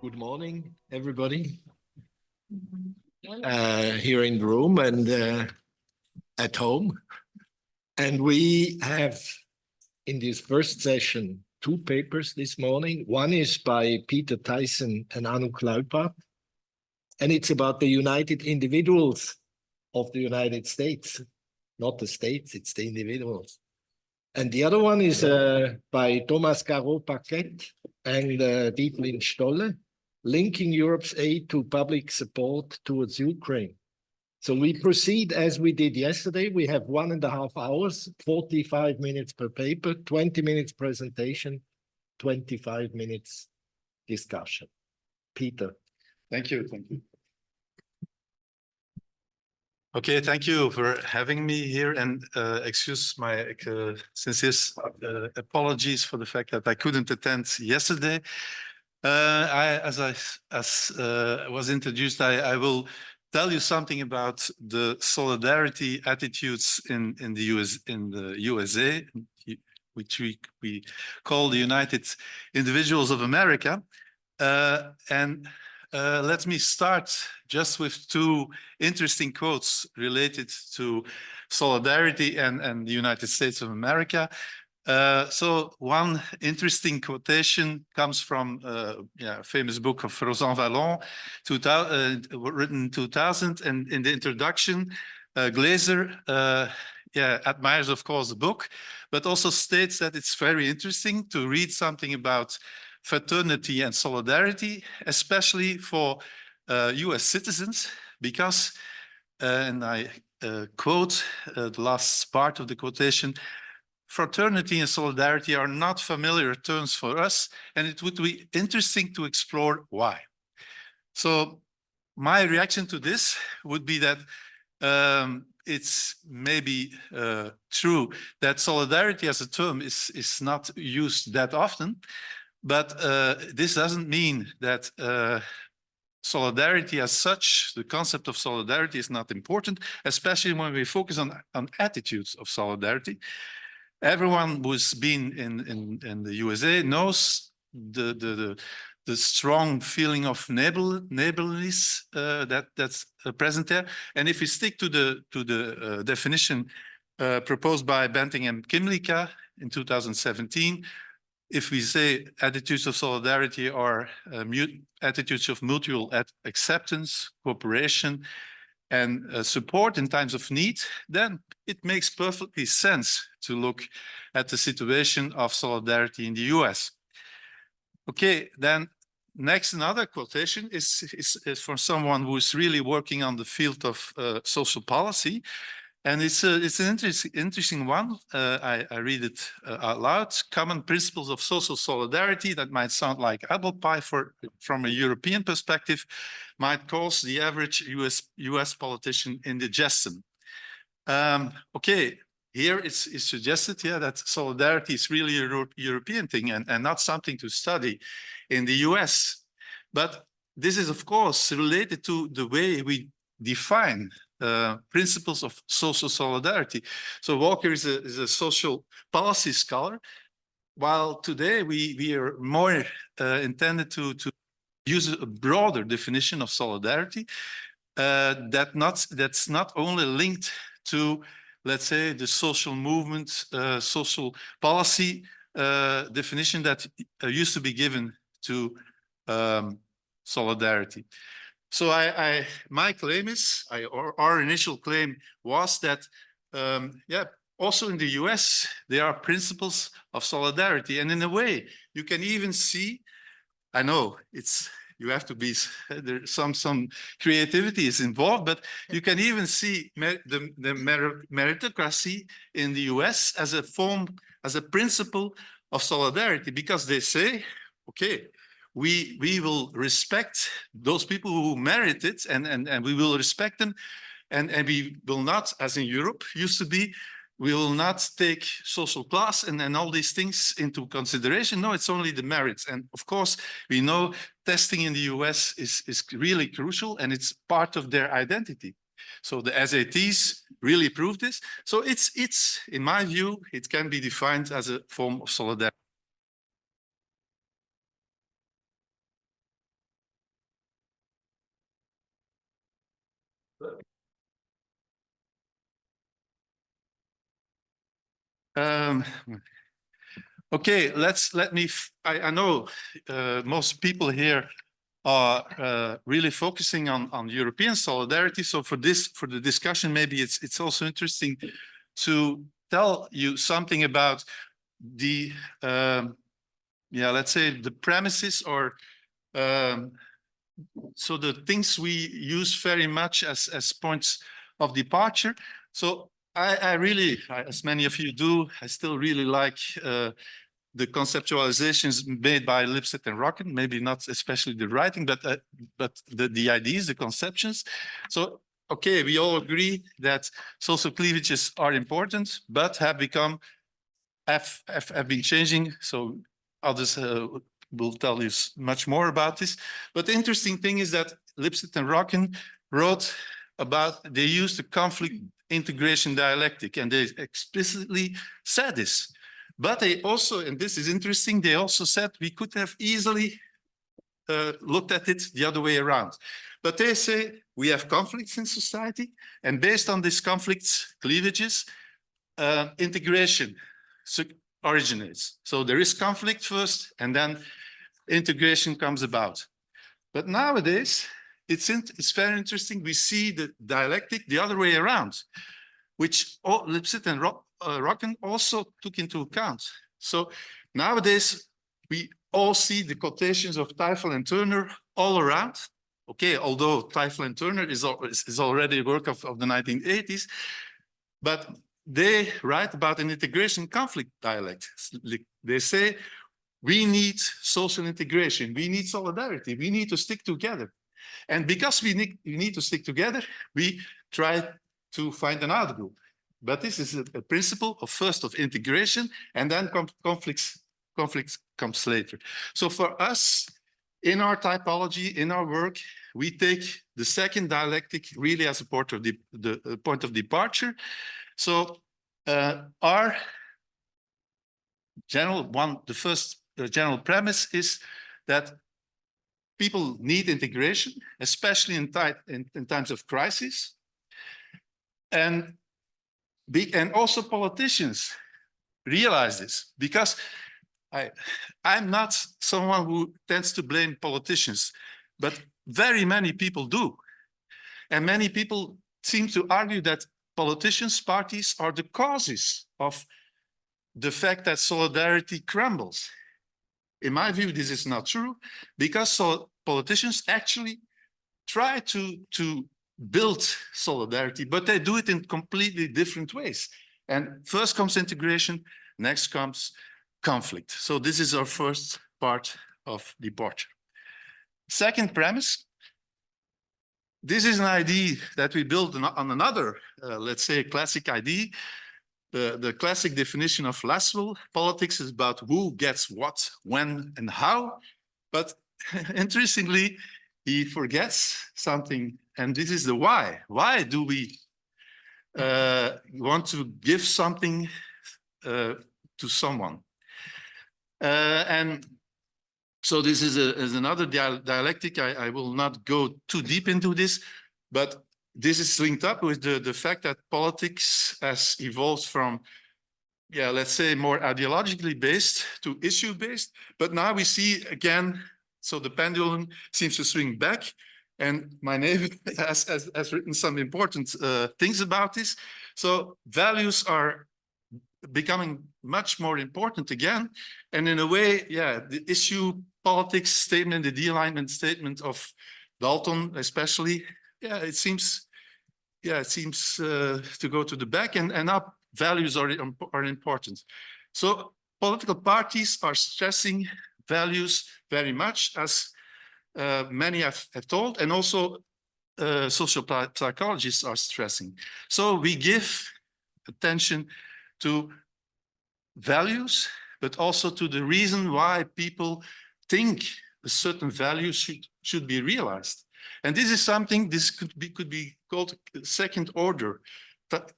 Good morning, everybody, here in the room and at home. And we have in this first session two papers this morning. One is by Peter Tyson and Anu Klaupa, and it's about the united individuals of the United States, not the states, it's the individuals. And the other one is by Thomas Garot-Paquette and Dietlin Stolle, linking Europe's aid to public support towards Ukraine. So we proceed as we did yesterday. We have 1.5 hours, 45 minutes per paper, 20 minutes presentation, 25 minutes discussion. Peter. Thank you. Thank you. Okay, thank you for having me here, and excuse my sincere apologies for the fact that I couldn't attend yesterday. As was introduced, I will tell you something about the solidarity attitudes in the USA, which we call the United Individuals of America, let me start just with two interesting quotes related to solidarity and the United States of America. So one interesting quotation comes from a famous book of Rosan Vallon, written in 2000, and in the introduction, Glaser admires, of course, the book, but also states that it's very interesting to read something about fraternity and solidarity, especially for US citizens, because, and I quote the last part of the quotation, fraternity and solidarity are not familiar terms for us, and it would be interesting to explore why. So my reaction to this would be that it's maybe true that solidarity as a term is not used that often, but this doesn't mean that solidarity as such, the concept of solidarity, is not important, especially when we focus on attitudes of solidarity. Everyone who's been in the USA knows the strong feeling of neighborliness that's present there. And if we stick to the definition proposed by Benting and Kimlicka in 2017, if we say attitudes of solidarity are attitudes of mutual acceptance, cooperation, and support in times of need, then it makes perfectly sense to look at the situation of solidarity in the US. Okay, then next, another quotation is for someone who is really working on the field of social policy. And it's an interesting one. I read it out loud. Common principles of social solidarity, that might sound like apple pie from a European perspective, might cause the average US politician indigestion. Okay, here it's suggested that solidarity is really a European thing and not something to study in the US. But this is, of course, related to the way we define principles of social solidarity. So Walker is a social policy scholar, while today we are more intended to use a broader definition of solidarity that's not only linked to, let's say, the social movement, social policy definition that used to be given to solidarity. So my claim is, our initial claim was that, also in the US, there are principles of solidarity. And in a way, you can even see, I know you have to be, there's some creativity is involved, but you can even see the meritocracy in the US as a principle of solidarity, because they say, okay, we will respect those people who merit it, and we will respect them, and we will not, as in Europe used to be, we will not take social class and all these things into consideration. No, it's only the merits. And of course, we know testing in the US is really crucial, and it's part of their identity. So the SATs really prove this. So it's in my view, it can be defined as a form of solidarity. Okay, I know most people here are really focusing on European solidarity. So for the discussion, maybe it's also interesting to tell you something about the, let's say the premises or so the things we use very much as points of departure. So I really, as many of you do, I still really like the conceptualizations made by Lipset and Rocken, maybe not especially the writing, but the ideas, the conceptions. So, okay, we all agree that social cleavages are important, but have been changing. So others will tell you much more about this. But the interesting thing is that Lipset and Rocken wrote about, they used the conflict integration dialectic, and they explicitly said this. But they also, and this is interesting, they also said we could have easily looked at it the other way around. But they say we have conflicts in society, and based on these conflicts, cleavages, integration originates. So there is conflict first, and then integration comes about. But nowadays, it's very interesting. We see the dialectic the other way around, which Lipset and Rocken also took into account. So nowadays, we all see the quotations of Teufel and Turner all around. Okay, although Teufel and Turner is already a work of the 1980s, but they write about an integration conflict dialect. They say, we need social integration, we need solidarity, we need to stick together. And because we need to stick together, we try to find an outgroup. But this is a principle of first of integration, and then conflicts comes later. So for us, in our typology, in our work, we take the second dialectic really as a point of departure. So our the first general premise is that people need integration, especially in times of crisis. And also politicians realize this, because I'm not someone who tends to blame politicians, but very many people do. And many people seem to argue that politicians, parties are the causes of the fact that solidarity crumbles. In my view, this is not true, because politicians actually try to build solidarity, but they do it in completely different ways. And first comes integration, next comes conflict. So this is our first part of departure. Second premise, this is an idea that we built on another, let's say, classic idea. The classic definition of Laswell, politics is about who gets what, when, and how. But interestingly, he forgets something, and this is the why. Why do we want to give something to someone? And so this is another dialectic. I will not go too deep into this, but this is linked up with the fact that politics has evolved from, let's say, more ideologically based to issue based. But now we see again, so the pendulum seems to swing back. And my neighbor has written some important things about this. So values are becoming much more important again. And in a way, the issue politics statement, the de-alignment statement of Dalton especially, it seems to go to the back, and now values are important. So political parties are stressing values very much, as many have told, and also social psychologists are stressing. So we give attention to values, but also to the reason why people think a certain value should be realized. And this is something, this could be called second order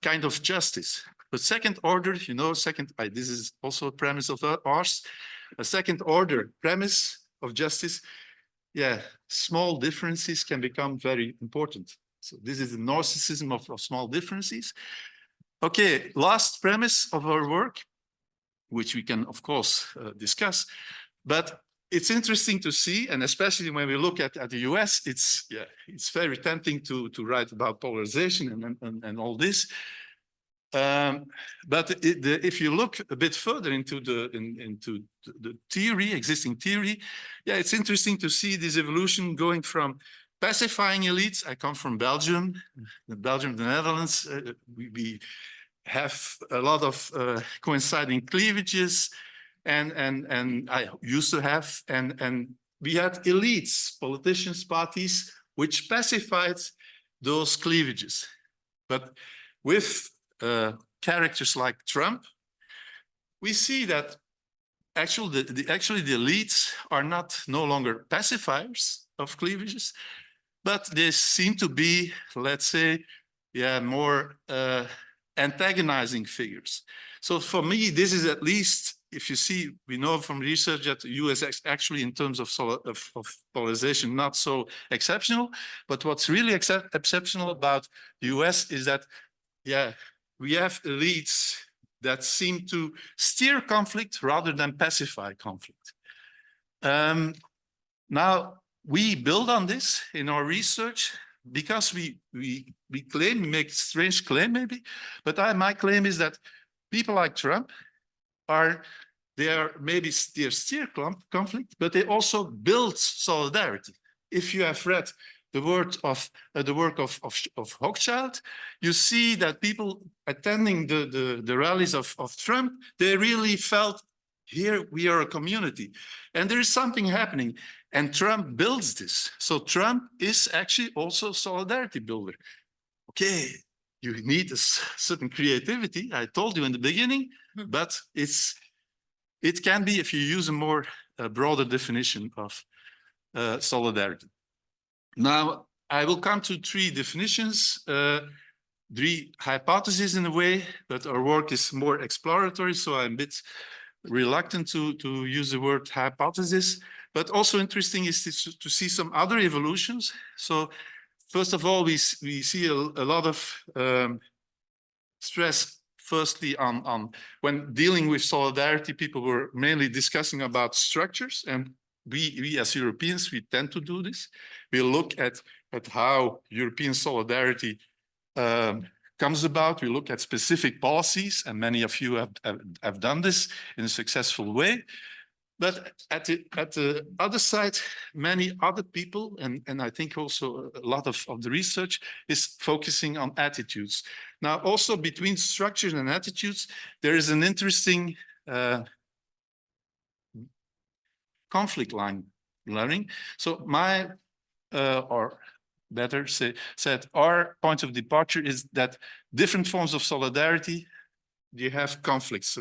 kind of justice. But second order, you know, this is also a premise of ours, a second order premise of justice. Small differences can become very important. So this is the narcissism of small differences. Okay, last premise of our work, which we can, of course, discuss, but it's interesting to see, and especially when we look at the US, it's very tempting to write about polarization and all this. But if you look a bit further into the theory, existing theory, yeah, it's interesting to see this evolution going from pacifying elites. I come from Belgium, the Netherlands. We have a lot of coinciding cleavages, and I used to have, and we had elites, politicians, parties, which pacified those cleavages. But with characters like Trump, we see that actually the elites are no longer pacifiers of cleavages, but they seem to be, let's say, yeah, more antagonizing figures. So for me, this is at least, if you see, we know from research that the US actually, in terms of polarization, not so exceptional. But what's really exceptional about the US is that, yeah, we have elites that seem to steer conflict rather than pacify conflict. Now, we build on this in our research because we make a strange claim maybe, but my claim is that people like Trump they steer conflict, but they also build solidarity. If you have read the work of Hochschild, you see that people attending the rallies of Trump, they really felt, here we are a community, and there is something happening, and Trump builds this. So Trump is actually also a solidarity builder. Okay, you need a certain creativity, I told you in the beginning, but it can be if you use a more broader definition of solidarity. Now, I will come to three definitions, three hypotheses in a way, but our work is more exploratory, so I'm a bit reluctant to use the word hypothesis. But also interesting is to see some other evolutions. So first of all, we see a lot of stress, firstly, on when dealing with solidarity, people were mainly discussing about structures, and we as Europeans, we tend to do this. We look at how European solidarity comes about. We look at specific policies, and many of you have done this in a successful way. But at the other side, many other people, and I think also a lot of the research is focusing on attitudes. Now, also between structures and attitudes, there is an interesting conflict line learning. So or better said, our point of departure is that different forms of solidarity, you have conflicts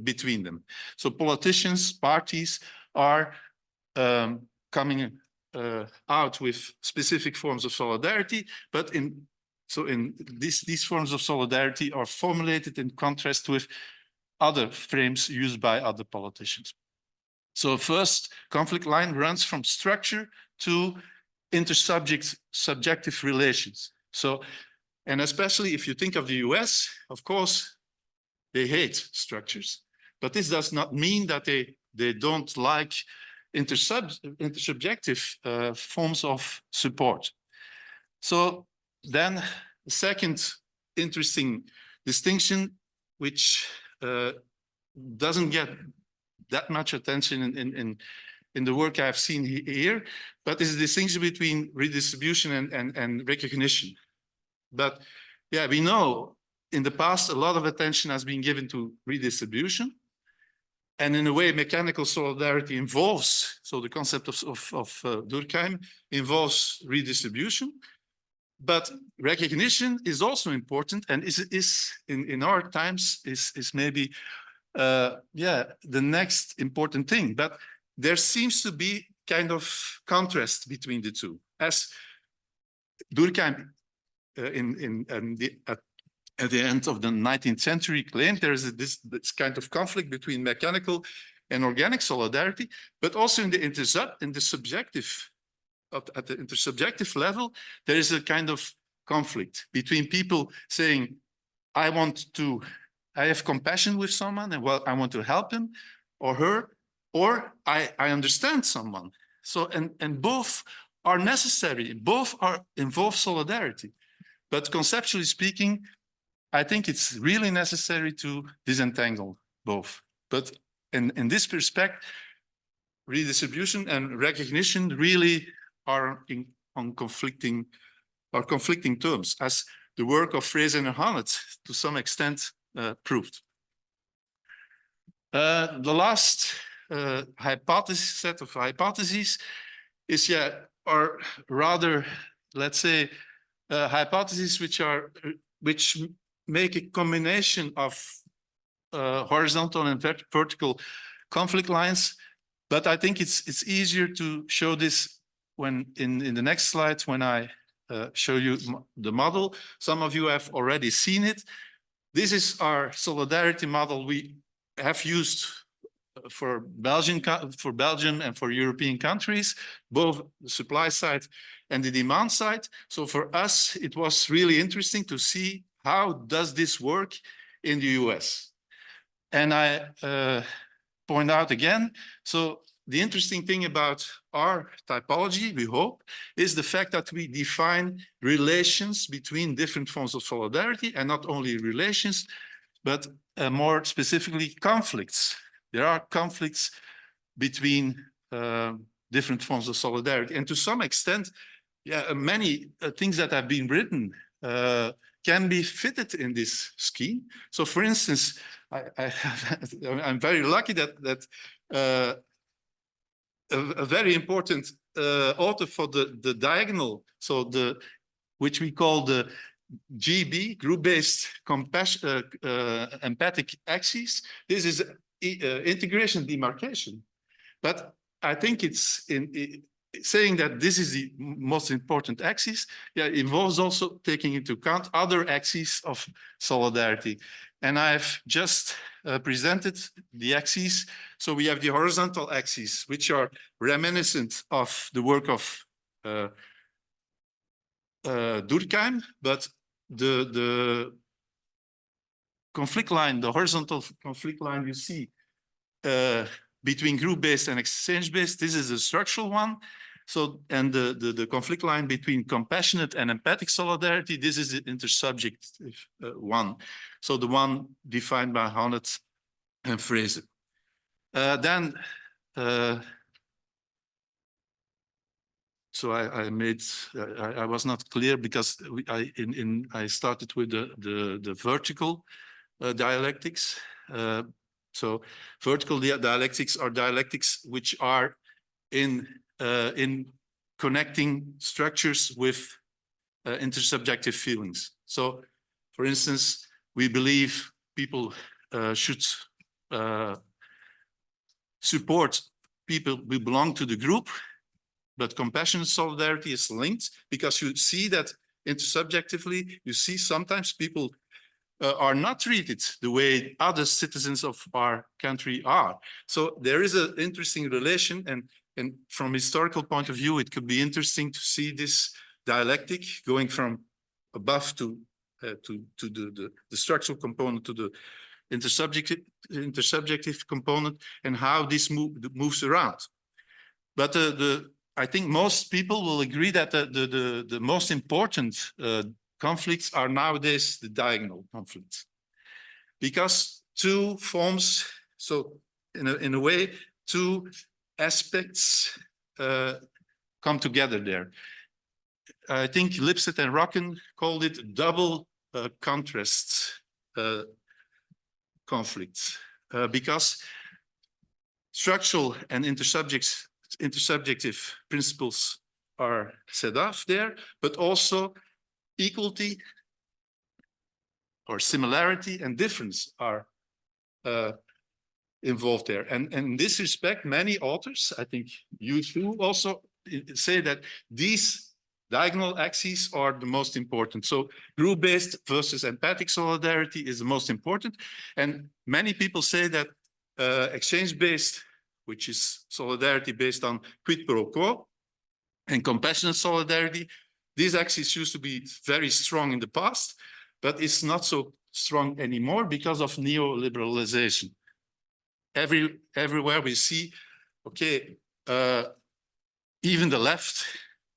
between them. So politicians, parties are coming out with specific forms of solidarity, but these forms of solidarity are formulated in contrast with other frames used by other politicians. So first conflict line runs from structure to subjective relations. So, and especially if you think of the US, of course, they hate structures, but this does not mean that they don't like intersubjective forms of support. So then the second interesting distinction, which doesn't get that much attention in the work I've seen here, but is the distinction between redistribution and recognition. But yeah, we know in the past a lot of attention has been given to redistribution, and in a way mechanical solidarity involves, so the concept of Durkheim involves redistribution, but recognition is also important, and is in our times is maybe the next important thing. But there seems to be kind of contrast between the two. As Durkheim at the end of the 19th century claimed, there is this kind of conflict between mechanical and organic solidarity, but also at the intersubjective level, there is a kind of conflict between people saying, I have compassion with someone and well, I want to help him or her, or I understand someone. So, and both are necessary, both involve solidarity. But conceptually speaking, I think it's really necessary to disentangle both. But in this respect, redistribution and recognition really are on conflicting terms, as the work of Fraser and Hannett to some extent proved. The last set of hypotheses is, are rather, let's say, hypotheses which make a combination of horizontal and vertical conflict lines. But I think it's easier to show this when in the next slides when I show you the model. Some of you have already seen it. This is our solidarity model we have used for Belgium and for European countries, both the supply side and the demand side. So for us, it was really interesting to see how does this work in the US. And I point out again, so the interesting thing about our typology, we hope, is the fact that we define relations between different forms of solidarity, and not only relations, but more specifically conflicts. There are conflicts between different forms of solidarity. And to some extent, many things that have been written can be fitted in this scheme. So for instance, I'm very lucky that a very important author for the diagonal, so which we call the GB, group-based empathic axis. This is integration demarcation. But I think it's saying that this is the most important axis, involves also taking into account other axes of solidarity. And I've just presented the axes. So we have the horizontal axes, which are reminiscent of the work of Durkheim, but the conflict line, the horizontal conflict line you see between group-based and exchange-based, this is a structural one. So, and the conflict line between compassionate and empathic solidarity, this is the intersubjective one. So the one defined by Hannett and Fraser. So I was not clear because I started with the vertical dialectics. So vertical dialectics are dialectics which are in connecting structures with intersubjective feelings. So, for instance, we believe people should support people who belong to the group, but compassionate solidarity is linked because you see that intersubjectively, you see sometimes people are not treated the way other citizens of our country are. So there is an interesting relation, and from a historical point of view, it could be interesting to see this dialectic going from above to the structural component to the intersubjective component, and how this moves around. But I think most people will agree that the most important conflicts are nowadays the diagonal conflicts, because two forms, so in a way, two aspects come together there. I think Lipset and Rocken called it double contrast conflicts, because structural and intersubjective principles are set off there, but also equality or similarity and difference are involved there. And in this respect, many authors, I think you too, also say that these diagonal axes are the most important. So group-based versus empathic solidarity is the most important. And many people say that exchange-based, which is solidarity based on quid pro quo, and compassionate solidarity These axes used to be very strong in the past, but it's not so strong anymore because of neoliberalization. Everywhere we see, okay, even the left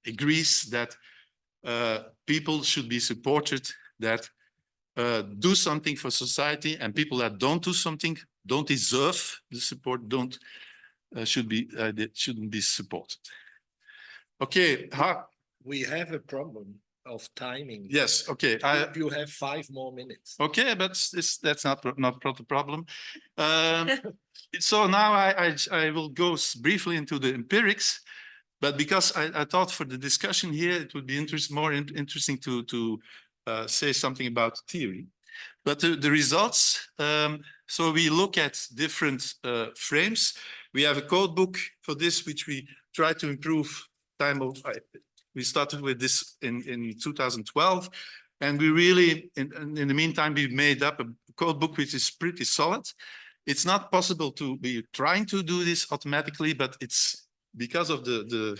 agrees that people should be supported, that do something for society, and people that don't do something don't deserve the support, shouldn't be supported. Okay, we have a problem of timing. yes, okay. You have 5 more minutes. Okay, but that's not the problem. So now I will go briefly into the empirics, but because I thought for the discussion here it would be more interesting to say something about theory. But the results, so we look at different frames. We have a code book for this, which we try to improve we started with this in 2012. And we really, in the meantime, we made up a code book which is pretty solid. It's not possible to be trying to do this automatically, but it's because of the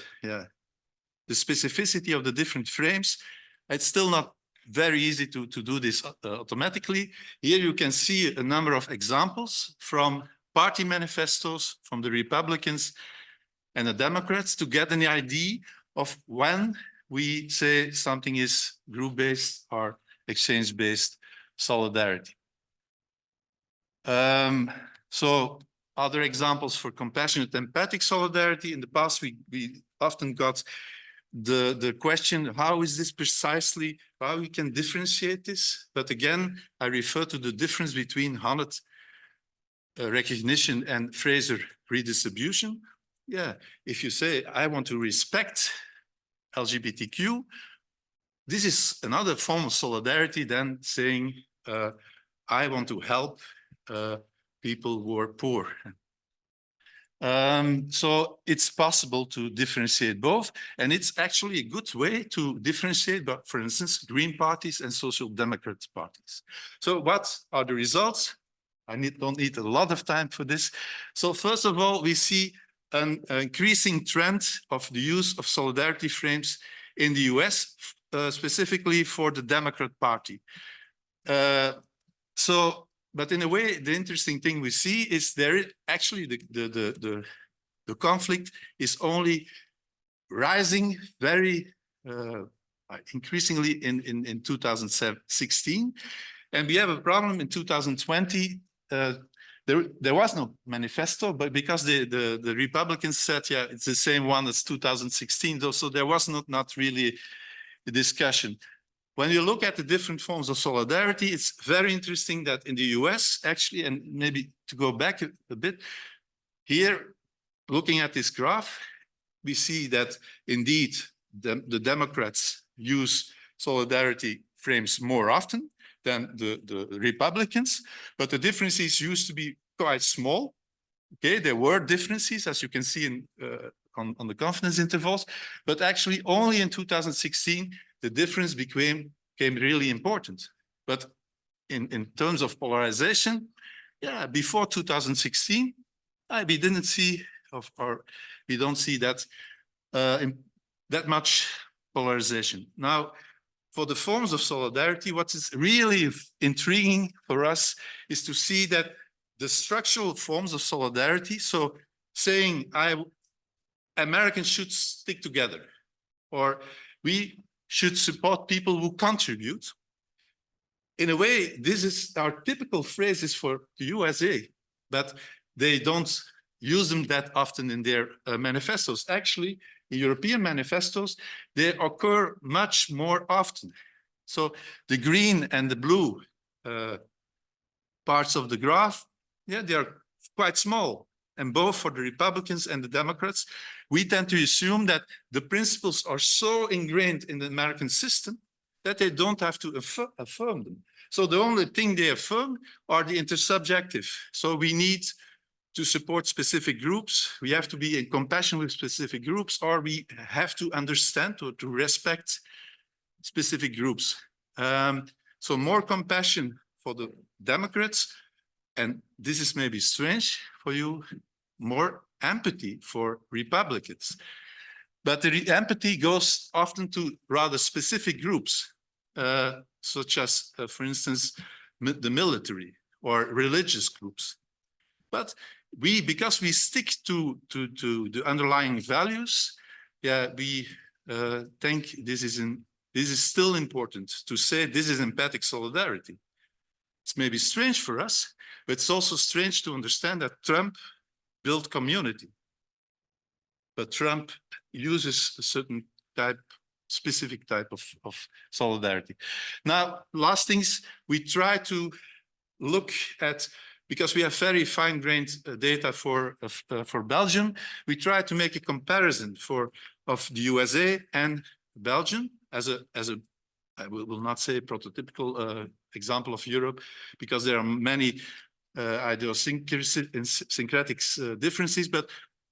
specificity of the different frames. It's still not very easy to do this automatically. Here you can see a number of examples from party manifestos, from the Republicans and the Democrats, to get an idea of when we say something is group-based or exchange-based solidarity. So other examples for compassionate empathic solidarity. In the past, we often got the question, how is this precisely, how we can differentiate this? But again, I refer to the difference between Hannett recognition and Fraser redistribution. Yeah, if you say, I want to respect LGBTQ, this is another form of solidarity than saying, I want to help people who are poor. So it's possible to differentiate both, and it's actually a good way to differentiate, but for instance, Green parties and Social Democrat parties. So what are the results? I don't need a lot of time for this. So first of all, we see an increasing trend of the use of solidarity frames in the US, specifically for the Democrat Party. But in a way, the interesting thing we see is there actually the conflict is only rising very increasingly in 2016. And we have a problem in 2020. There was no manifesto, but because the Republicans said, yeah, it's the same one as 2016, though, so there was not really a discussion. When you look at the different forms of solidarity, it's very interesting that in the US, actually, and maybe to go back a bit, here, looking at this graph, we see that indeed the Democrats use solidarity frames more often than the Republicans, but the differences used to be quite small. Okay, there were differences, as you can see on the confidence intervals, but actually only in 2016, the difference became really important. But in terms of polarization, yeah, before 2016, we didn't see, we don't see that that much polarization. Now, for the forms of solidarity, what is really intriguing for us is to see that the structural forms of solidarity, so saying Americans should stick together, or we should support people who contribute. In a way, this is our typical phrases for the USA, but they don't use them that often in their manifestos. Actually, in European manifestos, they occur much more often. So the green and the blue parts of the graph, yeah, they are quite small. And both for the Republicans and the Democrats, we tend to assume that the principles are so ingrained in the American system that they don't have to affirm them. So the only thing they affirm are the intersubjective. So we need to support specific groups. We have to be in compassion with specific groups, or we have to understand or to respect specific groups. So more compassion for the Democrats, and this is maybe strange for you, more empathy for Republicans. But the empathy goes often to rather specific groups, such as, for instance, the military or religious groups. But because we stick to the underlying values, yeah, we think this is still important to say this is empathic solidarity. It's maybe strange for us, but it's also strange to understand that Trump built community. But Trump uses a certain specific type of solidarity. Now, last things, we try to look at, because we have very fine-grained data for Belgium, we try to make a comparison of the USA and Belgium as a I will not say prototypical example of Europe, because there are many idiosyncratic differences. But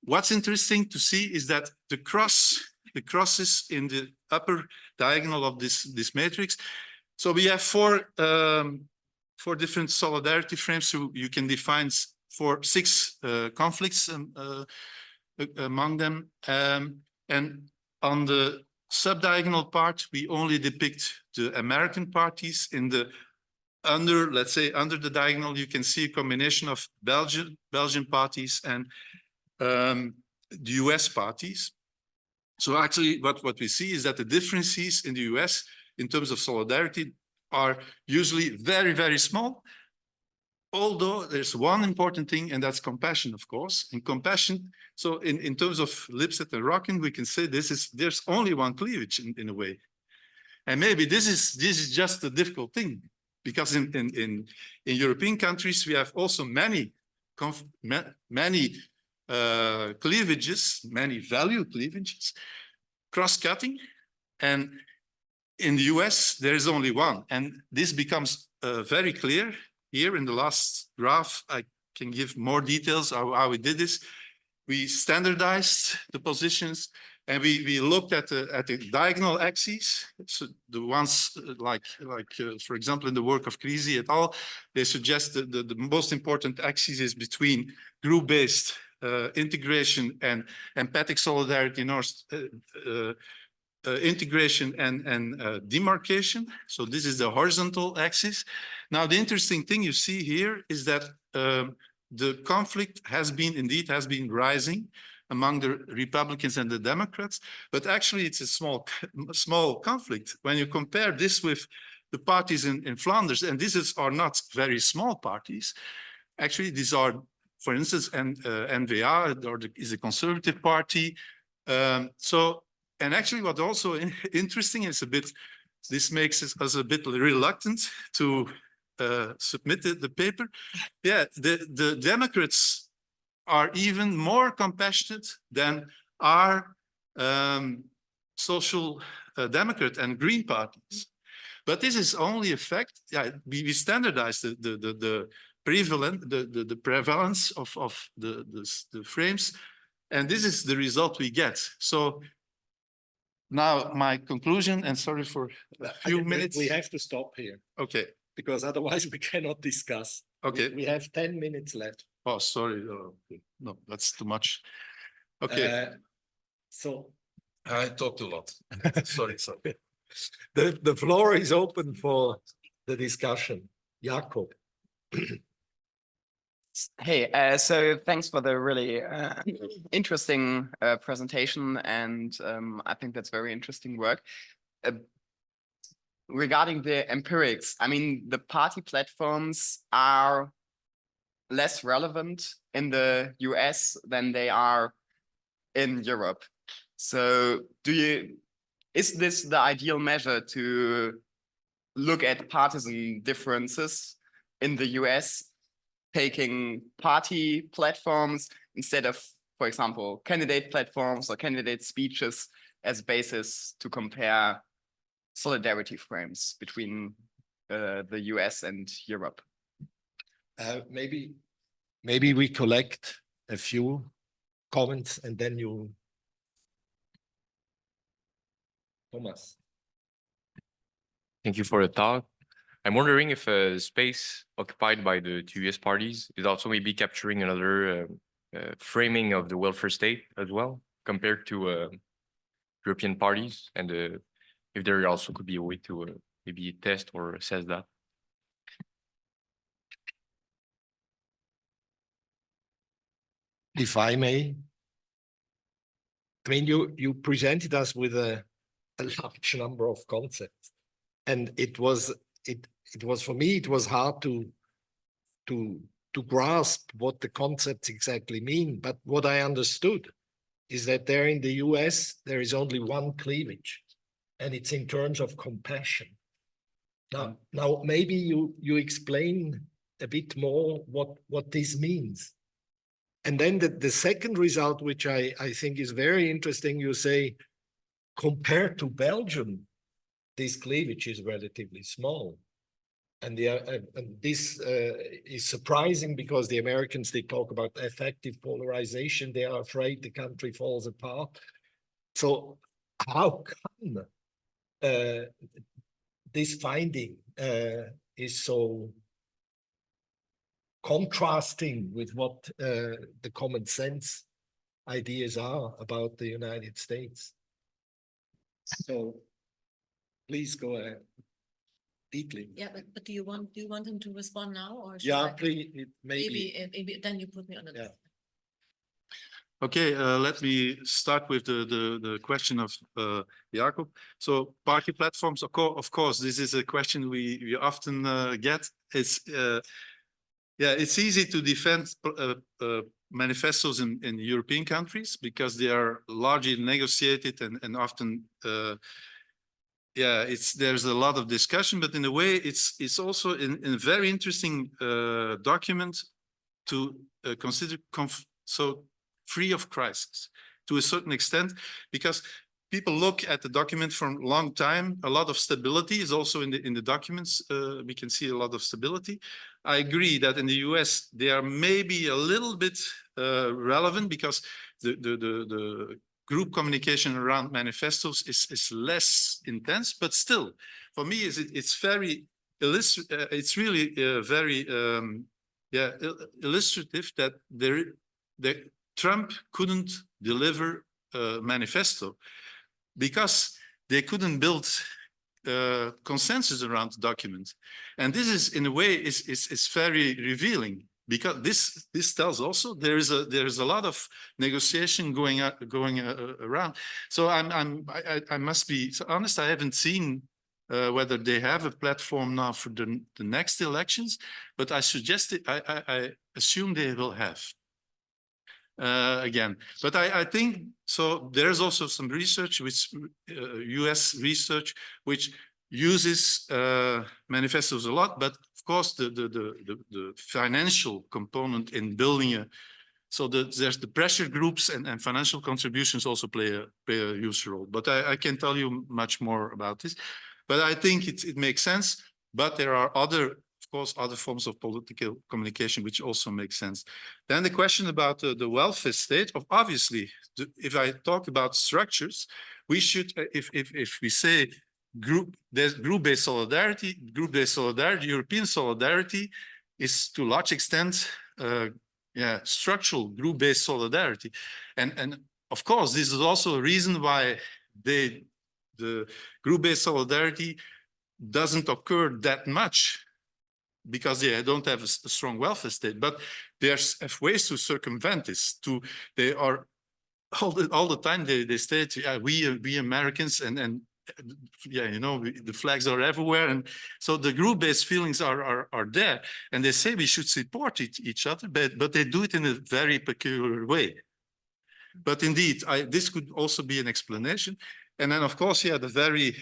what's interesting to see is that the crosses in the upper diagonal of this matrix. So we have four different solidarity frames. So you can define six conflicts among them. And on the subdiagonal part, we only depict the American parties. In the let's say under the diagonal, you can see a combination of Belgian parties and the US parties. So actually what we see is that the differences in the US in terms of solidarity are usually very, very small. Although there's one important thing, and that's compassion, of course. And compassion, so in terms of Lipset and Rockin, we can say there's only one cleavage in a way. And maybe this is just a difficult thing, because in European countries, we have also many cleavages, many value cleavages, cross-cutting. And in the US, there is only one. And this becomes very clear here in the last graph. I can give more details how we did this. We standardized the positions, and we looked at the diagonal axes. So the ones for example, in the work of Crises et al., they suggest that the most important axis is between group-based integration and empathic solidarity, integration and demarcation. So this is the horizontal axis. Now, the interesting thing you see here is that the conflict has been rising among the Republicans and the Democrats, but actually it's a small conflict. When you compare this with the parties in Flanders, and are not very small parties. Actually, these are, for instance, N-VA is a conservative party. And actually, what also interesting is this makes us a bit reluctant to submit the paper. Yeah, the Democrats are even more compassionate than our social democrat and green parties. But this is only a fact. Yeah, we standardize the prevalence of the frames, and this is the result we get. So now my conclusion, and sorry for a few minutes. We have to stop here. Okay. Because otherwise we cannot discuss. Okay. We have 10 minutes left. Oh, sorry. No, that's too much. Okay. So I talked a lot. Sorry. The floor is open for the discussion. Jakob. Hey, so thanks for the really interesting presentation, and I think that's very interesting work. Regarding the empirics, I mean, the party platforms are less relevant in the US than they are in Europe. So is this the ideal measure to look at partisan differences in the US, taking party platforms instead of, for example, candidate platforms or candidate speeches as basis to compare solidarity frames between the US and Europe? Maybe we collect a few comments and then you, Thomas. Thank you for the talk. I'm wondering if a space occupied by the two US parties is also maybe capturing another framing of the welfare state as well, compared to European parties, and if there also could be a way to maybe test or assess that. If I may, I mean, you presented us with a large number of concepts, and it was for me, it was hard to grasp what the concepts exactly mean. But what I understood is that there in the US, there is only one cleavage, and it's in terms of compassion. Now maybe you explain a bit more what this means. And then the second result, which I think is very interesting, you say, compared to Belgium, this cleavage is relatively small. And this is surprising because the Americans, they talk about effective polarization. They are afraid the country falls apart. So how come this finding is so contrasting with what the common sense ideas are about the United States? So please go ahead. Deeply. Yeah, but do you want him to respond now, or should Yeah, I? please, maybe. Maybe then you put me on the list. Okay, let me start with the question of Jacob. So party platforms, of course, this is a question we often get. It's it's easy to defend manifestos in European countries because they are largely negotiated and often there's a lot of discussion, but in a way it's also in a very interesting document to consider so free of crisis to a certain extent, because people look at the document for a long time. A lot of stability is also in the documents. We can see a lot of stability. I agree that in the US they are maybe a little bit relevant because the group communication around manifestos is less intense, but still, for me, it's very it's really very illustrative that Trump couldn't deliver a manifesto because they couldn't build consensus around the document, and this is in a way is very revealing. Because this tells also there is a lot of negotiation going around. So I must be honest. I haven't seen whether they have a platform now for the next elections, but I assume they will have again. But I think so. There's also some research, which U.S. research, which uses manifestos a lot, but of course the financial component in building there's the pressure groups and financial contributions also play a huge role. But I can't tell you much more about this. But I think it makes sense. But there are other forms of political communication which also make sense. Then the question about the welfare state. Obviously, if I talk about structures, we should, if we say there's group-based solidarity, European solidarity is to a large extent, structural group-based solidarity. And of course, this is also a reason why the group-based solidarity doesn't occur that much, because they don't have a strong welfare state. But there's ways to circumvent this. They are all the time they state, we Americans and the flags are everywhere, and so the group-based feelings are there, and they say we should support each other, but they do it in a very peculiar way. But indeed, this could also be an explanation. And then, of course, the very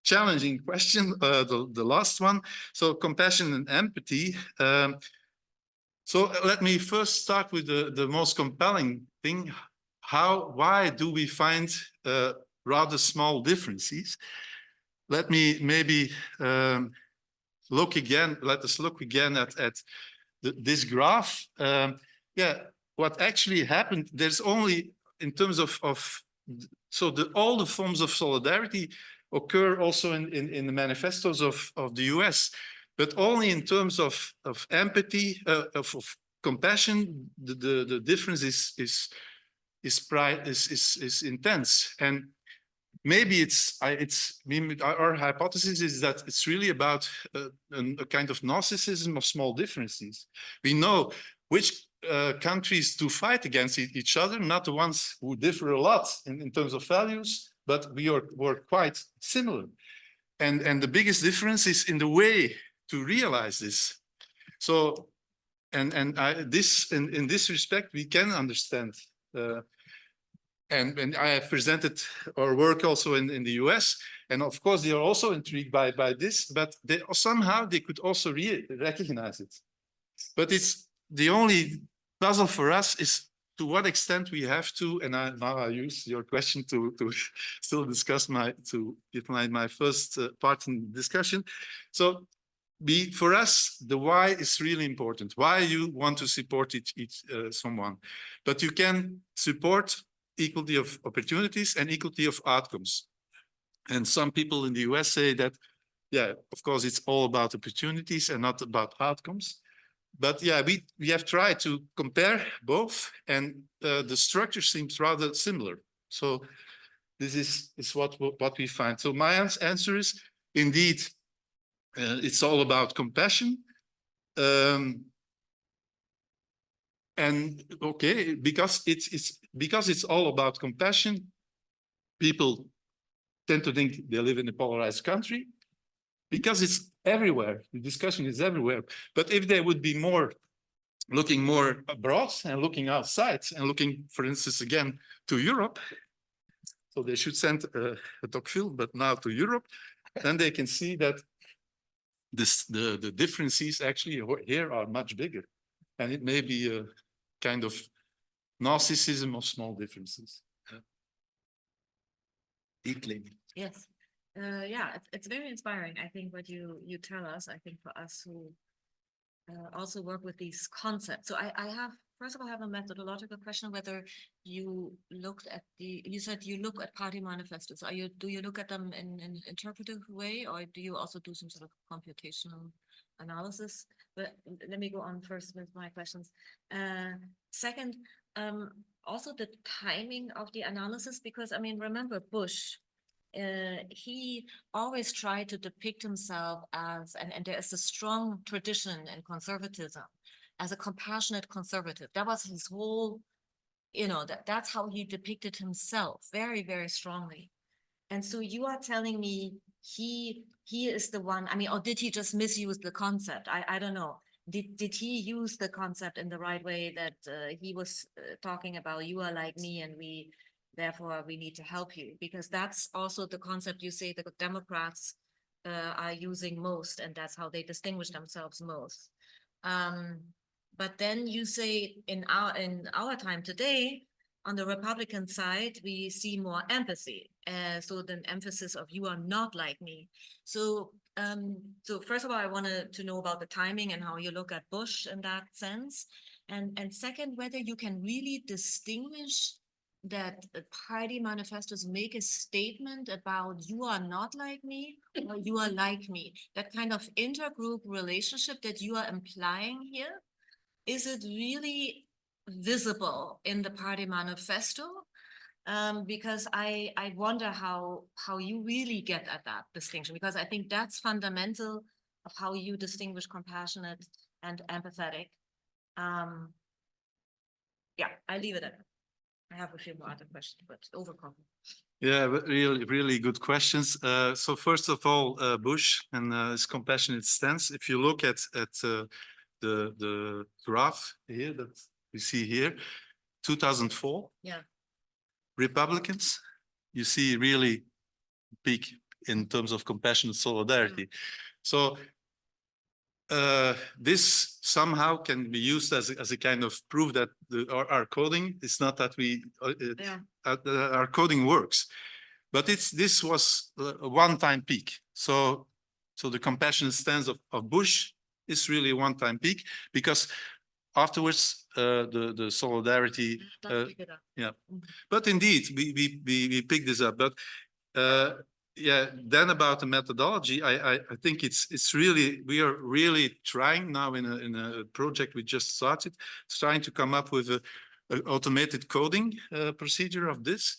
challenging question, the last one. So compassion and empathy. So let me first start with the most compelling thing. Why do we find rather small differences? Let me maybe look again. Let us look again at this graph. What actually happened? There's only in terms of all the forms of solidarity occur also in the manifestos of the US, but only in terms of empathy, of compassion. The difference is is intense. And maybe our hypothesis is that it's really about a kind of narcissism of small differences. We know which countries to fight against each other, not the ones who differ a lot in terms of values, but we're quite similar. And the biggest difference is in the way to realize this. So, in this respect, we can understand. And I have presented our work also in the US, and of course they are also intrigued by this, but somehow they could also recognize it. But it's the only puzzle for us is to what extent we have to, and now I use your question to still discuss to give my first part in the discussion. So for us, the why is really important. Why you want to support someone, but you can support equality of opportunities and equality of outcomes. And some people in the US say that, yeah, of course, it's all about opportunities and not about outcomes. But yeah, we have tried to compare both, and the structure seems rather similar. So this is what we find. So my answer is, indeed, it's all about compassion. And okay, because it's all about compassion, people tend to think they live in a polarized country, because it's everywhere. The discussion is everywhere. But if they would be looking more abroad and looking outside and looking, for instance, again to Europe, so they should send a Tocqueville, but now to Europe, then they can see that the differences actually here are much bigger, and it may be a kind of narcissism of small differences. Yes. Yeah, it's very inspiring. I think what you tell us, I think for us who also work with these concepts. So I have, first of all, I have a methodological question, whether you looked at you said you look at party manifestos. Do you look at them in an interpretive way, or do you also do some sort of computational analysis? But let me go on first with my questions. Second, also the timing of the analysis, because I mean, remember Bush, he always tried to depict himself as, and there is a strong tradition in conservatism, as a compassionate conservative. That was his whole, that's how he depicted himself very, very strongly. And so you are telling me he is the one, I mean, or did he just misuse the concept? I don't know. Did he use the concept in the right way, that he was talking about, you are like me and therefore we need to help you? Because that's also the concept you say the Democrats are using most, and that's how they distinguish themselves most. But then you say in our time today, on the Republican side, we see more empathy. So the emphasis of you are not like me. So first of all, I wanted to know about the timing and how you look at Bush in that sense. And second, whether you can really distinguish that party manifestos make a statement about you are not like me or you are like me. That kind of intergroup relationship that you are implying here, is it really visible in the party manifesto? Because I wonder how you really get at that distinction, because I think that's fundamental of how you distinguish compassionate and empathetic. Yeah, I leave it at that. I have a few more other questions, but overcome. Yeah, but really good questions. So first of all, Bush and his compassionate stance. If you look at the graph here that we see here, 2004. Yeah. Republicans, you see really peak in terms of compassionate solidarity. So this somehow can be used as a kind of proof that our coding is not that our coding works, but this was a one-time peak. So the compassionate stance of Bush is really a one-time peak, because afterwards the solidarity. Yeah, but indeed we picked this up. But yeah, then about the methodology, I think it's really, we are really trying now in a project we just started, trying to come up with automated coding procedure of this.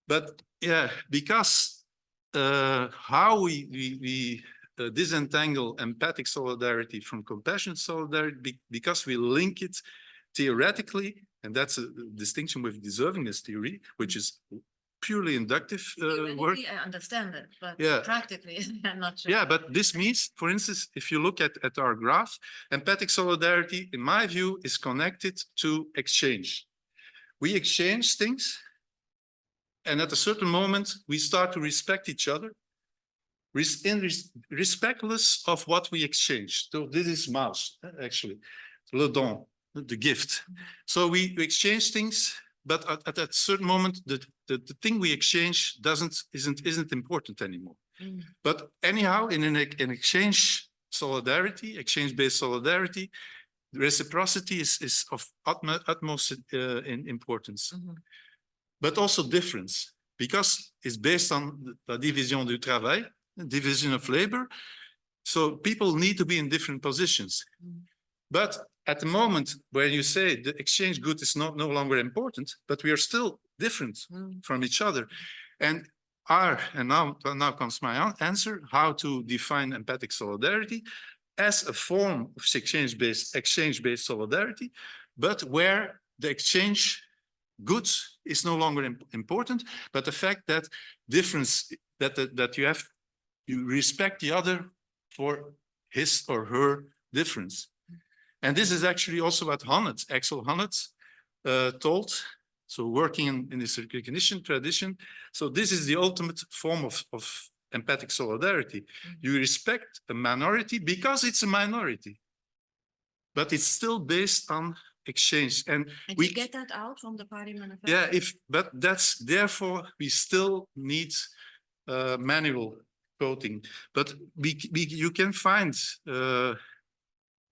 But yeah, because how we disentangle empathic solidarity from compassionate solidarity, because we link it theoretically, and that's a distinction with deservingness theory, which is purely inductive work. Theoretically, I understand it, but Yeah. practically, I'm not sure. Yeah, but this means, for instance, if you look at our graph, empathic solidarity, in my view, is connected to exchange. We exchange things, and at a certain moment, we start to respect each other, respectless of what we exchange. So this is mouse, actually, le don, the gift. So we exchange things, but at a certain moment, the thing we exchange isn't important anymore. But anyhow, in an exchange solidarity, exchange-based solidarity, reciprocity is of utmost importance. But also difference, because it's based on the division du travail, division of labor. So people need to be in different positions. But at the moment where you say the exchange good is no longer important, but we are still different from each other. And now comes my answer, how to define empathic solidarity as a form of exchange-based solidarity, but where the exchange goods is no longer important, but the fact that difference, that you respect the other for his or her difference. And this is actually also what Axel Honneth told. So working in this recognition tradition. So this is the ultimate form of empathic solidarity. You respect a minority because it's a minority, but it's still based on exchange. And we you get that out from the party manifesto? Yeah, but that's therefore we still need manual coding, but you can find.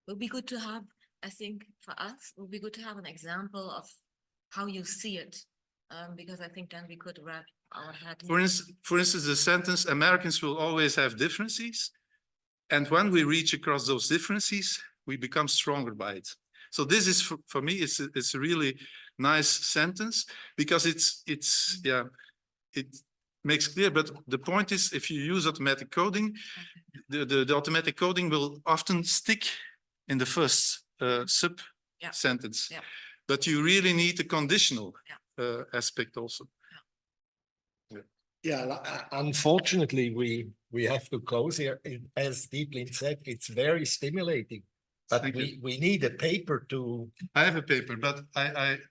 It would be good to have, I think for us, it would be good to have an example of how you see it, because I think then we could wrap our head. For instance, the sentence, Americans will always have differences. And when we reach across those differences, we become stronger by it. So this is, for me, it's a really nice sentence, because it makes clear, but the point is, if you use automatic coding, the automatic coding will often stick in the first sentence, but you really need a conditional aspect also. Yeah, unfortunately, we have to close here. As Dietlin said, it's very stimulating, but we need a paper to. I have a paper, but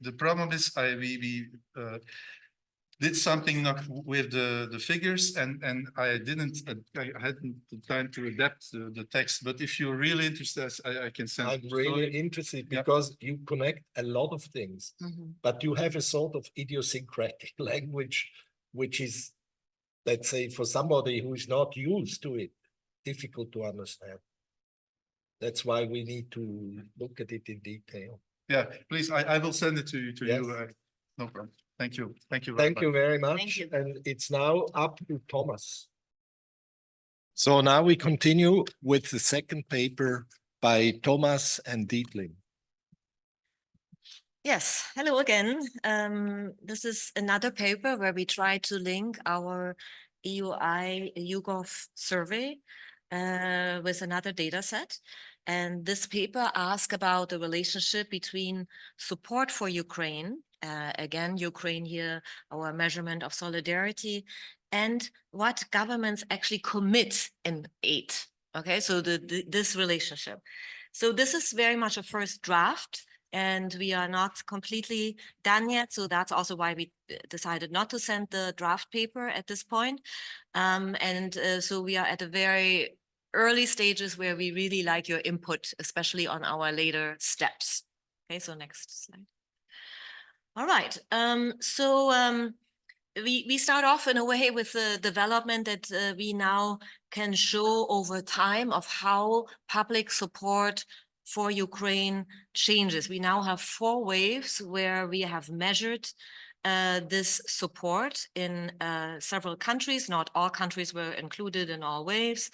the problem is we did something with the figures, and I hadn't the time to adapt the text. But if you're really interested, I can send. I'm really interested because you connect a lot of things, but you have a sort of idiosyncratic language, which is, let's say, for somebody who is not used to it, difficult to understand. That's why we need to look at it in detail. Yeah, please, I will send it to you. Yes. No problem. Thank you. Thank you. Thank you very much. Thank you. And it's now up to Thomas. So now we continue with the second paper by Thomas and Dietlin. Yes, hello again. This is another paper where we try to link our EUI-YouGov survey with another data set. And this paper asks about the relationship between support for Ukraine, again, Ukraine here, our measurement of solidarity, and what governments actually commit in aid. Okay, so this relationship. So this is very much a first draft, and we are not completely done yet. So that's also why we decided not to send the draft paper at this point. So we are at a very early stages where we really like your input, especially on our later steps. Okay, so next slide. All right, we start off in a way with the development that we now can show over time of how public support for Ukraine changes. We now have 4 waves where we have measured this support in several countries. Not all countries were included in all waves,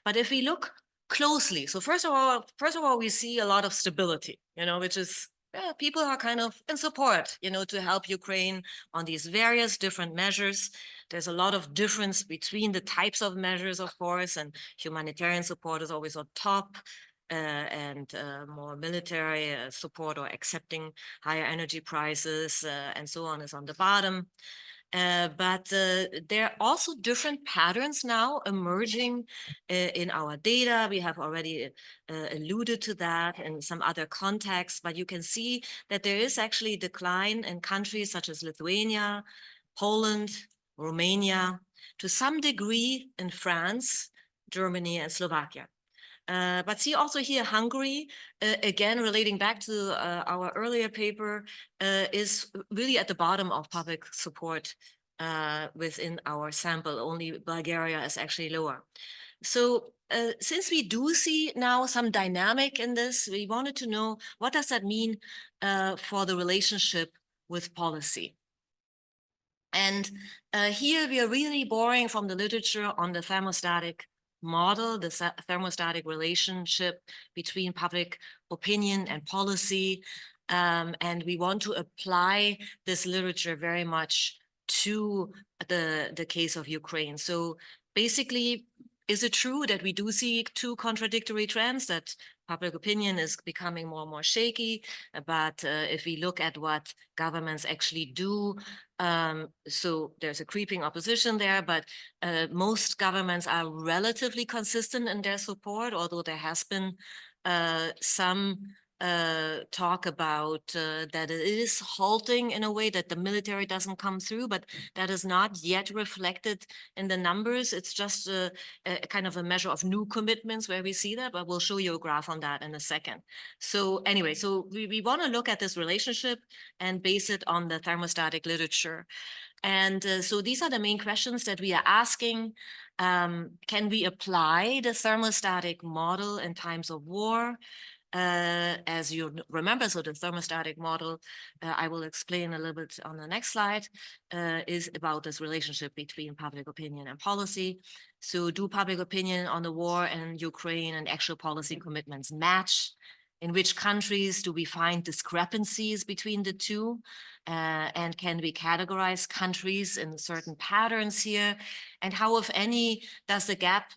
but if we look closely, so first of all, we see a lot of stability, which is people are kind of in support, to help Ukraine on these various different measures. There's a lot of difference between the types of measures, of course, and humanitarian support is always on top, and more military support or accepting higher energy prices and so on is on the bottom. But there are also different patterns now emerging in our data. We have already alluded to that in some other contexts, but you can see that there is actually decline in countries such as Lithuania, Poland, Romania, to some degree in France, Germany, and Slovakia. But see also here, Hungary, again, relating back to our earlier paper, is really at the bottom of public support within our sample. Only Bulgaria is actually lower. So since we do see now some dynamic in this, we wanted to know, what does that mean for the relationship with policy? And here we are really borrowing from the literature on the thermostatic model, the thermostatic relationship between public opinion and policy. And we want to apply this literature very much to the case of Ukraine. So basically, is it true that we do see two contradictory trends, that public opinion is becoming more and more shaky? But if we look at what governments actually do, so there's a creeping opposition there, but most governments are relatively consistent in their support, although there has been some talk about that it is halting in a way, that the military doesn't come through, but that is not yet reflected in the numbers. It's just a kind of a measure of new commitments where we see that, but we'll show you a graph on that in a second. So anyway, so we want to look at this relationship and base it on the thermostatic literature. And so these are the main questions that we are asking. Can we apply the thermostatic model in times of war? As you remember, so the thermostatic model, I will explain a little bit on the next slide, is about this relationship between public opinion and policy. So do public opinion on the war in Ukraine and actual policy commitments match? In which countries do we find discrepancies between the two? And can we categorize countries in certain patterns here? And how, if any, does the gap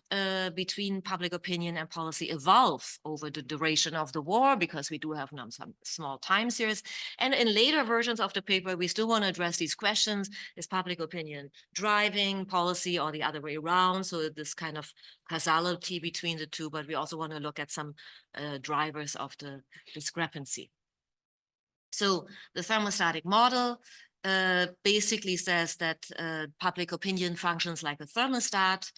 between public opinion and policy evolve over the duration of the war? Because we do have some small time series. And in later versions of the paper, we still want to address these questions. Is public opinion driving policy or the other way around? So this kind of causality between the two, but we also want to look at some drivers of the discrepancy. So the thermostatic model basically says that public opinion functions like a thermostat,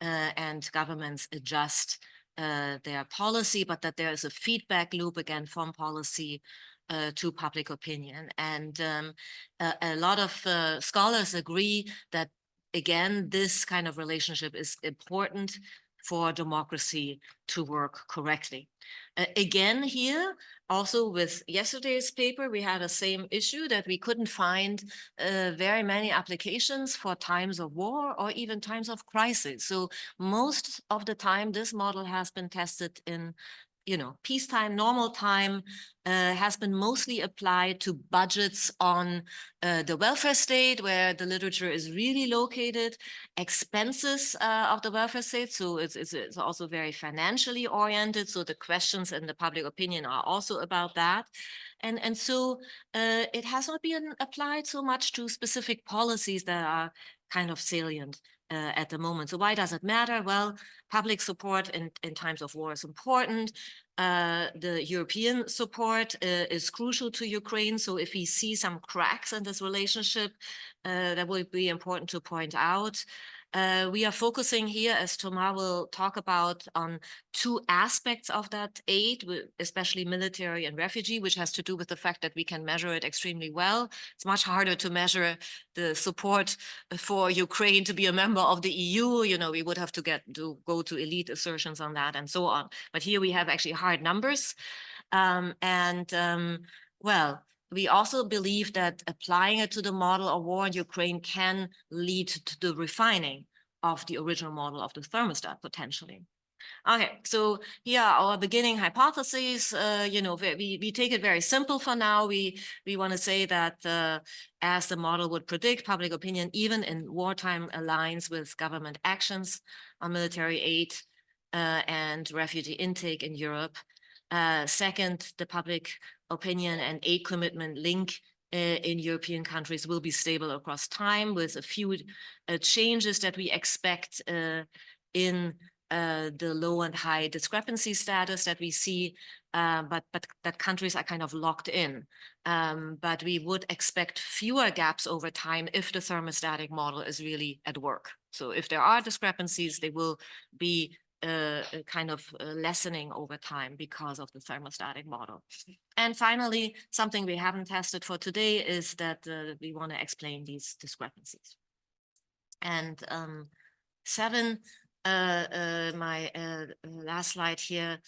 and governments adjust their policy, but that there is a feedback loop again from policy to public opinion. And a lot of scholars agree that, again, this kind of relationship is important for democracy to work correctly. Again, here, also with yesterday's paper, we had the same issue, that we couldn't find very many applications for times of war or even times of crisis. So most of the time, this model has been tested in peacetime, normal time, has been mostly applied to budgets on the welfare state, where the literature is really located, expenses of the welfare state. So it's also very financially oriented. So the questions in the public opinion are also about that. And so it has not been applied so much to specific policies that are kind of salient at the moment. So why does it matter? Well, public support in times of war is important. The European support is crucial to Ukraine. So if we see some cracks in this relationship, that will be important to point out. We are focusing here, as Thomas will talk about, on two aspects of that aid, especially military and refugee, which has to do with the fact that we can measure it extremely well. It's much harder to measure the support for Ukraine to be a member of the EU. We would have to go to elite assertions on that and so on. But here we have actually hard numbers. Well, we also believe that applying it to the model of war in Ukraine can lead to the refining of the original model of the thermostat, potentially. Okay, so here are our beginning hypotheses. You know, we take it very simple for now. We want to say that as the model would predict, public opinion, even in wartime, aligns with government actions on military aid and refugee intake in Europe. Second, the public opinion and aid commitment link in European countries will be stable across time, with a few changes that we expect in the low and high discrepancy status that we see, but that countries are kind of locked in. But we would expect fewer gaps over time if the thermostatic model is really at work. So if there are discrepancies, they will be kind of lessening over time because of the thermostatic model. And finally, something we haven't tested for today is that we want to explain these discrepancies. And 7, my last slide here.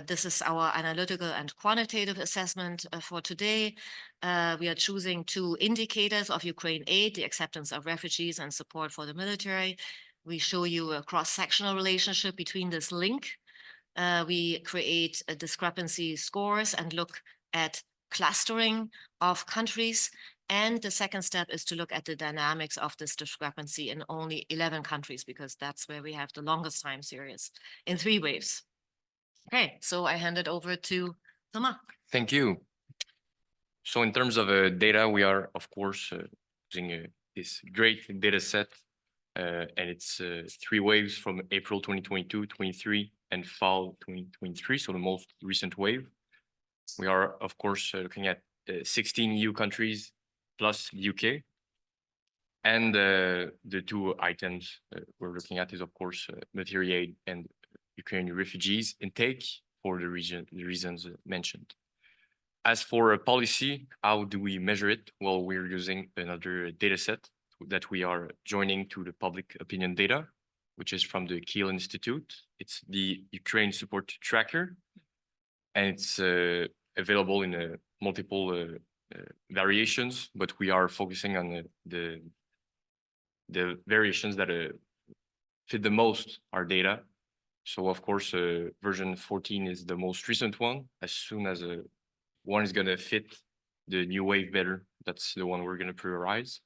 This is our analytical and quantitative assessment for today. We are choosing 2 indicators of Ukraine aid, the acceptance of refugees and support for the military. We show you a cross-sectional relationship between this link. We create a discrepancy scores and look at clustering of countries. And the second step is to look at the dynamics of this discrepancy in only 11 countries, because that's where we have the longest time series in 3 waves. Okay, so I hand it over to Thomas. Thank you. So in terms of data, we are, of course, using this great data set, and it's 3 waves from April 2022, 23, and fall 2023, so the most recent wave. We are, of course, looking at 16 EU countries plus the UK. And the 2 items we're looking at is, of course, military aid and Ukrainian refugees intake for the reasons mentioned. As for a policy, how do we measure it? Well, we're using another data set that we are joining to the public opinion data, which is from the Kiel Institute. It's the Ukraine Support Tracker, and it's available in multiple variations, but we are focusing on the variations that fit the most our data. So of course, version 14 is the most recent one. As soon as one is going to fit the new wave better, that's the one we're going to prioritize.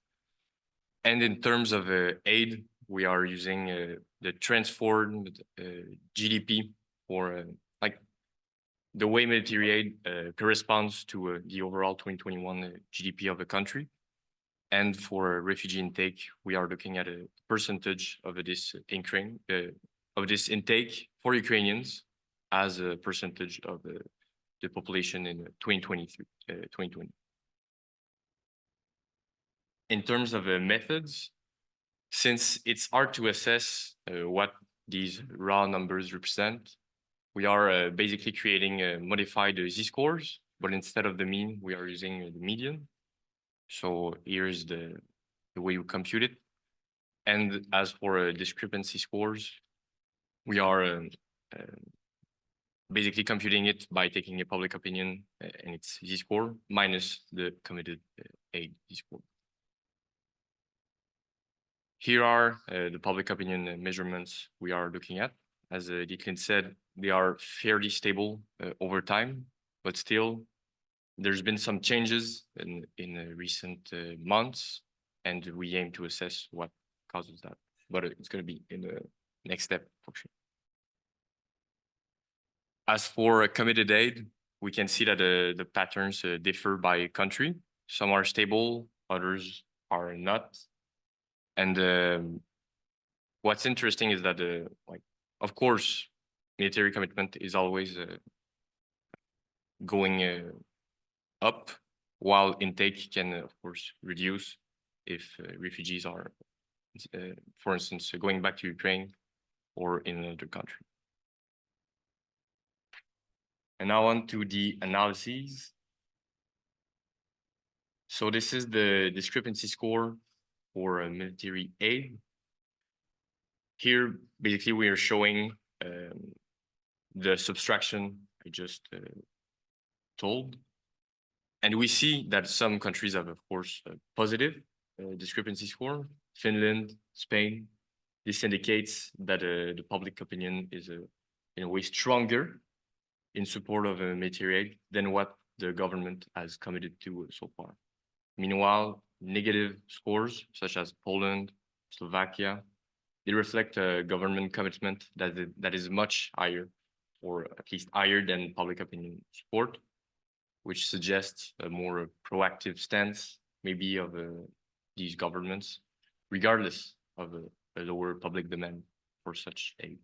And in terms of aid, we are using the transformed GDP, or like the way military aid corresponds to the overall 2021 GDP of the country. And for refugee intake, we are looking at a percentage of this intake for Ukrainians as a percentage of the population in 2020. In terms of methods, since it's hard to assess what these raw numbers represent, we are basically creating modified z-scores, but instead of the mean, we are using the median. So here's the way you compute it. And as for discrepancy scores, we are basically computing it by taking a public opinion and its z-score minus the committed aid z-score. Here are the public opinion measurements we are looking at. As Dietlin said, they are fairly stable over time, but still there's been some changes in recent months, and we aim to assess what causes that. But it's going to be in the next step for sure. As for committed aid, we can see that the patterns differ by country. Some are stable, others are not. And what's interesting is that, of course, military commitment is always going up, while intake can, of course, reduce if refugees are, for instance, going back to Ukraine or in another country. And now on to the analyses. So this is the discrepancy score for military aid. Here, basically, we are showing the subtraction I just told. And we see that some countries have, of course, a positive discrepancy score. Finland, Spain. This indicates that the public opinion is in a way stronger in support of military aid than what the government has committed to so far. Meanwhile, negative scores such as Poland, Slovakia, they reflect a government commitment that is much higher, or at least higher than public opinion support, which suggests a more proactive stance, maybe of these governments, regardless of a lower public demand for such aid.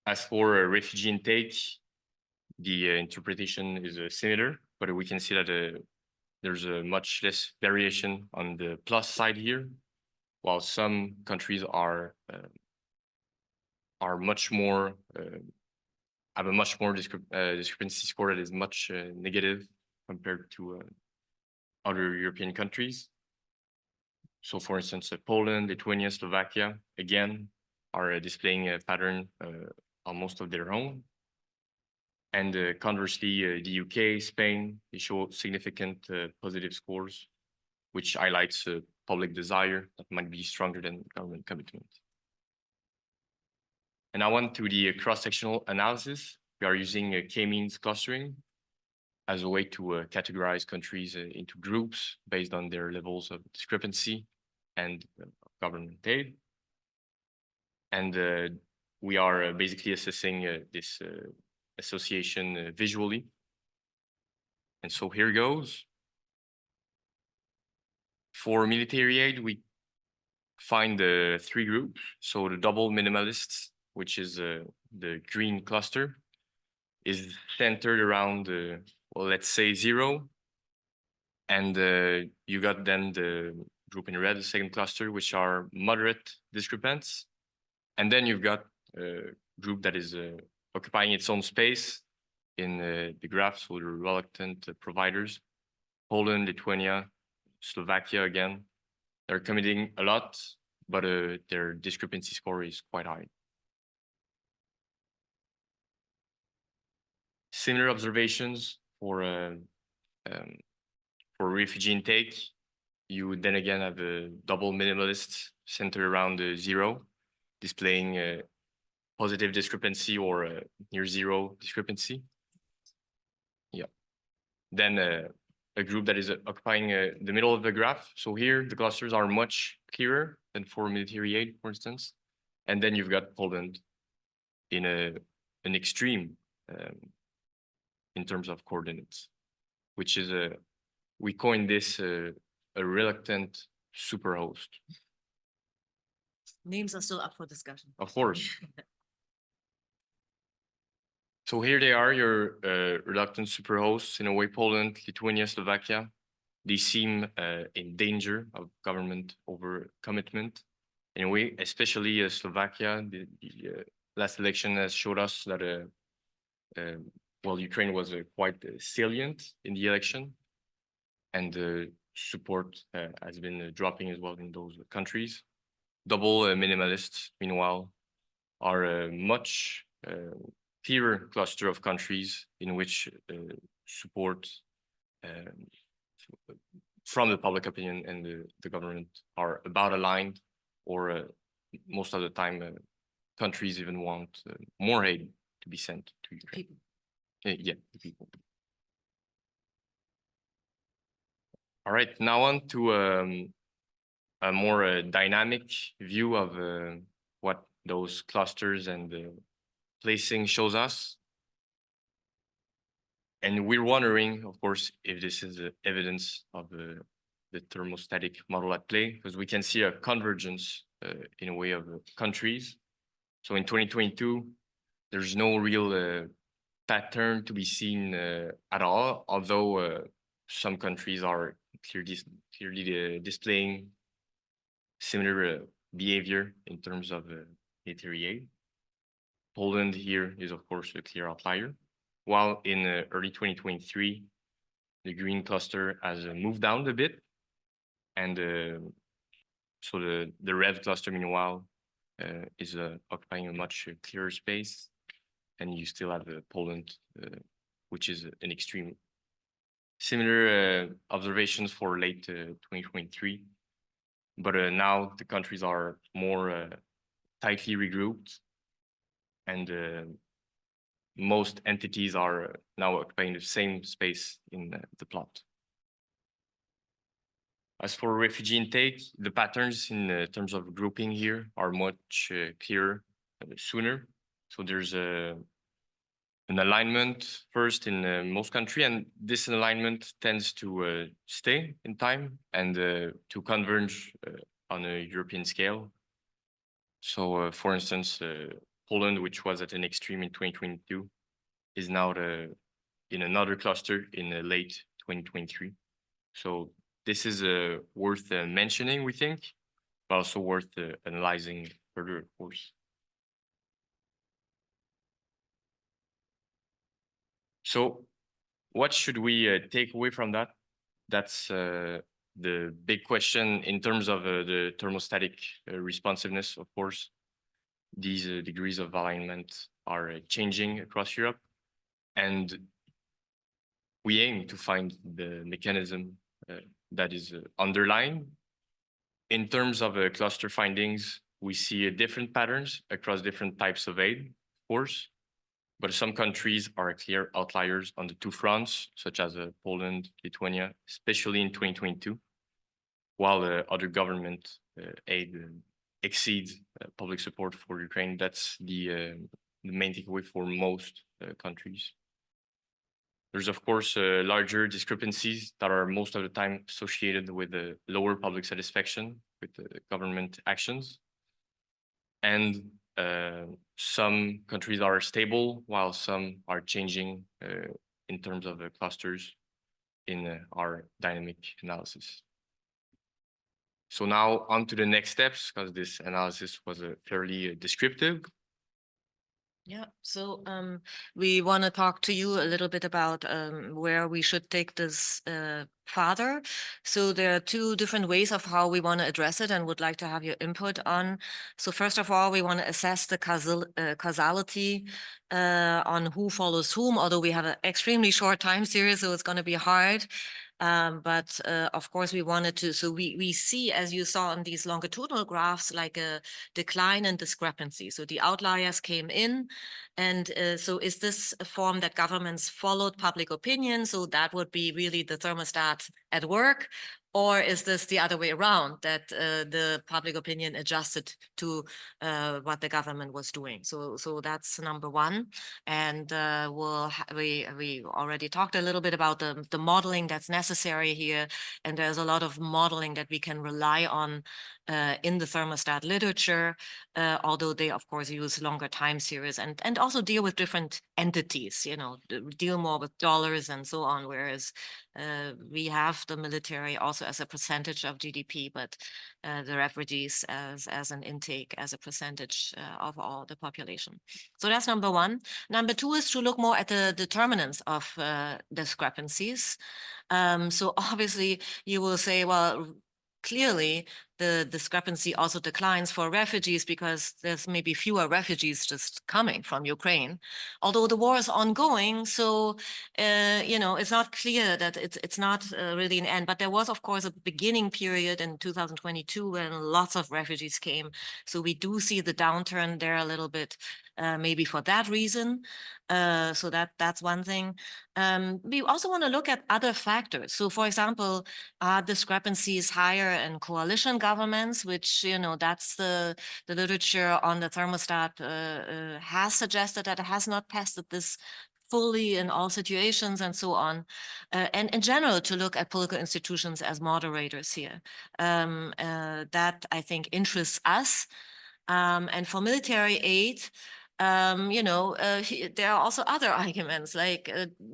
As for refugee intake, the interpretation is similar, but we can see that there's a much less variation on the plus side here, while some countries are much more have a much more discrepancy score that is much negative compared to other European countries. So, for instance, Poland, Lithuania, Slovakia, again, are displaying a pattern almost of their own. And conversely, the UK, Spain, they show significant positive scores, which highlights public desire that might be stronger than government commitment. And now on to the cross-sectional analysis. We are using k-means clustering as a way to categorize countries into groups based on their levels of discrepancy and government aid. And we are basically assessing this association visually. And so here goes. For military aid, we find the three groups. So the double minimalists, which is the green cluster, is centered around, well, let's say 0. And you got then the group in red, the second cluster, which are moderate discrepants. And then you've got a group that is occupying its own space in the graph, so the reluctant providers. Poland, Lithuania, Slovakia again. They're committing a lot, but their discrepancy score is quite high. Similar observations for refugee intake. You would then again have a double minimalist centered around 0, displaying positive discrepancy or near 0 discrepancy. Yeah. Then a group that is occupying the middle of the graph. So here the clusters are much clearer than for military aid, for instance. And then you've got Poland in an extreme in terms of coordinates, which is we coined this a reluctant superhost. Names are still up for discussion. Of course. So here they are, your reluctant superhosts. In a way, Poland, Lithuania, Slovakia, they seem in danger of government overcommitment. In a way, especially Slovakia, the last election has showed us that well, Ukraine was quite salient in the election, and support has been dropping as well in those countries. Double minimalists, meanwhile, are a much clearer cluster of countries in which support from the public opinion and the government are about aligned, or most of the time countries even want more aid to be sent to Ukraine. People. Yeah, the people. All right, now on to a more dynamic view of what those clusters and placing shows us. And we're wondering, of course, if this is evidence of the thermostatic model at play, because we can see a convergence in a way of countries. So in 2022, there's no real pattern to be seen at all, although some countries are clearly displaying similar behavior in terms of military aid. Poland here is, of course, a clear outlier, while in early 2023, the green cluster has moved down a bit, and so the red cluster, meanwhile, is occupying a much clearer space, and you still have Poland, which is an extreme. Similar observations for late 2023, but now the countries are more tightly regrouped, and most entities are now occupying the same space in the plot. As for refugee intake, the patterns in terms of grouping here are much clearer sooner. So there's an alignment first in most countries, and this alignment tends to stay in time and to converge on a European scale. So, for instance, Poland, which was at an extreme in 2022, is now in another cluster in late 2023. So this is worth mentioning, we think, but also worth analyzing further, of course. So what should we take away from that? That's the big question in terms of the thermostatic responsiveness, of course. These degrees of alignment are changing across Europe, and we aim to find the mechanism that is underlying. In terms of cluster findings, we see different patterns across different types of aid, of course, but some countries are clear outliers on the two fronts, such as Poland, Lithuania, especially in 2022, while other government aid exceeds public support for Ukraine. That's the main takeaway for most countries. There's, of course, larger discrepancies that are most of the time associated with lower public satisfaction with government actions. And some countries are stable, while some are changing in terms of clusters in our dynamic analysis. So now on to the next steps, because this analysis was fairly descriptive. Yeah, so we want to talk to you a little bit about where we should take this further. So there are two different ways of how we want to address it and would like to have your input on. So first of all, we want to assess the causality on who follows whom, although we have an extremely short time series, so it's going to be hard. But of course, we wanted to, so we see, as you saw on these longitudinal graphs, like a decline in discrepancy. So the outliers came in, and so is this a form that governments followed public opinion? So that would be really the thermostat at work. Or is this the other way around, that the public opinion adjusted to what the government was doing? So that's number one. And we already talked a little bit about the modeling that's necessary here. And there's a lot of modeling that we can rely on in the thermostat literature, although they, of course, use longer time series and also deal with different entities, you know, deal more with dollars and so on, whereas we have the military also as a percentage of GDP, but the refugees as an intake, as a percentage of all the population. So that's number one. Number two is to look more at the determinants of discrepancies. So obviously you will say, well, clearly the discrepancy also declines for refugees because there's maybe fewer refugees just coming from Ukraine, although the war is ongoing. So, you know, it's not clear that it's not really an end, but there was, of course, a beginning period in 2022 when lots of refugees came. So we do see the downturn there a little bit, maybe for that reason. So that's one thing. We also want to look at other factors. So, for example, are discrepancies higher in coalition governments, which, you know, that's the literature on the thermostat has suggested that it has not tested this fully in all situations and so on. And in general, to look at political institutions as moderators here. That, I think, interests us. And for military aid, you know, there are also other arguments, like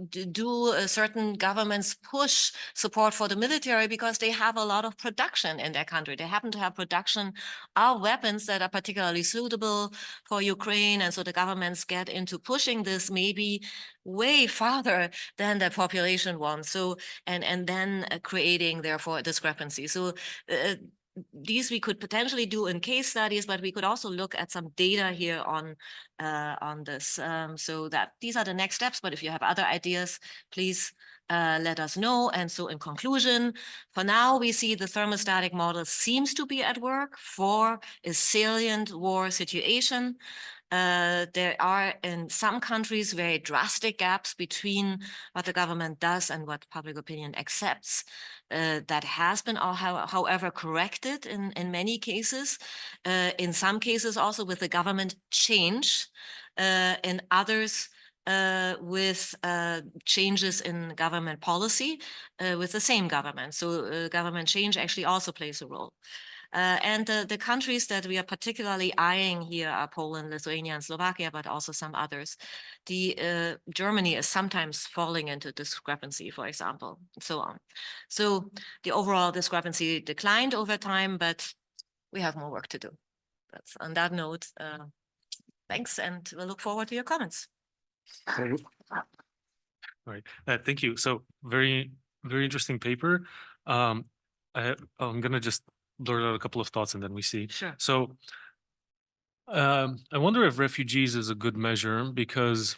do certain governments push support for the military because they have a lot of production in their country? They happen to have production of weapons that are particularly suitable for Ukraine. And so the governments get into pushing this maybe way farther than the population wants. So, and then creating, therefore, a discrepancy. So, these we could potentially do in case studies, but we could also look at some data here on this. So that these are the next steps. But if you have other ideas, please let us know. And so in conclusion, for now, we see the thermostatic model seems to be at work for a salient war situation. There are in some countries very drastic gaps between what the government does and what public opinion accepts. That has been, however, corrected in many cases. In some cases also with the government change, in others with changes in government policy with the same government. So government change actually also plays a role. And the countries that we are particularly eyeing here are Poland, Lithuania, and Slovakia, but also some others. Germany is sometimes falling into discrepancy, for example, and so on. So the overall discrepancy declined over time, but we have more work to do. That's on that note, thanks, and we'll look forward to your comments. Right. Thank you. So very interesting paper. I'm gonna just blurt out a couple of thoughts and then we see. Sure. So I wonder if refugees is a good measure because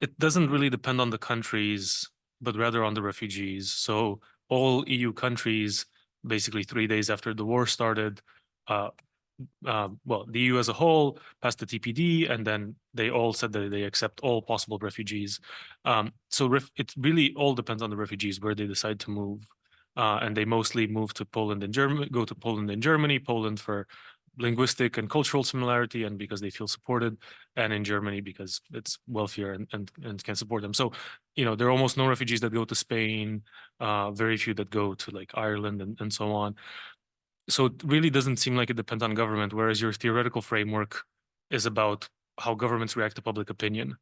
it doesn't really depend on the countries, but rather on the refugees. So all EU countries, basically 3 days after the war started, well, the EU as a whole passed the TPD, and then they all said that they accept all possible refugees. So it really all depends on the refugees where they decide to move. And they mostly move to Poland and Germany, go to Poland and Germany, Poland for linguistic and cultural similarity and because they feel supported, and in Germany because it's wealthier and can support them. So, there are almost no refugees that go to Spain, very few that go to like Ireland and so on. So it really doesn't seem like it depends on government, whereas your theoretical framework is about how governments react to public opinion.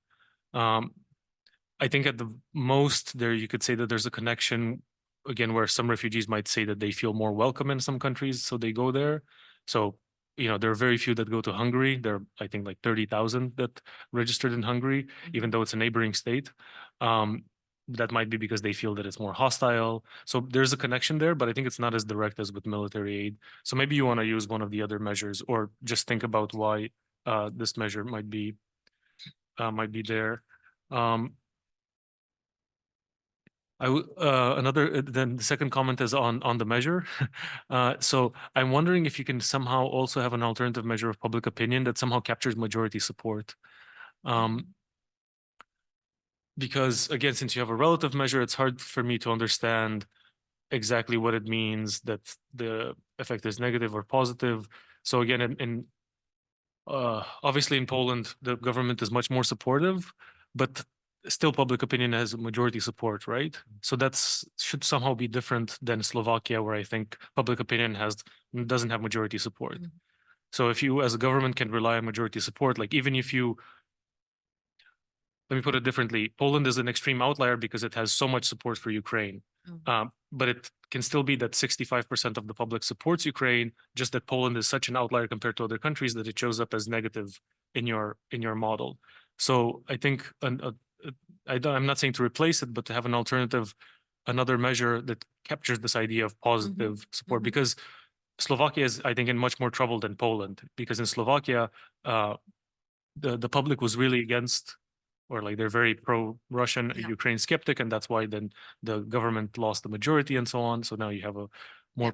I think at the most there, you could say that there's a connection, again, where some refugees might say that they feel more welcome in some countries, so they go there. So, there are very few that go to Hungary. There are, I think, like 30,000 that registered in Hungary, even though it's a neighboring state. That might be because they feel that it's more hostile. So there's a connection there, but I think it's not as direct as with military aid. So maybe you want to use one of the other measures, or just think about why this measure might be there. Then the second comment is on the measure. So I'm wondering if you can somehow also have an alternative measure of public opinion that somehow captures majority support. Because again, since you have a relative measure, it's hard for me to understand exactly what it means that the effect is negative or positive. So again, obviously in Poland, the government is much more supportive, but still public opinion has majority support, right? So should somehow be different than Slovakia, where I think public opinion doesn't have majority support. So if you as a government can rely on majority support, like even if you, let me put it differently, Poland is an extreme outlier because it has so much support for Ukraine. But it can still be that 65% of the public supports Ukraine, just that Poland is such an outlier compared to other countries that it shows up as negative in your model. So I think I'm not saying to replace it, but to have an alternative, another measure that captures this idea of positive support, because Slovakia is, I think, in much more trouble than Poland, because in Slovakia, the public was really against, or like they're very pro-Russian, Ukraine skeptic, and that's why then the government lost the majority and so on. So now you have a more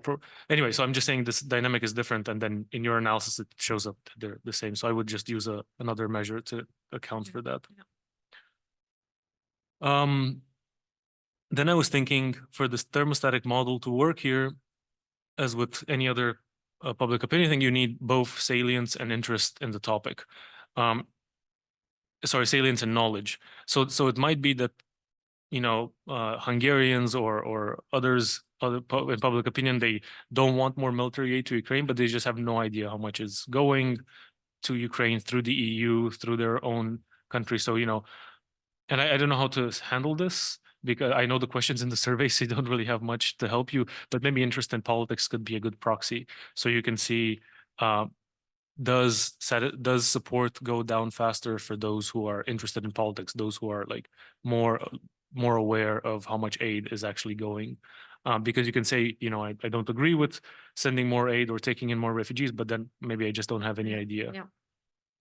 anyway, so I'm just saying this dynamic is different, and then in your analysis it shows up that they're the same. So I would just use another measure to account for that. Then I was thinking for this thermostatic model to work here, as with any other public opinion thing, you need both salience and interest in the topic. Sorry, salience and knowledge. So it might be that, Hungarians or others in public opinion, they don't want more military aid to Ukraine, but they just have no idea how much is going to Ukraine through the EU, through their own country. So, and I don't know how to handle this, because I know the questions in the surveys, they don't really have much to help you, but maybe interest in politics could be a good proxy. So you can see, does support go down faster for those who are interested in politics, those who are like more aware of how much aid is actually going? Because you can say, I don't agree with sending more aid or taking in more refugees, but then maybe I just don't have any idea.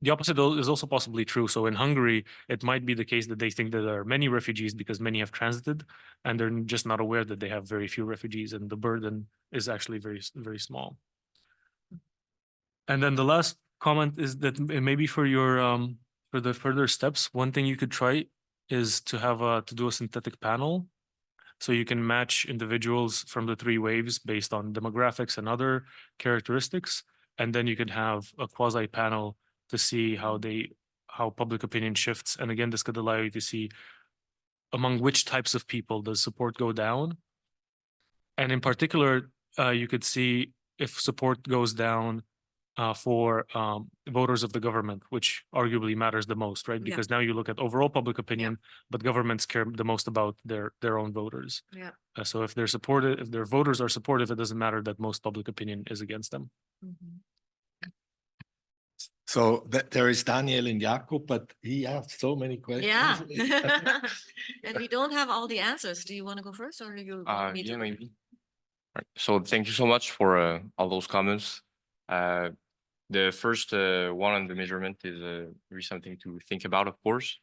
the opposite is also possibly true. So in Hungary, it might be the case that they think that there are many refugees because many have transited, and they're just not aware that they have very few refugees, and the burden is actually very small. And then the last comment is that maybe for your for the further steps, one thing you could try is to have to do a synthetic panel. So you can match individuals from the three waves based on demographics and other characteristics. And then you could have a quasi panel to see how public opinion shifts. And again, this could allow you to see among which types of people does support go down. And in particular, you could see if support goes down for voters of the government, which arguably matters the most, right? Yeah. Because now you look at overall public opinion, but governments care the most about their own voters. Yeah. So if they're supported, if their voters are supportive, it doesn't matter that most public opinion is against them. Mhm. So there is Daniel and Jakob, but he asked so many questions. Yeah. And we don't have all the answers. Do you want to go first or you want me to? Yeah, maybe. Right. So thank you so much for all those comments. The first one on the measurement is really something to think about, of course.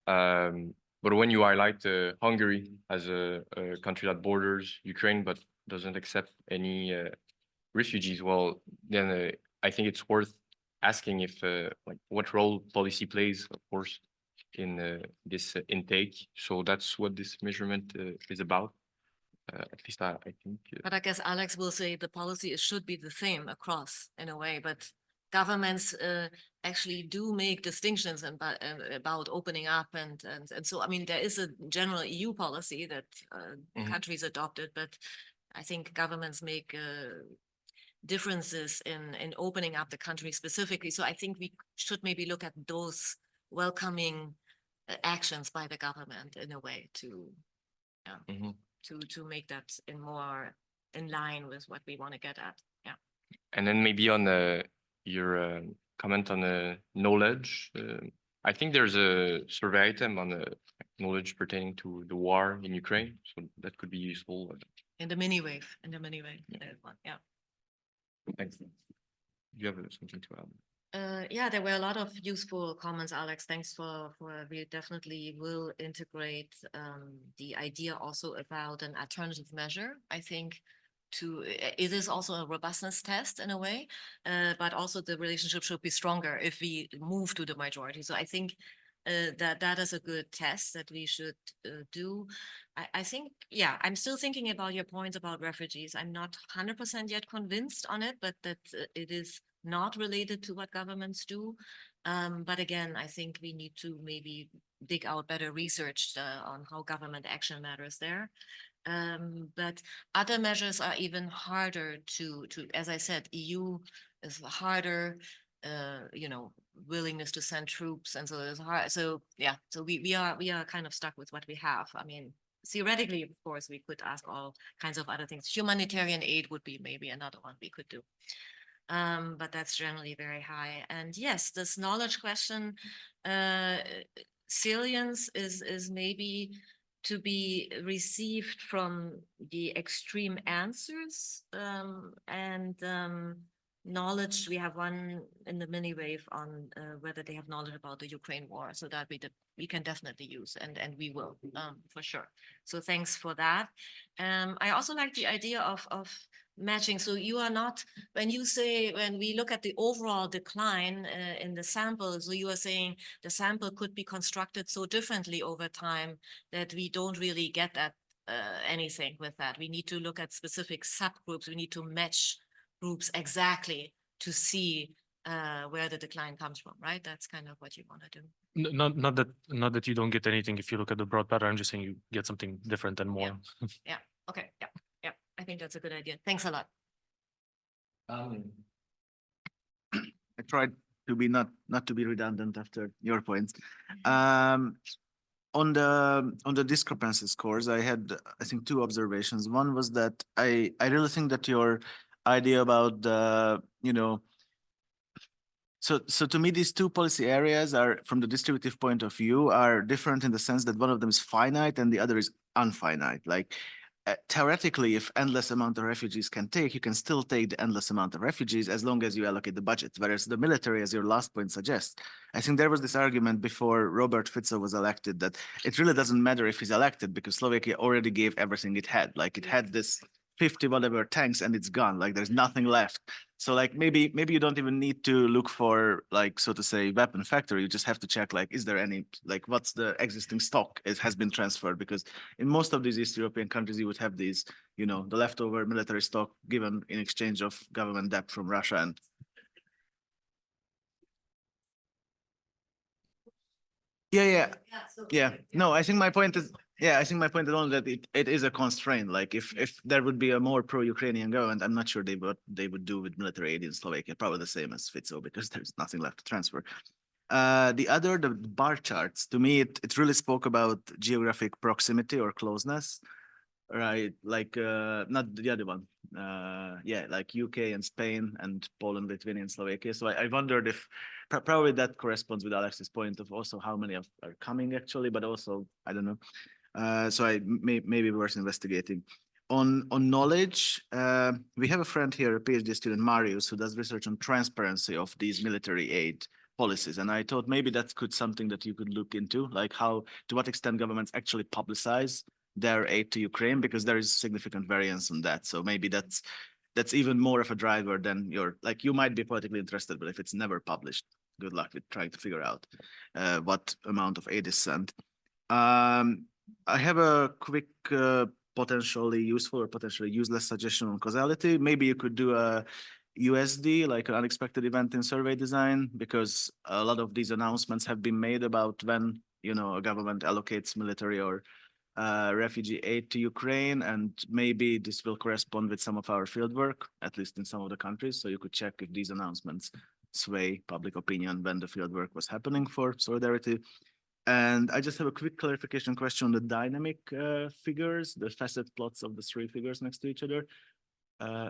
But when you highlight Hungary as a country that borders Ukraine but doesn't accept any refugees, well, then I think it's worth asking if like what role policy plays, of course, in this intake. So that's what this measurement is about. At least I think. But I guess Alex will say the policy should be the same across in a way, but governments actually do make distinctions about opening up and so I mean there is a general EU policy that countries adopted, but I think governments make differences in opening up the country specifically. So I think we should maybe look at those welcoming actions by the government in a way to to make that more in line with what we want to get at. Yeah. And then maybe on your comment on knowledge, I think there's a survey item on knowledge pertaining to the war in Ukraine, so that could be useful. In the mini wave, Yeah. there's one, yeah. Thanks. Do you have something to add? Yeah, there were a lot of useful comments, Alex. Thanks for we definitely will integrate the idea also about an alternative measure. I think it is also a robustness test in a way, but also the relationship should be stronger if we move to the majority. So I think that is a good test that we should do. I think, yeah, I'm still thinking about your points about refugees. I'm not 100% yet convinced on it, but that it is not related to what governments do. But again, I think we need to maybe dig out better research on how government action matters there. But other measures are even harder to, as I said, EU is harder, willingness to send troops. And so it's hard. So yeah, so we are kind of stuck with what we have. I mean, theoretically, of course, we could ask all kinds of other things. Humanitarian aid would be maybe another one we could do. But that's generally very high. And yes, this knowledge question, salience is maybe to be received from the extreme answers and knowledge. We have one in the mini wave on whether they have knowledge about the Ukraine war, so that we can definitely use and we will for sure. So thanks for that. I also like the idea of matching. So you are not, when we look at the overall decline in the sample, so you are saying the sample could be constructed so differently over time that we don't really get at anything with that. We need to look at specific subgroups. We need to match groups exactly to see where the decline comes from, right? That's kind of what you want to do. Not that you don't get anything if you look at the broad pattern. I'm just saying you get something different and more. Yeah. Okay. Yeah. Yeah. I think that's a good idea. Thanks a lot. I tried to be not to be redundant after your points. On the discrepancy scores, I had, I think, two observations. One was that I really think that your idea about the, so to me, these two policy areas are, from the distributive point of view, are different in the sense that one of them is finite and the other is unfinite. Like, theoretically, if endless amount of refugees can take, you can still take the endless amount of refugees as long as you allocate the budget. Whereas the military, as your last point suggests, I think there was this argument before Robert Fico was elected that it really doesn't matter if he's elected because Slovakia already gave everything it had. Like it had this 50 whatever tanks and it's gone. Like there's nothing left. So like maybe you don't even need to look for like, so to say, weapon factory. You just have to check like, is there any, like what's the existing stock? It has been transferred because in most of these East European countries, you would have these, you know, the leftover military stock given in exchange of government debt from Russia. And yeah. No, I think my point is, I think my point is only that it is a constraint. Like if there would be a more pro-Ukrainian government, I'm not sure they would do with military aid in Slovakia, probably the same as Fico because there's nothing left to transfer. The bar charts, to me, it really spoke about geographic proximity or closeness, right? Like not the other one. Like UK and Spain and Poland, Lithuania and Slovakia. So I wondered if probably that corresponds with Alex's point of also how many are coming actually, but also, I don't know. So maybe worth investigating. On knowledge, we have a friend here, a PhD student, Marius, who does research on transparency of these military aid policies. And I thought maybe that's something that you could look into, like to what extent governments actually publicize their aid to Ukraine, because there is significant variance on that. So maybe that's even more of a driver than you might be politically interested, but if it's never published, good luck with trying to figure out what amount of aid is sent. I have a quick potentially useful or potentially useless suggestion on causality. Maybe you could do a USD, like an unexpected event in survey design, because a lot of these announcements have been made about when, you know, a government allocates military or refugee aid to Ukraine, and maybe this will correspond with some of our fieldwork, at least in some of the countries. So you could check if these announcements sway public opinion when the fieldwork was happening for Solidarity. And I just have a quick clarification question on the dynamic figures, the facet plots of the three figures next to each other.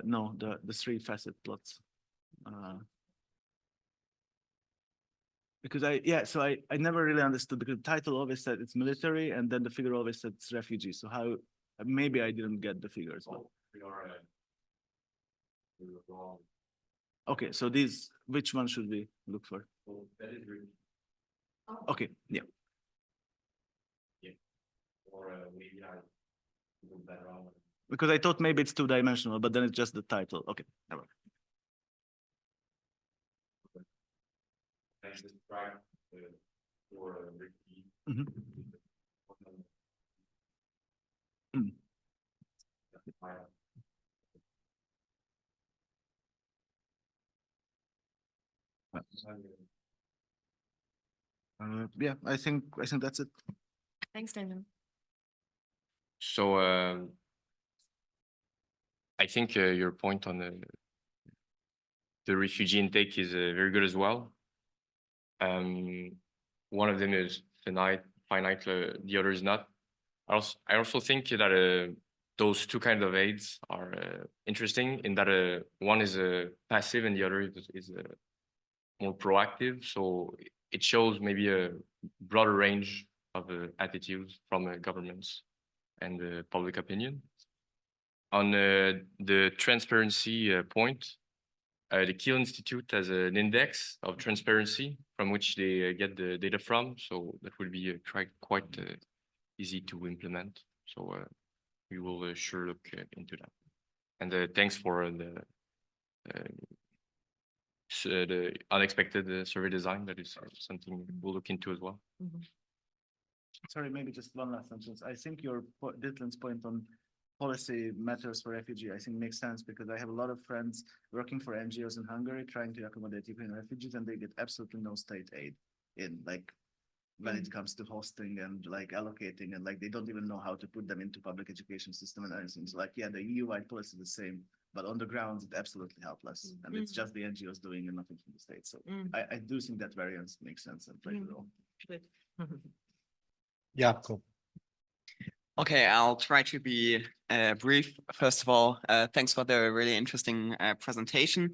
No, the three facet plots. Because I never really understood, because the title always said it's military and then the figure always said it's refugee. So how, maybe I didn't get the figures. Okay, so which one should we look for? Okay, yeah. Because I thought maybe it's two-dimensional, but then it's just the title. Okay, never mind. Yeah, I think that's it. Thanks, Daniel. So I think your point on the refugee intake is very good as well. One of them is finite, the other is not. I also think that those two kinds of aids are interesting in that one is passive and the other is more proactive. So it shows maybe a broader range of attitudes from governments and public opinion. On the transparency point, the Kiel Institute has an index of transparency from which they get the data from. So that will be quite easy to implement. So we will sure look into that. And thanks for the unexpected survey design. That is something we'll look into as well. Mm-hmm. Sorry, maybe just one last sentence. I think your Ditlin's point on policy matters for refugee, I think makes sense, because I have a lot of friends working for NGOs in Hungary trying to accommodate Ukrainian refugees, and they get absolutely no state aid in, like, when it comes to hosting and like allocating, and like they don't even know how to put them into public education system and anything. So like, yeah, the EU-wide policy is the same, but on the ground it's absolutely helpless, and it's just the NGOs doing and nothing from the state. So I do think that variance makes sense and plays a role. Good. Yeah, cool. Okay, I'll try to be brief. First of all, thanks for the really interesting presentation.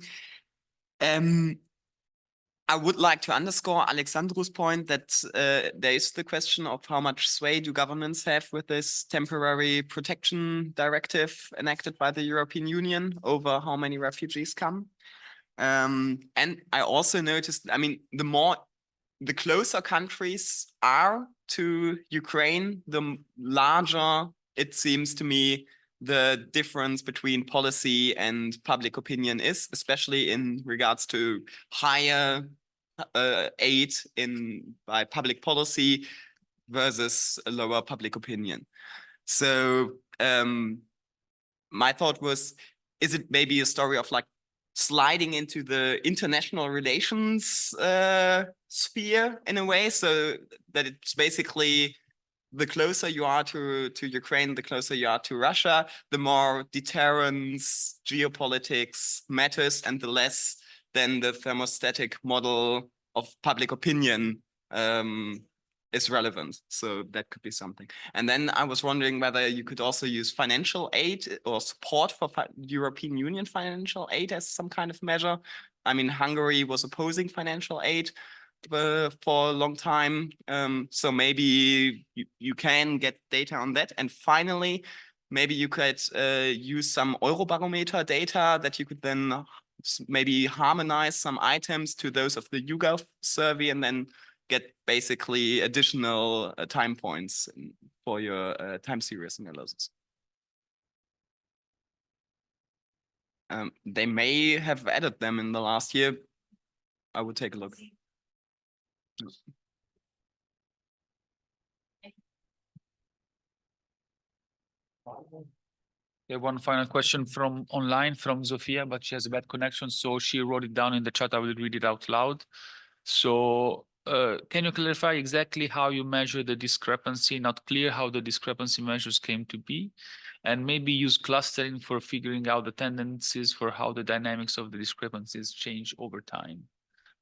I would like to underscore Alexandru's point that there is the question of how much sway do governments have with this temporary protection directive enacted by the European Union over how many refugees come. And I also noticed, I mean, the closer countries are to Ukraine, the larger it seems to me the difference between policy and public opinion is, especially in regards to higher aid by public policy versus a lower public opinion. So my thought was, is it maybe a story of like sliding into the international relations sphere in a way, so that it's basically the closer you are to Ukraine, the closer you are to Russia, the more deterrence, geopolitics matters, and the less then the thermostatic model of public opinion is relevant. So that could be something. And then I was wondering whether you could also use financial aid or support for European Union financial aid as some kind of measure. I mean, Hungary was opposing financial aid for a long time. So maybe you can get data on that. And finally, maybe you could use some Eurobarometer data that you could then maybe harmonize some items to those of the YouGov survey and then get basically additional time points for your time series analysis. They may have added them in the last year. I would take a look. Yeah, one final question from online from Zofia, but she has a bad connection, so she wrote it down in the chat. I will read it out loud. So can you clarify exactly how you measure the discrepancy? Not clear how the discrepancy measures came to be, and maybe use clustering for figuring out the tendencies for how the dynamics of the discrepancies change over time.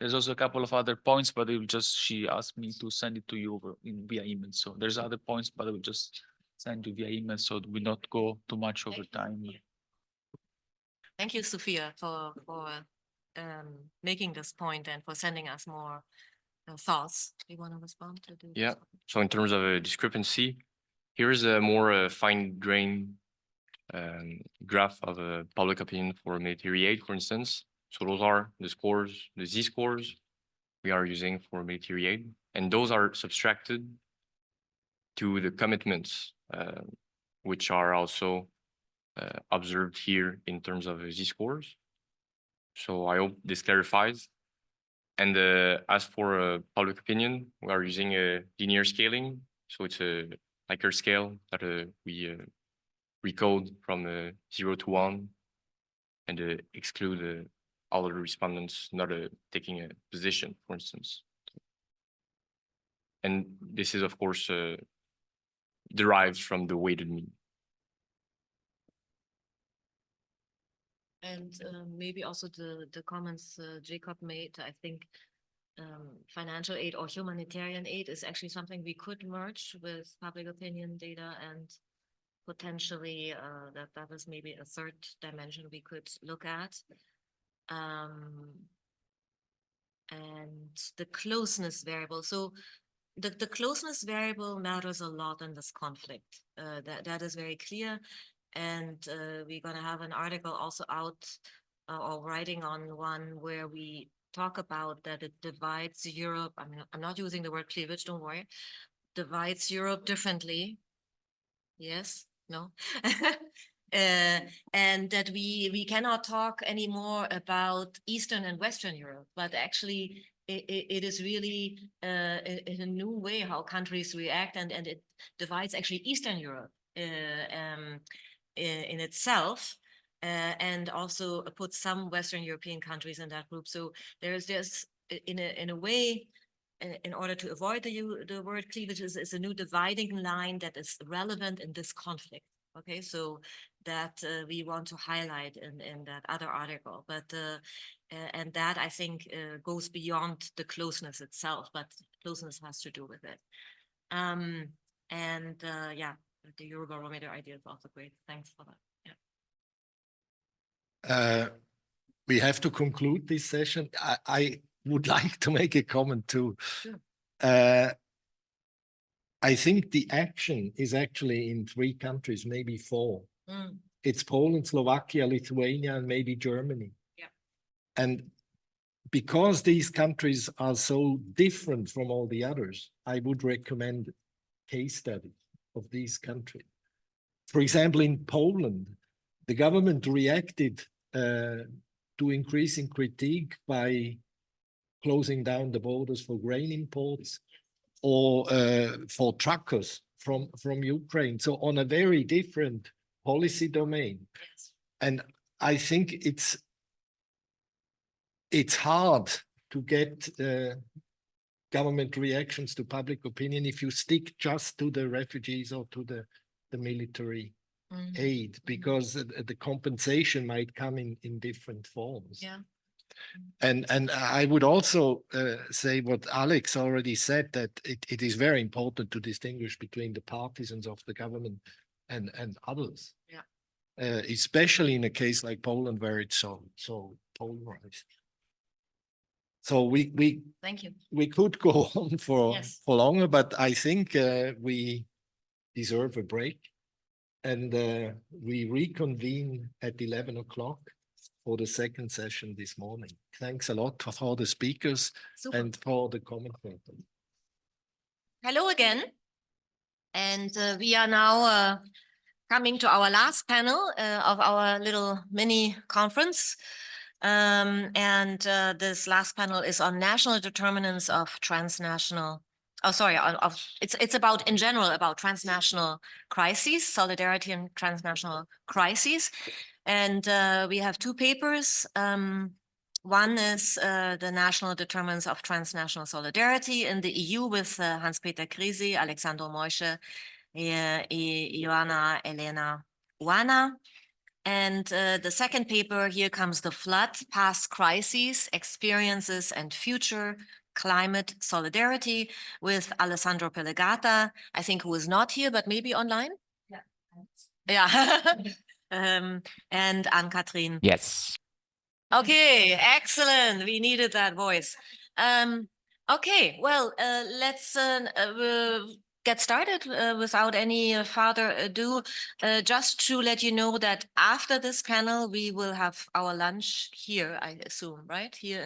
There's also a couple of other points, but it will just, she asked me to send it to you over via email. So there's other points, but I will just send you via email so we not go too much over time. Thank you, Sophia, for making this point and for sending us more thoughts. Do you want to respond to this? Yeah. So in terms of a discrepancy, here is a more fine-grained graph of public opinion for military aid, for instance. So those are the scores, the Z-scores we are using for military aid, and those are subtracted to the commitments, which are also observed here in terms of Z-scores. So I hope this clarifies. And as for public opinion, we are using a linear scaling. So it's a Likert scale that we recode from 0 to 1 and exclude all of the respondents not taking a position, for instance. And this is, of course, derives from the weighted mean. And maybe also the comments Jacob made, I think financial aid or humanitarian aid is actually something we could merge with public opinion data, and potentially that is maybe a third dimension we could look at. And the closeness variable. So the closeness variable matters a lot in this conflict. That is very clear. And we're going to have an article also out or writing on one where we talk about that it divides Europe. I mean, I'm not using the word cleavage, don't worry. Divides Europe differently. Yes, no. And that we cannot talk anymore about Eastern and Western Europe, but actually it is really in a new way how countries react, and it divides actually Eastern Europe in itself, and also puts some Western European countries in that group. So there's in a way, in order to avoid the word cleavage, is a new dividing line that is relevant in this conflict. Okay, so that we want to highlight in that other article, but and that I think goes beyond the closeness itself, but closeness has to do with it. Yeah, the Eurobarometer idea is also great. Thanks for that. Yeah. We have to conclude this session. I would like to make a comment too. Sure. I think the action is actually in 3 countries, maybe 4. Mm. It's Poland, Slovakia, Lithuania, and maybe Germany. Yeah. And because these countries are so different from all the others, I would recommend case studies of these countries. For example, in Poland, the government reacted to increasing critique by closing down the borders for grain imports or for truckers from Ukraine. So on a very different policy domain. Yes. And I think it's hard to get government reactions to public opinion if you stick just to the refugees or to the military aid, because the compensation might come in different forms. Yeah. And I would also say what Alex already said, that it is very important to distinguish between the partisans of the government and others. Yeah. Especially in a case like Poland, where it's so polarized. So Thank you. we could go on for Yes. longer, but I think we deserve a break, and we reconvene at 11 o'clock for the second session this morning. Thanks a lot for all the speakers Super. and for the commentators. Hello again. And we are now coming to our last panel of our little mini conference. This last panel is on national determinants of transnational. It's about, in general, about transnational crises, solidarity and transnational crises. And we have 2 papers. One is the national determinants of transnational solidarity in the EU with Hans-Peter Krisi, Alexandru Moise, Ioana Elena Oana. And the second paper, Here Comes the Flood, Past Crises, Experiences and Future Climate Solidarity, with Alessandro Pellegata, I think, who is not here, but maybe online? Yeah. And Anne-Kathrin. Yes. Okay, excellent. We needed that voice. Okay, well, let's get started without any further ado. Just to let you know that after this panel, we will have our lunch here, I assume, right? Here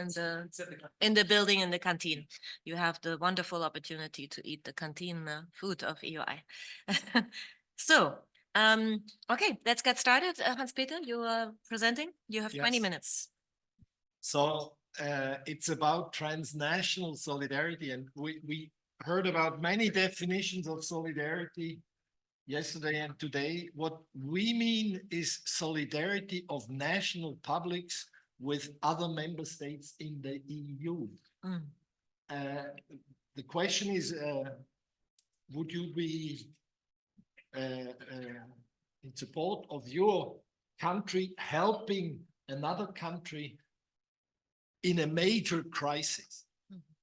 in the building, in the canteen. You have the wonderful opportunity to eat the canteen food of EUI. So, okay, let's get started. Hans-Peter, you are presenting. You have 20 Yes. minutes. So it's about transnational solidarity, and we heard about many definitions of solidarity yesterday and today. What we mean is solidarity of national publics with other member states in the EU. Mm. The question is, would you be in support of your country helping another country in a major crisis?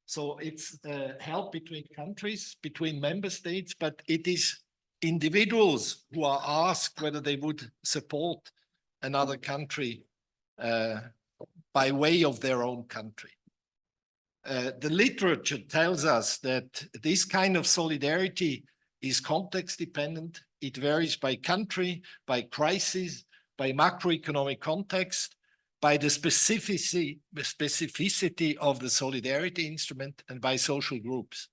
So it's help between countries, between member states, but it is individuals who are asked whether they would support another country by way of their own country. The literature tells us that this kind of solidarity is context dependent. It varies by country, by crisis, by macroeconomic context, by the specificity of the solidarity instrument, and by social groups.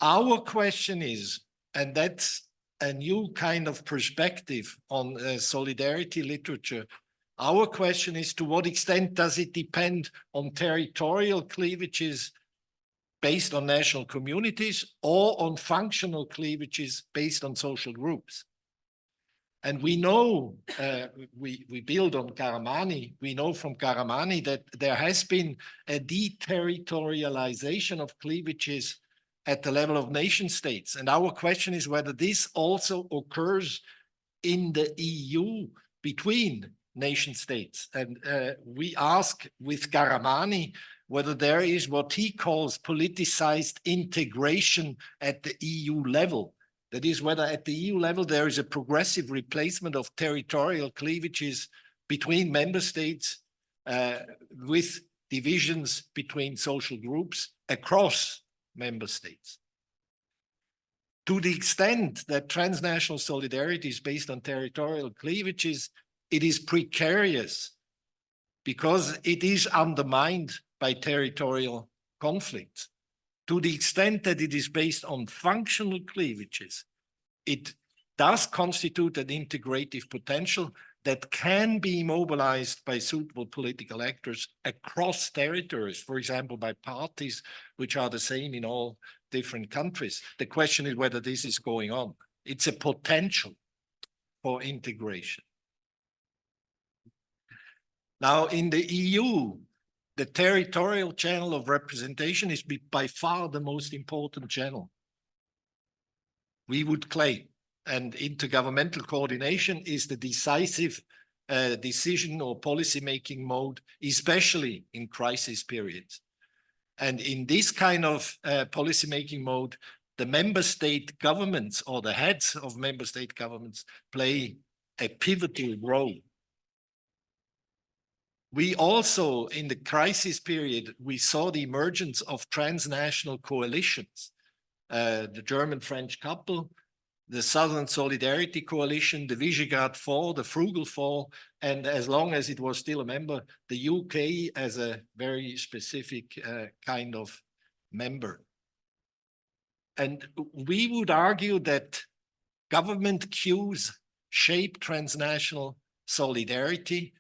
Our question is, and that's a new kind of perspective on solidarity literature, our question is, to what extent does it depend on territorial cleavages based on national communities or on functional cleavages based on social groups? And we know, we build on Karamani, we know from Karamani that there has been a deterritorialization of cleavages at the level of nation states. And our question is whether this also occurs in the EU between nation states. And we ask with Karamani whether there is what he calls politicized integration at the EU level. That is, whether at the EU level there is a progressive replacement of territorial cleavages between member states with divisions between social groups across member states. To the extent that transnational solidarity is based on territorial cleavages, it is precarious because it is undermined by territorial conflicts. To the extent that it is based on functional cleavages, it does constitute an integrative potential that can be mobilized by suitable political actors across territories, for example, by parties which are the same in all different countries. The question is whether this is going on. It's a potential for integration. Now, in the EU, the territorial channel of representation is by far the most important channel, we would claim. And intergovernmental coordination is the decisive decision or policy-making mode, especially in crisis periods. And in this kind of policy-making mode, the member state governments or the heads of member state governments play a pivotal role. We also, in the crisis period, we saw the emergence of transnational coalitions. The German-French couple, the Southern Solidarity Coalition, the Visegrad Four, the Frugal Four, and as long as it was still a member, the UK as a very specific kind of member. And we would argue that government cues shape transnational solidarity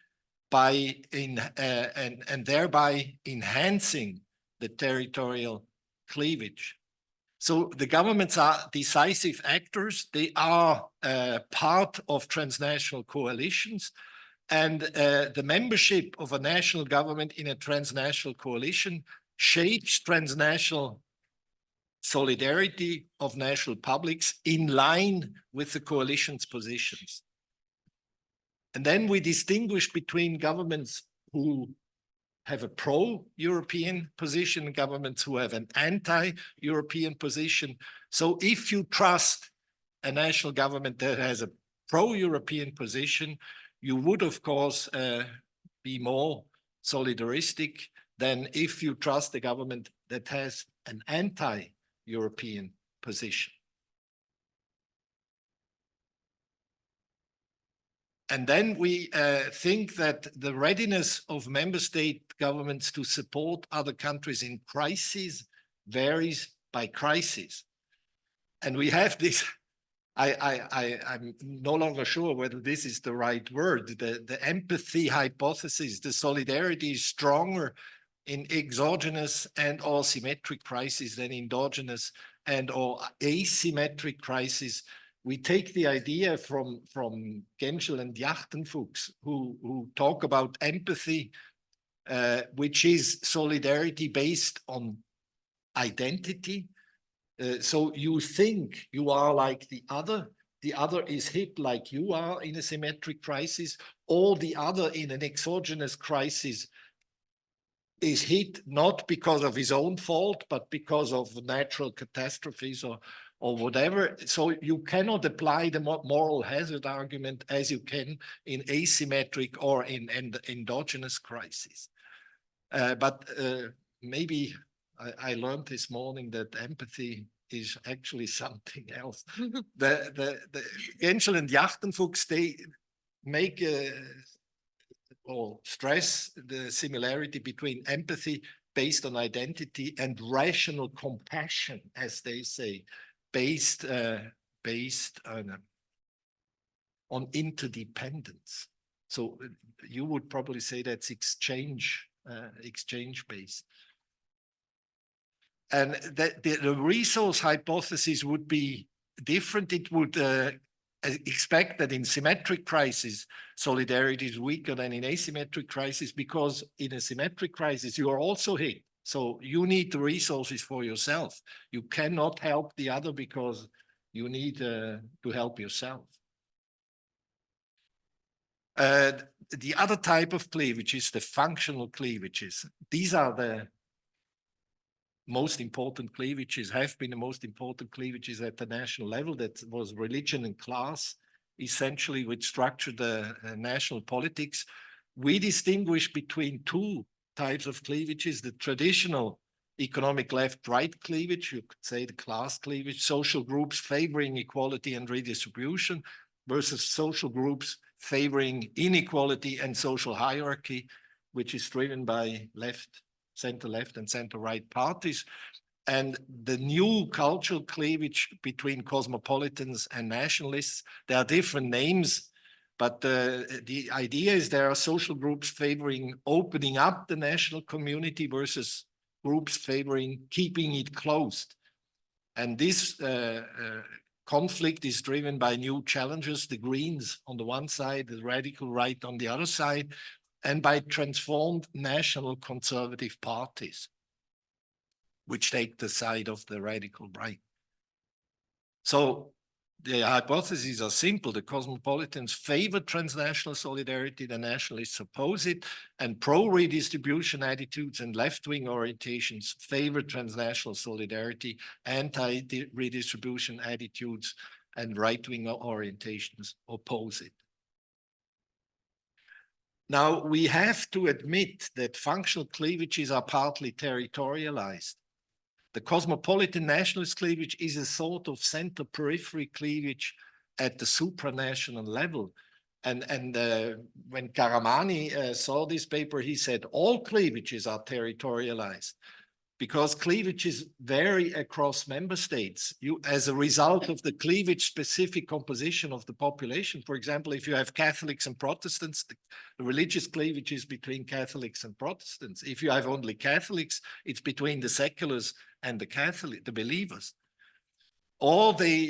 by and thereby enhancing the territorial cleavage. So the governments are decisive actors. They are part of transnational coalitions, and the membership of a national government in a transnational coalition shapes transnational solidarity of national publics in line with the coalition's positions. And then we distinguish between governments who have a pro-European position, governments who have an anti-European position. So if you trust a national government that has a pro-European position, you would, of course, be more solidaristic than if you trust a government that has an anti-European position. And then we think that the readiness of member state governments to support other countries in crises varies by crisis. And we have this, I'm no longer sure whether this is the right word, the empathy hypothesis. The solidarity is stronger in exogenous and or symmetric crises than endogenous and or asymmetric crises. We take the idea from Genschel and Jachtenfuchs, who talk about empathy, which is solidarity based on identity. So you think you are like the other is hit like you are in a symmetric crisis, or the other in an exogenous crisis is hit not because of his own fault, but because of natural catastrophes or whatever. So you cannot apply the moral hazard argument as you can in asymmetric or in endogenous crises. But maybe I learned this morning that empathy is actually something else. the Genschel and Jachtenfuchs, they make or stress the similarity between empathy based on identity and rational compassion, as they say, based on interdependence. So you would probably say that's exchange based. And that the resource hypothesis would be different. It would expect that in symmetric crisis, solidarity is weaker than in asymmetric crisis, because in a symmetric crisis, you are also hit. So you need the resources for yourself. You cannot help the other because you need to help yourself. The other type of cleavage is the functional cleavages. These are the most important cleavages, have been the most important cleavages at the national level. That was religion and class, essentially, which structured the national politics. We distinguish between two types of cleavages: the traditional economic left-right cleavage, you could say the class cleavage, social groups favoring equality and redistribution versus social groups favoring inequality and social hierarchy, which is driven by center-left and center-right parties. And the new cultural cleavage between cosmopolitans and nationalists. There are different names, but the idea is there are social groups favoring opening up the national community versus groups favoring keeping it closed. And this conflict is driven by new challenges: the Greens on the one side, the radical right on the other side, and by transformed national conservative parties, which take the side of the radical right. So the hypotheses are simple. The cosmopolitans favor transnational solidarity, the nationalists oppose it, and pro-redistribution attitudes and left-wing orientations favor transnational solidarity, anti-redistribution attitudes and right-wing orientations oppose it. Now, we have to admit that functional cleavages are partly territorialized. The cosmopolitan nationalist cleavage is a sort of center-periphery cleavage at the supranational level. And when Karamani saw this paper, he said all cleavages are territorialized because cleavages vary across member states. As a result of the cleavage-specific composition of the population, for example, if you have Catholics and Protestants, the religious cleavage is between Catholics and Protestants. If you have only Catholics, it's between the seculars and the believers. All they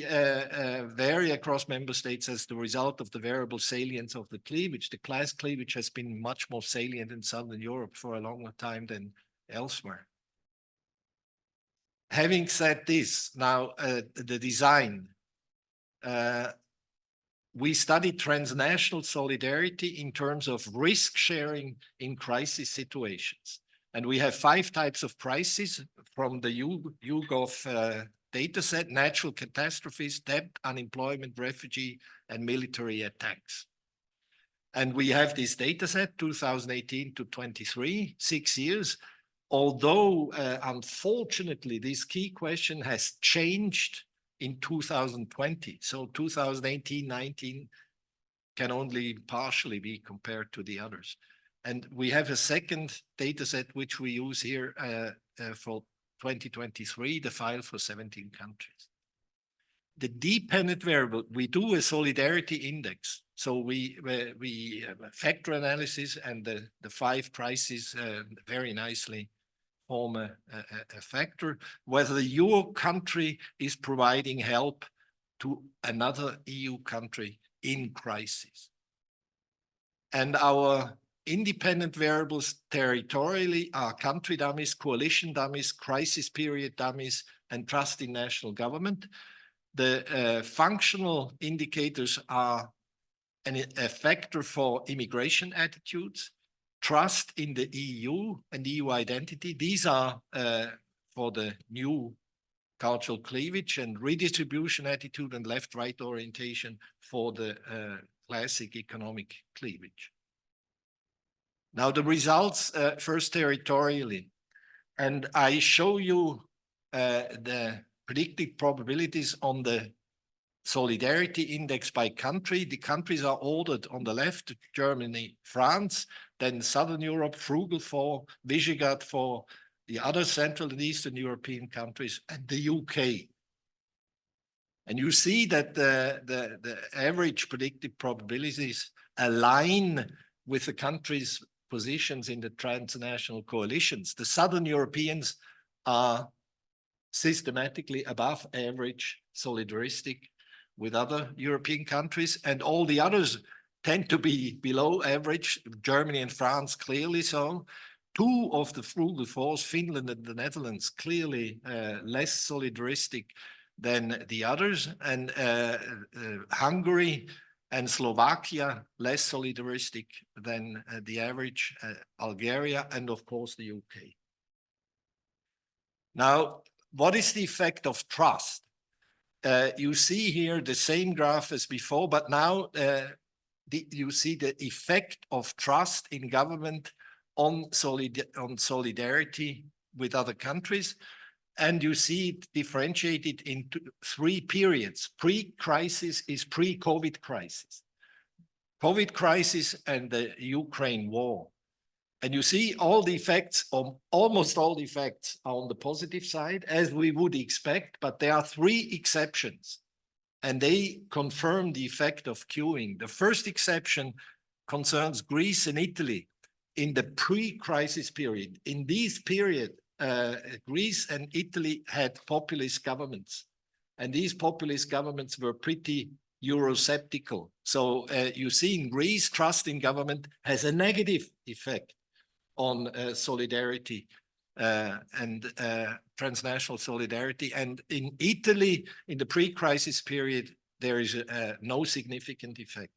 vary across member states as the result of the variable salience of the cleavage. The class cleavage has been much more salient in Southern Europe for a longer time than elsewhere. Having said this, now the design. We study transnational solidarity in terms of risk sharing in crisis situations. And we have 5 types of crises from the EUI-YouGov dataset: natural catastrophes, debt, unemployment, refugee, and military attacks. And we have this dataset 2018 to 23, 6 years. Although, unfortunately, this key question has changed in 2020. So 2018-19 can only partially be compared to the others. And we have a second data set which we use here for 2023, the file for 17 countries. The dependent variable, we do a solidarity index. So we factor analysis, and the 5 crises very nicely form a factor, whether your country is providing help to another EU country in crisis. And our independent variables territorially are country dummies, coalition dummies, crisis period dummies, and trust in national government. The functional indicators are a factor for immigration attitudes, trust in the EU and EU identity. These are for the new cultural cleavage, and redistribution attitude and left-right orientation for the classic economic cleavage. Now the results first territorially, and I show you the predicted probabilities on the solidarity index by country. The countries are ordered on the left: Germany, France, then Southern Europe, frugal 4, Visegrad 4, the other Central and Eastern European countries, and the UK. And you see that the average predicted probabilities align with the countries' positions in the transnational coalitions. The Southern Europeans are systematically above average solidaristic with other European countries, and all the others tend to be below average, Germany and France clearly so. 2 of the frugal 4s, Finland and the Netherlands, clearly less solidaristic than the others, and Hungary and Slovakia less solidaristic than the average, Bulgaria, and of course the UK. Now, what is the effect of trust? You see here the same graph as before, but now you see the effect of trust in government on solidarity with other countries. And you see it differentiated into 3 periods. Pre-crisis is pre-COVID crisis. COVID crisis and the Ukraine war. And you see all the effects, almost all the effects are on the positive side, as we would expect, but there are 3 exceptions, and they confirm the effect of queuing. The first exception concerns Greece and Italy in the pre-crisis period. In this period, Greece and Italy had populist governments, and these populist governments were pretty Eurosceptical. So you see in Greece, trust in government has a negative effect on solidarity and transnational solidarity. And in Italy, in the pre-crisis period, there is no significant effect.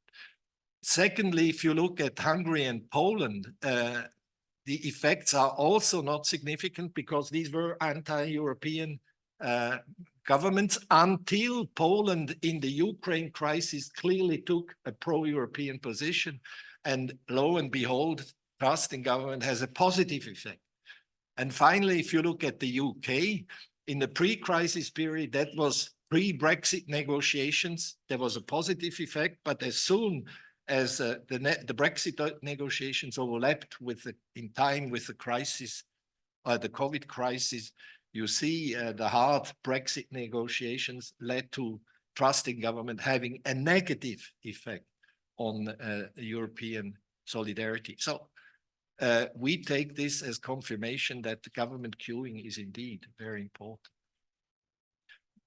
Secondly, if you look at Hungary and Poland, the effects are also not significant because these were anti-European governments until Poland in the Ukraine crisis clearly took a pro-European position. And lo and behold, trust in government has a positive effect. And finally, if you look at the UK, in the pre-crisis period, that was pre-Brexit negotiations, there was a positive effect, but as soon as the Brexit negotiations overlapped in time with the crisis, the COVID crisis, you see the hard Brexit negotiations led to trust in government having a negative effect on European solidarity. So we take this as confirmation that the government queuing is indeed very important.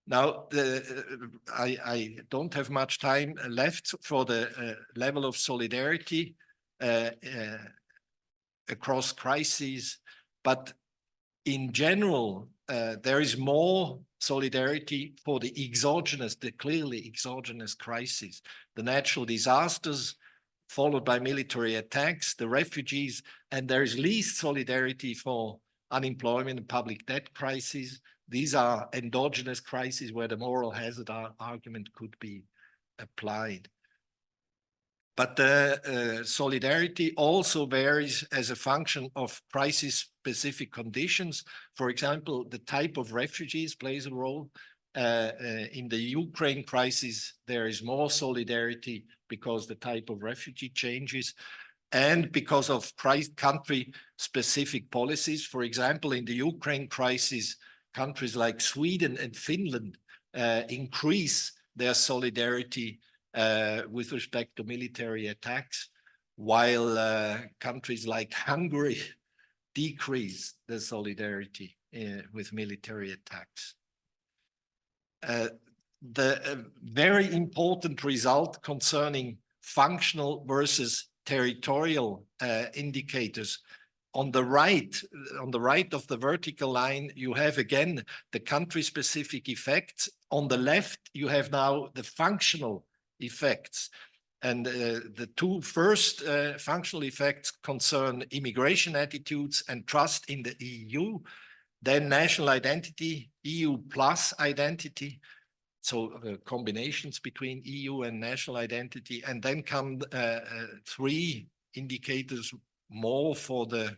Now, I don't have much time left for the level of solidarity across crises, but in general, there is more solidarity for the exogenous, the clearly exogenous crises, the natural disasters, followed by military attacks, the refugees, and there is least solidarity for unemployment and public debt crises. These are endogenous crises where the moral hazard argument could be applied. But solidarity also varies as a function of crisis-specific conditions. For example, the type of refugees plays a role. In the Ukraine crisis, there is more solidarity because the type of refugee changes and because of country-specific policies. For example, in the Ukraine crisis, countries like Sweden and Finland increase their solidarity with respect to military attacks, while countries like Hungary decrease the solidarity with military attacks. The very important result concerning functional versus territorial indicators. On the right of the vertical line, you have again the country-specific effects. On the left, you have now the functional effects. And the 2 first functional effects concern immigration attitudes and trust in the EU, then national identity, EU plus identity, so combinations between EU and national identity, and then come 3 indicators more for the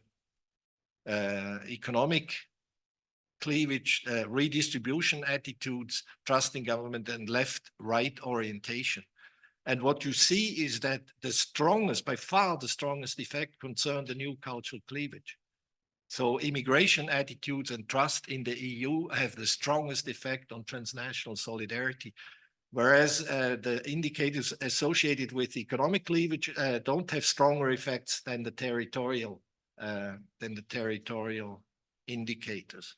economic cleavage, redistribution attitudes, trust in government, and left-right orientation. And what you see is that the strongest, by far the strongest effect concerned the new cultural cleavage. So immigration attitudes and trust in the EU have the strongest effect on transnational solidarity, whereas the indicators associated with economic cleavage don't have stronger effects than the territorial indicators.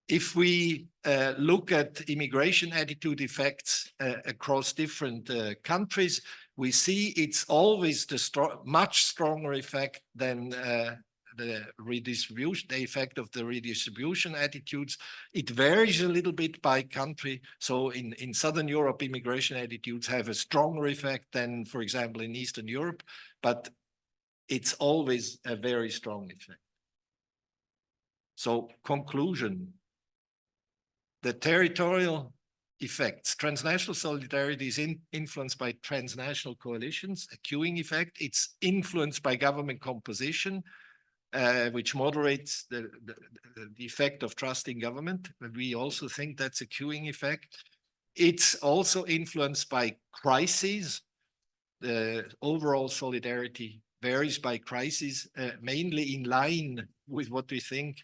If we look at immigration attitude effects across different countries, we see it's always the much stronger effect than the effect of the redistribution attitudes. It varies a little bit by country. So in Southern Europe, immigration attitudes have a stronger effect than, for example, in Eastern Europe, but it's always a very strong effect. So conclusion. The territorial effects. Transnational solidarity is influenced by transnational coalitions, a queuing effect. It's influenced by government composition, which moderates the effect of trust in government. But we also think that's a queuing effect. It's also influenced by crises. The overall solidarity varies by crises, mainly in line with what we think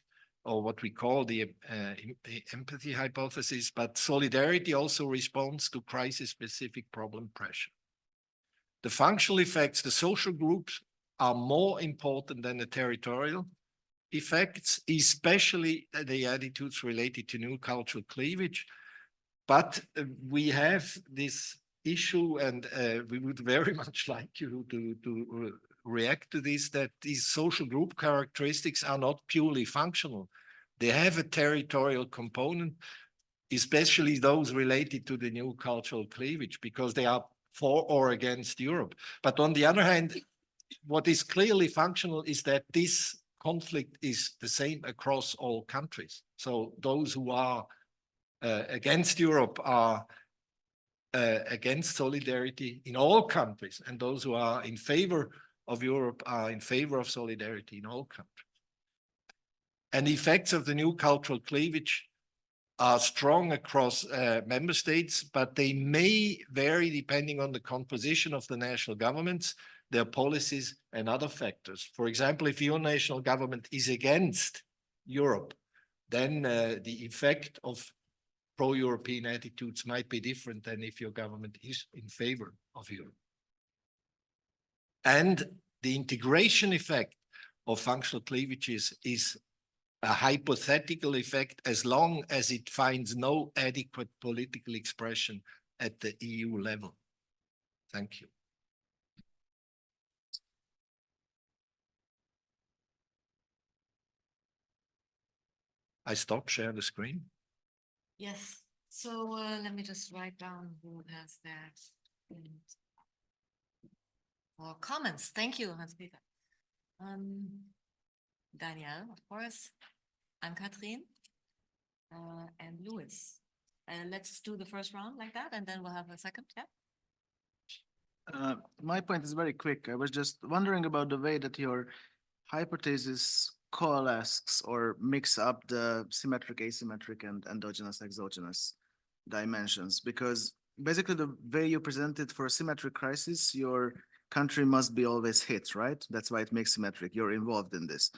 or what we call the empathy hypothesis, but solidarity also responds to crisis-specific problem pressure. The functional effects, the social groups are more important than the territorial effects, especially the attitudes related to new cultural cleavage. But we have this issue, and we would very much like you to react to this, that these social group characteristics are not purely functional. They have a territorial component, especially those related to the new cultural cleavage, because they are for or against Europe. But on the other hand, what is clearly functional is that this conflict is the same across all countries. So those who are against Europe are against solidarity in all countries, and those who are in favor of Europe are in favor of solidarity in all countries. And the effects of the new cultural cleavage are strong across member states, but they may vary depending on the composition of the national governments, their policies, and other factors. For example, if your national government is against Europe, then the effect of pro-European attitudes might be different than if your government is in favor of Europe. And the integration effect of functional cleavages is a hypothetical effect as long as it finds no adequate political expression at the EU level. Thank you. I stop share the screen. Yes, so let me just write down who has that. For comments, thank you, Hans-Peter. Danielle, of course, Ann-Kathrin, and Louis. Let's do the first round like that, and then we'll have a second, yeah? My point is very quick. I was just wondering about the way that your hypothesis coalesces or mix up the symmetric, asymmetric, and endogenous, exogenous dimensions, because basically the way you present it for a symmetric crisis, your country must be always hit, right? That's why it makes symmetric. You're involved in this.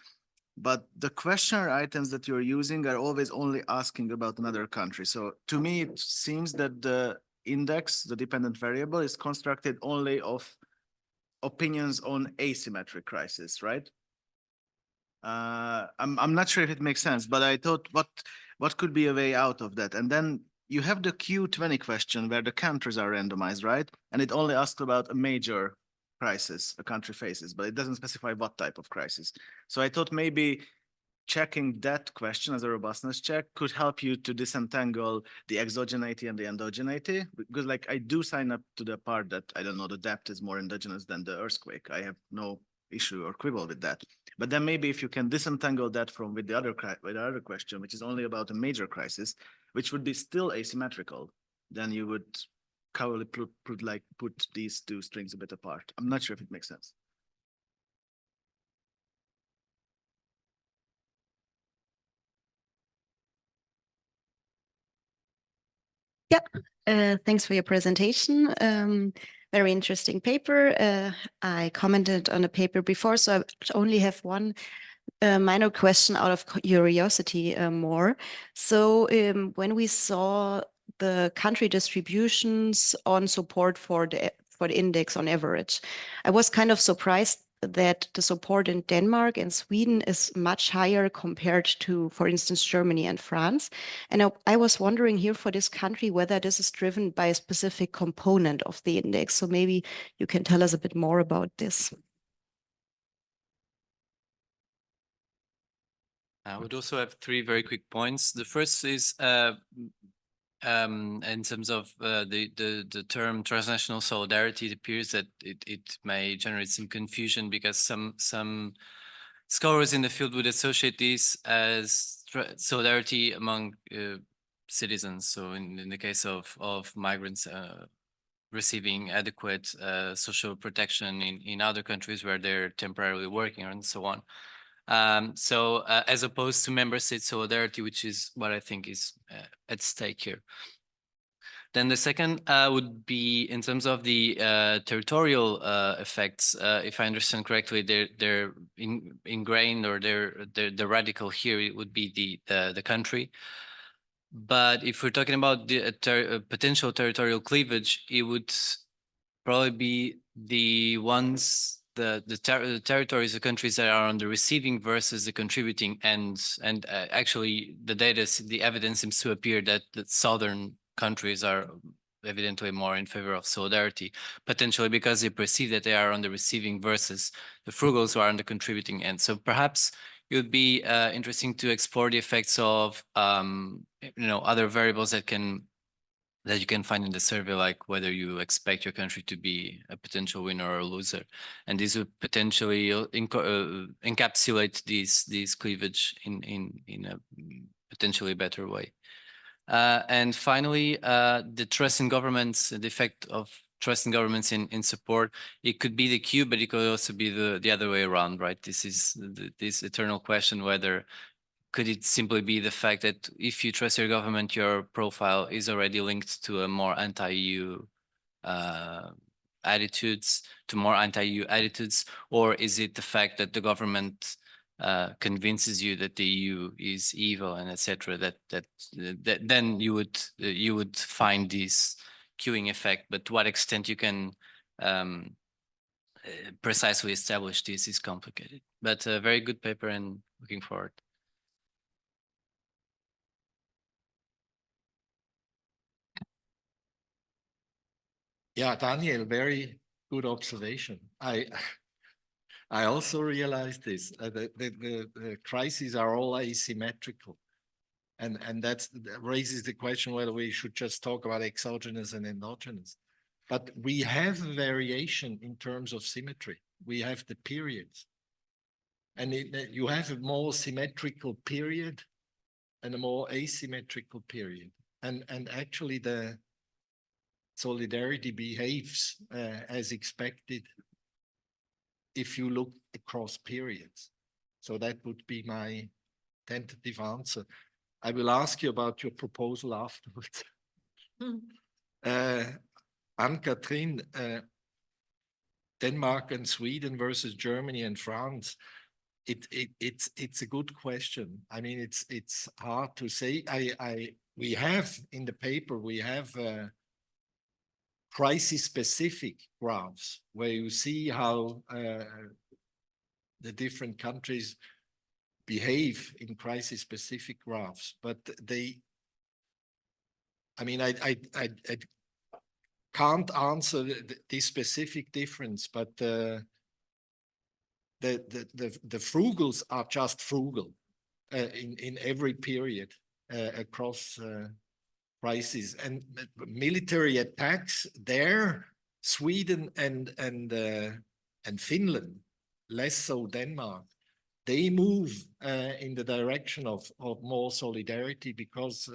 But the questionnaire items that you're using are always only asking about another country. So to me, it seems that the index, the dependent variable, is constructed only of opinions on asymmetric crisis, right? I'm not sure if it makes sense, but I thought what could be a way out of that? And then you have the Q20 question where the countries are randomized, right? And it only asks about a major crisis a country faces, but it doesn't specify what type of crisis. So I thought maybe checking that question as a robustness check could help you to disentangle the exogeneity and the endogeneity, because like I do sign up to the part that, I don't know, the depth is more endogenous than the earthquake. I have no issue or quibble with that. But then maybe if you can disentangle that from with the other question, which is only about a major crisis, which would be still asymmetrical, then you would probably put these two strings a bit apart. I'm not sure if it makes sense. Thanks for your presentation. Very interesting paper. I commented on a paper before, so I only have one minor question out of curiosity more. So when we saw the country distributions on support for the index on average, I was kind of surprised that the support in Denmark and Sweden is much higher compared to, for instance, Germany and France. And I was wondering here for this country whether this is driven by a specific component of the index. So maybe you can tell us a bit more about this. I would also have three very quick points. The first is in terms of the term transnational solidarity, it appears that it may generate some confusion because some scholars in the field would associate this as solidarity among citizens. So in the case of migrants receiving adequate social protection in other countries where they're temporarily working and so on. So as opposed to member state solidarity, which is what I think is at stake here. Then the second would be in terms of the territorial effects. If I understand correctly, they're ingrained, or they're radical here. It would be the country. But if we're talking about the potential territorial cleavage, it would probably be the ones, the territories, the countries that are on the receiving versus the contributing ends. And actually, the evidence seems to appear that the southern countries are evidently more in favor of solidarity, potentially because they perceive that they are on the receiving versus the frugals who are on the contributing end. So perhaps it would be interesting to explore the effects of other variables that you can find in the survey, like whether you expect your country to be a potential winner or a loser, and this would potentially encapsulate these cleavage in a potentially better way. And finally, the trust in governments, the effect of trust in governments in support. It could be the cue, but it could also be the other way around, right? This is this eternal question, whether could it simply be the fact that if you trust your government, your profile is already linked to a more anti-EU attitudes, or is it the fact that the government convinces you that the EU is evil and etc. That then you would find this queuing effect, but to what extent you can precisely establish this is complicated. But a very good paper, and looking forward. Yeah, Daniel, very good observation. I also realized this. The crises are all asymmetrical. And that raises the question whether we should just talk about exogenous and endogenous. But we have variation in terms of symmetry. We have the periods. And you have a more symmetrical period and a more asymmetrical period. And actually the solidarity behaves as expected if you look across periods. So that would be my tentative answer. I will ask you about your proposal afterwards. Anne-Catherine, Denmark and Sweden versus Germany and France. It's a good question. I mean, it's hard to say. We have in the paper, we have crisis-specific graphs where you see how the different countries behave in crisis-specific graphs, but I can't answer this specific difference, but the frugals are just frugal in every period across crises, and military attacks there, Sweden and Finland, less so Denmark. They move in the direction of more solidarity because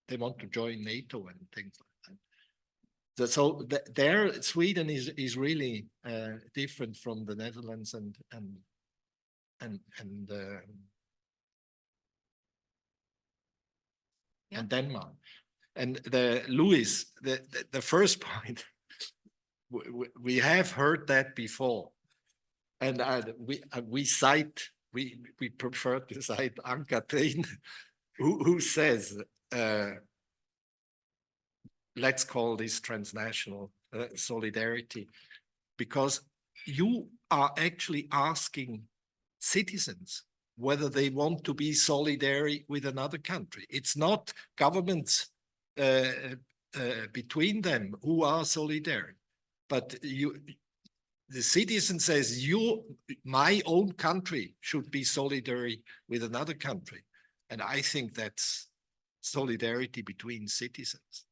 they want to join NATO and things like that. So there, Sweden is really different from the Netherlands and Denmark. And Louis, the first point, we have heard that before. And we prefer to cite Anne-Catherine, who says, let's call this transnational solidarity, because you are actually asking citizens whether they want to be solidary with another country. It's not governments between them who are solidary, but the citizen says, my own country should be solidary with another country. And I think that's solidarity between citizens.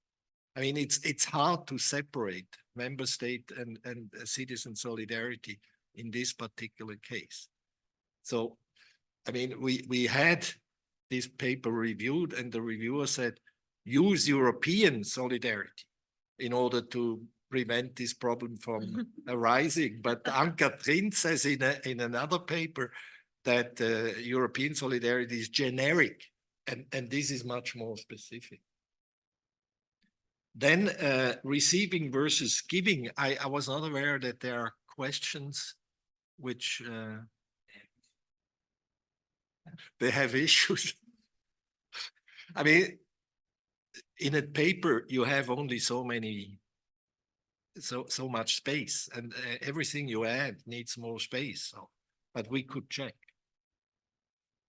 I mean, it's hard to separate member state and citizen solidarity in this particular case. So, I mean, we had this paper reviewed, and the reviewer said, use European solidarity in order to prevent this problem from arising. But Ann-Kathrin says in another paper that European solidarity is generic, and this is much more specific. Then receiving versus giving, I was not aware that there are questions which they have issues. I mean, in a paper, you have only so much space, and everything you add needs more space. So, but we could check.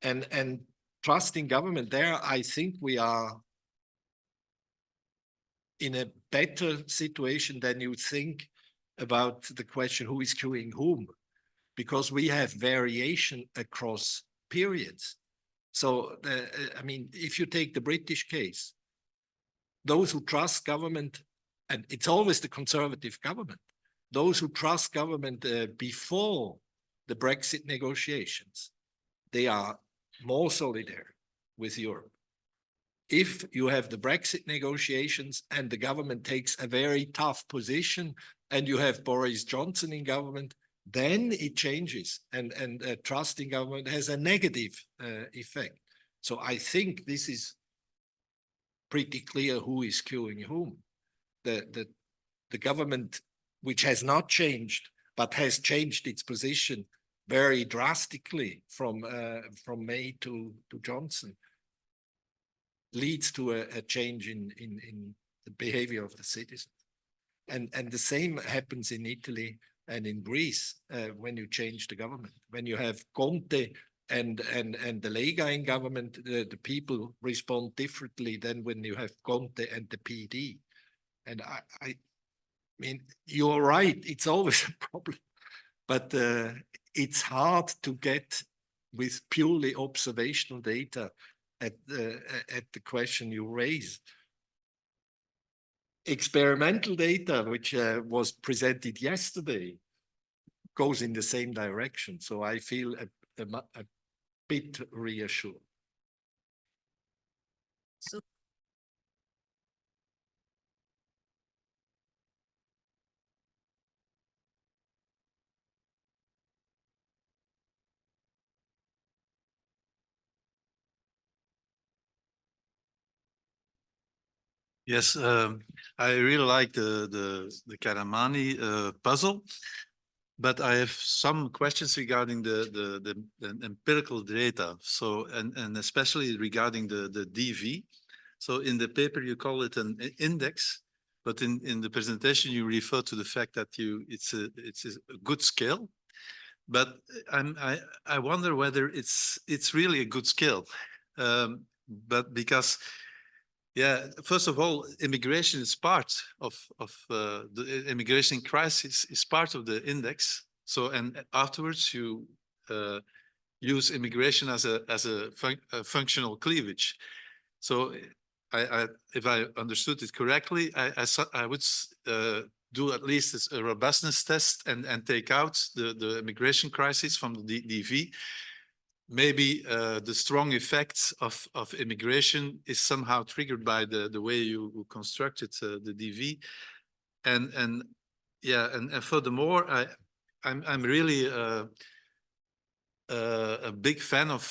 And trust in government, there, I think we are in a better situation than you think about the question who is queuing whom, because we have variation across periods. So, I mean, if you take the British case, those who trust government, and it's always the conservative government, those who trust government before the Brexit negotiations, they are more solidary with Europe. If you have the Brexit negotiations and the government takes a very tough position and you have Boris Johnson in government, then it changes, and trust in government has a negative effect. So I think this is pretty clear who is queuing whom. The government, which has not changed, but has changed its position very drastically from May to Johnson, leads to a change in the behavior of the citizens. And the same happens in Italy and in Greece when you change the government. When you have Conte and the Lega in government, the people respond differently than when you have Conte and the PD. And I mean, you're right, it's always a problem, but it's hard to get with purely observational data at the question you raise. Experimental data, which was presented yesterday, goes in the same direction. So I feel a bit reassured. So Yes, I really like the Karamani puzzle, but I have some questions regarding the empirical data. So, and especially regarding the DV. So in the paper, you call it an index, but in the presentation, you refer to the fact that it's a good scale. But I wonder whether it's really a good scale. But because, yeah, first of all, immigration is part of the immigration crisis is part of the index. So, and afterwards you use immigration as a functional cleavage. So, if I understood it correctly, I would do at least a robustness test and take out the immigration crisis from the DV. Maybe the strong effects of immigration is somehow triggered by the way you constructed the DV, and yeah, and furthermore, I'm really a big fan of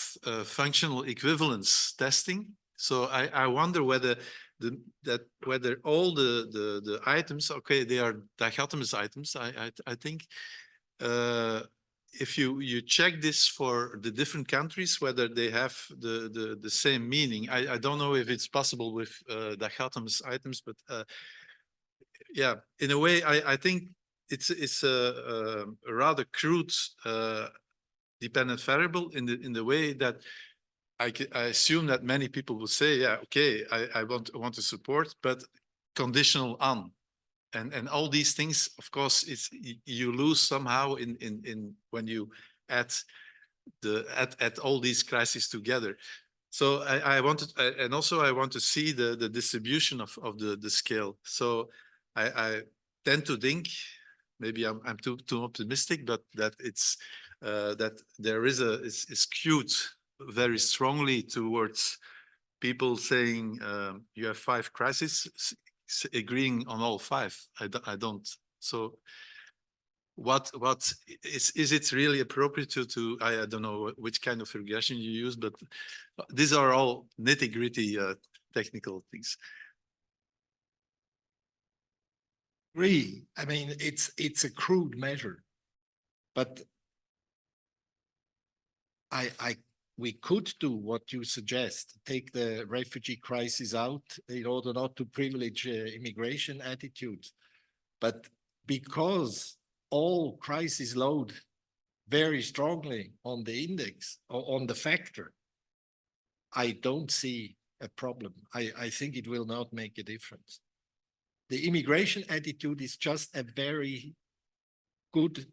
functional equivalence testing. So I wonder whether whether all the items, okay, they are dichotomous items, I think. If you check this for the different countries, whether they have the same meaning. I don't know if it's possible with dichotomous items, but yeah, in a way, I think it's a rather crude dependent variable in the way that I assume that many people will say, yeah, okay, I want to support, but conditional on. And all these things, of course, you lose somehow in when you add all these crises together. So I wanted, and also I want to see the distribution of the scale. So I tend to think, maybe I'm too optimistic, but that it's that there is is skewed very strongly towards people saying you have 5 crises, agreeing on all 5. I don't. So what is it really appropriate to I don't know which kind of regression you use, but these are all nitty-gritty technical things. Agree. I mean, it's a crude measure, but we could do what you suggest, take the refugee crisis out in order not to privilege immigration attitudes. But because all crises load very strongly on the index or on the factor, I don't see a problem. I think it will not make a difference. The immigration attitude is just a very good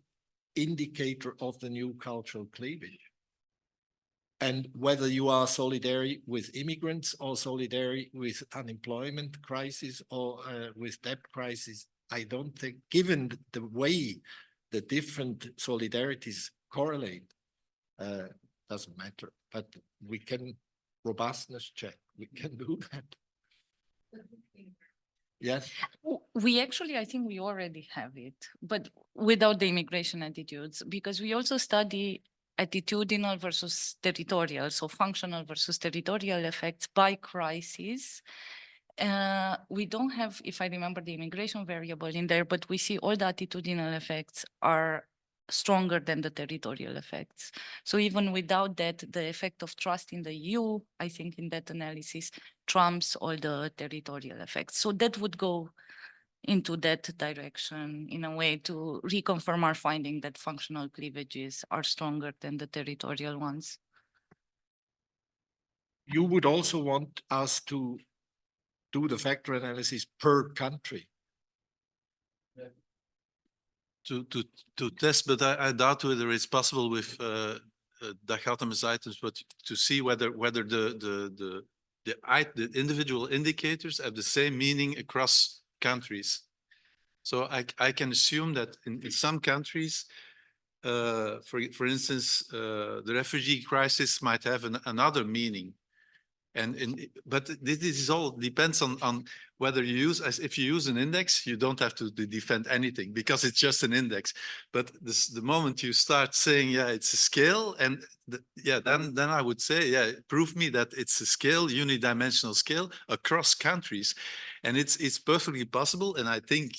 indicator of the new cultural cleavage. And whether you are solidary with immigrants or solidary with unemployment crisis or with debt crisis, I don't think, given the way the different solidarities correlate, doesn't matter. But we can robustness check. We can do that. Yes. We actually, I think we already have it, but without the immigration attitudes, because we also study attitudinal versus territorial, so functional versus territorial effects by crisis. We don't have, if I remember, the immigration variable in there, but we see all the attitudinal effects are stronger than the territorial effects. So even without that, the effect of trust in the EU, I think in that analysis, trumps all the territorial effects. So that would go into that direction in a way to reconfirm our finding that functional cleavages are stronger than the territorial ones. You would also want us to do the factor analysis per country. To test, but I doubt whether it's possible with dichotomous items, but to see whether the individual indicators have the same meaning across countries. So I can assume that in some countries, for instance, the refugee crisis might have another meaning. But this is all depends on whether you use, if you use an index, you don't have to defend anything because it's just an index. But the moment you start saying, yeah, it's a scale, and then I would say, yeah, prove me that it's a scale, unidimensional scale across countries, and it's perfectly possible. And I think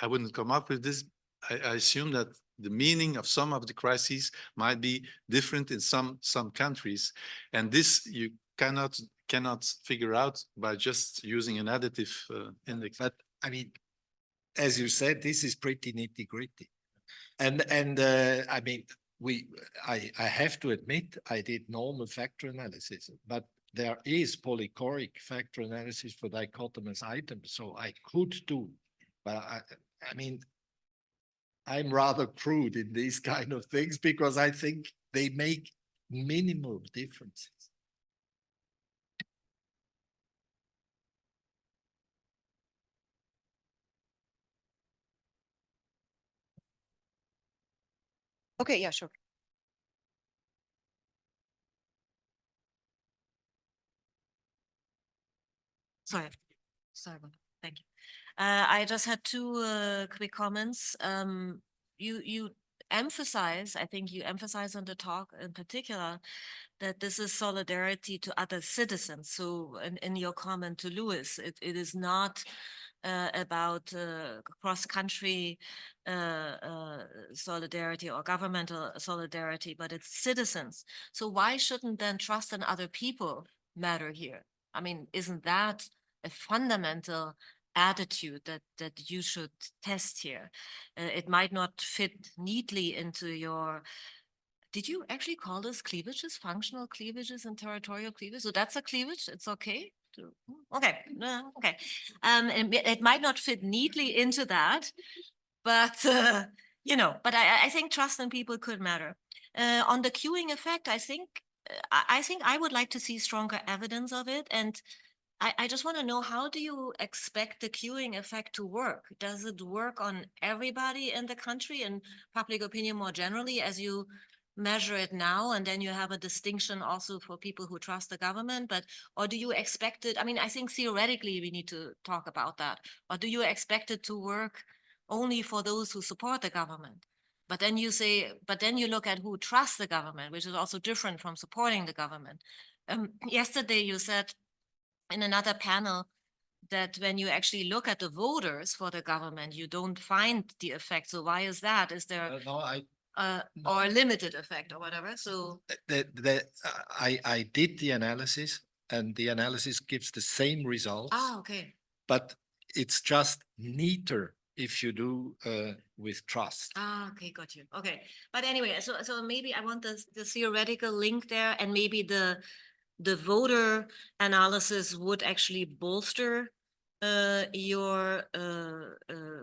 I wouldn't come up with this. I assume that the meaning of some of the crises might be different in some countries, and this you cannot figure out by just using an additive index. But I mean, as you said, this is pretty nitty-gritty, and I mean, I have to admit I did normal factor analysis, but there is polychoric factor analysis for dichotomous items, so I could do, but I mean, I'm rather crude in these kind of things because I think they make minimal differences. Okay, yeah, sure. Sorry, thank you. I just had two quick comments. You emphasize, I think you emphasize on the talk in particular, that this is solidarity to other citizens. So in your comment to Louis, it is not about cross-country solidarity or governmental solidarity, but it's citizens. So why shouldn't then trust in other people matter here? I mean, isn't that a fundamental attitude that you should test here? It might not fit neatly into your, did you actually call this cleavages, functional cleavages and territorial cleavages? So that's a cleavage, it's okay? Okay, okay. It might not fit neatly into that, but you know, but I think trust in people could matter. On the queuing effect, I think I would like to see stronger evidence of it. And I just want to know, how do you expect the queuing effect to work? Does it work on everybody in the country and public opinion more generally as you measure it now, and then you have a distinction also for people who trust the government, but, or do you expect it? I mean, I think theoretically we need to talk about that, or do you expect it to work only for those who support the government? But then you say, but then you look at who trusts the government, which is also different from supporting the government. Yesterday you said in another panel that when you actually look at the voters for the government, you don't find the effect. So why is that? Is there No, or a limited effect or whatever? So I did the analysis, and the analysis gives the same results, okay. but it's just neater if you do with trust. Okay, got you. Okay, but anyway, so maybe I want the theoretical link there, and maybe the voter analysis would actually bolster your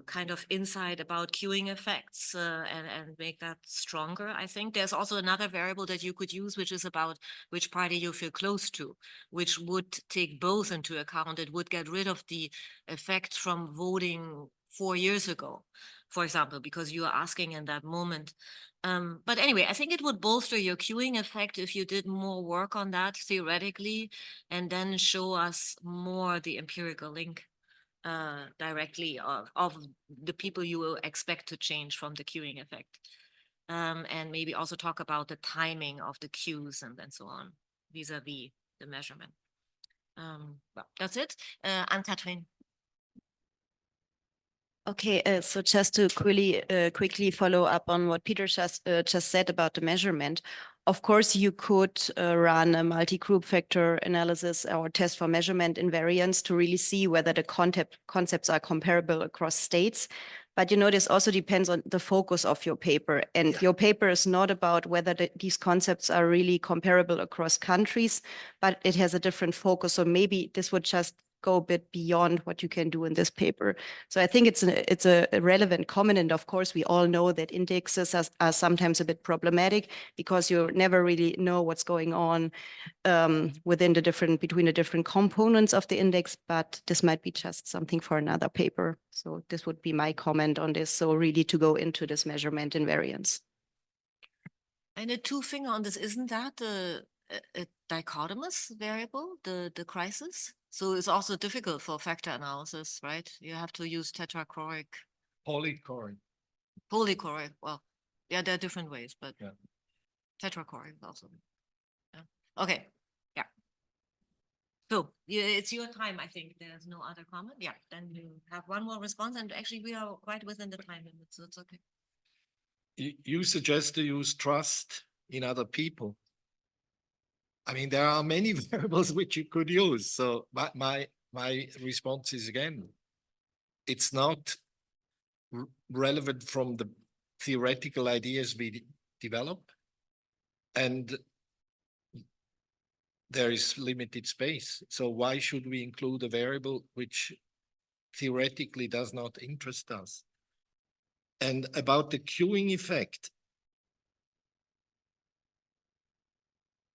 kind of insight about queuing effects and make that stronger. I think there's also another variable that you could use, which is about which party you feel close to, which would take both into account. It would get rid of the effect from voting 4 years ago, for example, because you are asking in that moment. But anyway, I think it would bolster your queuing effect if you did more work on that theoretically, and then show us more the empirical link directly of the people you will expect to change from the queuing effect. And maybe also talk about the timing of the queues and so on, vis-a-vis the measurement. Well, that's it. Anne-Catherine. Okay, so just to quickly follow up on what Peter just said about the measurement. Of course, you could run a multi-group factor analysis or test for measurement invariance to really see whether the concepts are comparable across states. But this also depends on the focus of your paper. And your paper is not about whether these concepts are really comparable across countries, but it has a different focus. So maybe this would just go a bit beyond what you can do in this paper. So I think it's a relevant comment. And of course, we all know that indexes are sometimes a bit problematic because you never really know what's going on between the different components of the index, but this might be just something for another paper. So this would be my comment on this. So really to go into this measurement invariance. And a two-finger on this, isn't that a dichotomous variable, the crisis? So it's also difficult for factor analysis, right? You have to use tetrachoric. Polychoric. Polychoric, well, yeah, there are different ways, but yeah. Tetrachoric also. Yeah. Okay, yeah. So it's your time, I think. There's no other comment. Yeah, then you have one more response, and actually we are quite within the time limit, so it's okay. You suggest to use trust in other people. I mean, there are many variables which you could use. So my response is, again, it's not relevant from the theoretical ideas we develop, and there is limited space. So why should we include a variable which theoretically does not interest us? And about the queuing effect,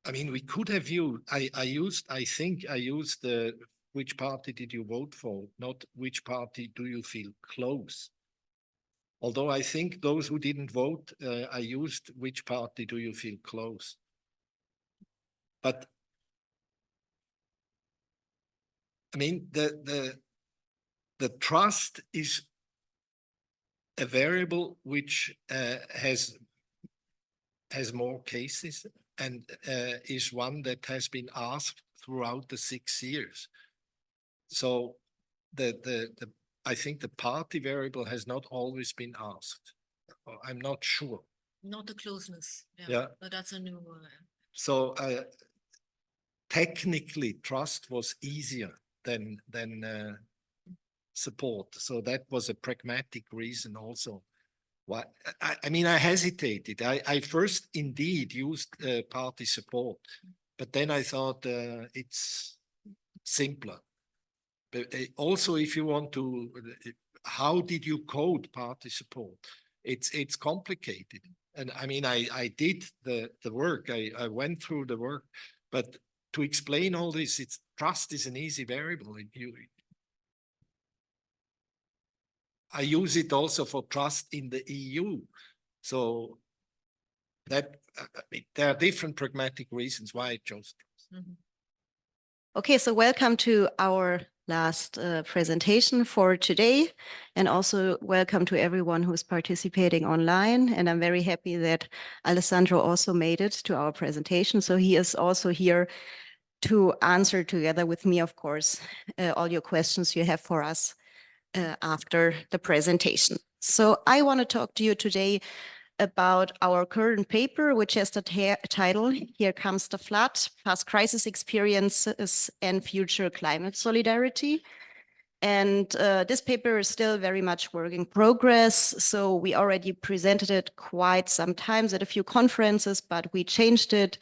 I mean, we could have used, I think I used the which party did you vote for, not which party do you feel close. Although I think those who didn't vote, I used which party do you feel close. But I mean, the trust is a variable which has more cases, and is one that has been asked throughout the 6 years. So I think the party variable has not always been asked. I'm not sure. Not the closeness. Yeah. But that's a new one. So technically, trust was easier than support. So that was a pragmatic reason also. Why? I mean, I hesitated. I first indeed used party support, but then I thought it's simpler. But also, if you want to, how did you code party support? It's complicated. And I mean, I did the work. I went through the work, but to explain all this, trust is an easy variable. I use it also for trust in the EU. So That I mean, there are different pragmatic reasons why I chose. Okay, so welcome to our last presentation for today, and also welcome to everyone who's participating online. And I'm very happy that Alessandro also made it to our presentation. So he is also here to answer together with me, of course, all your questions you have for us after the presentation. So I want to talk to you today about our current paper, which has the title, Here Comes the Flood, Past Crisis Experiences and Future Climate Solidarity. And this paper is still very much work in progress. So we already presented it quite some times at a few conferences, but we changed it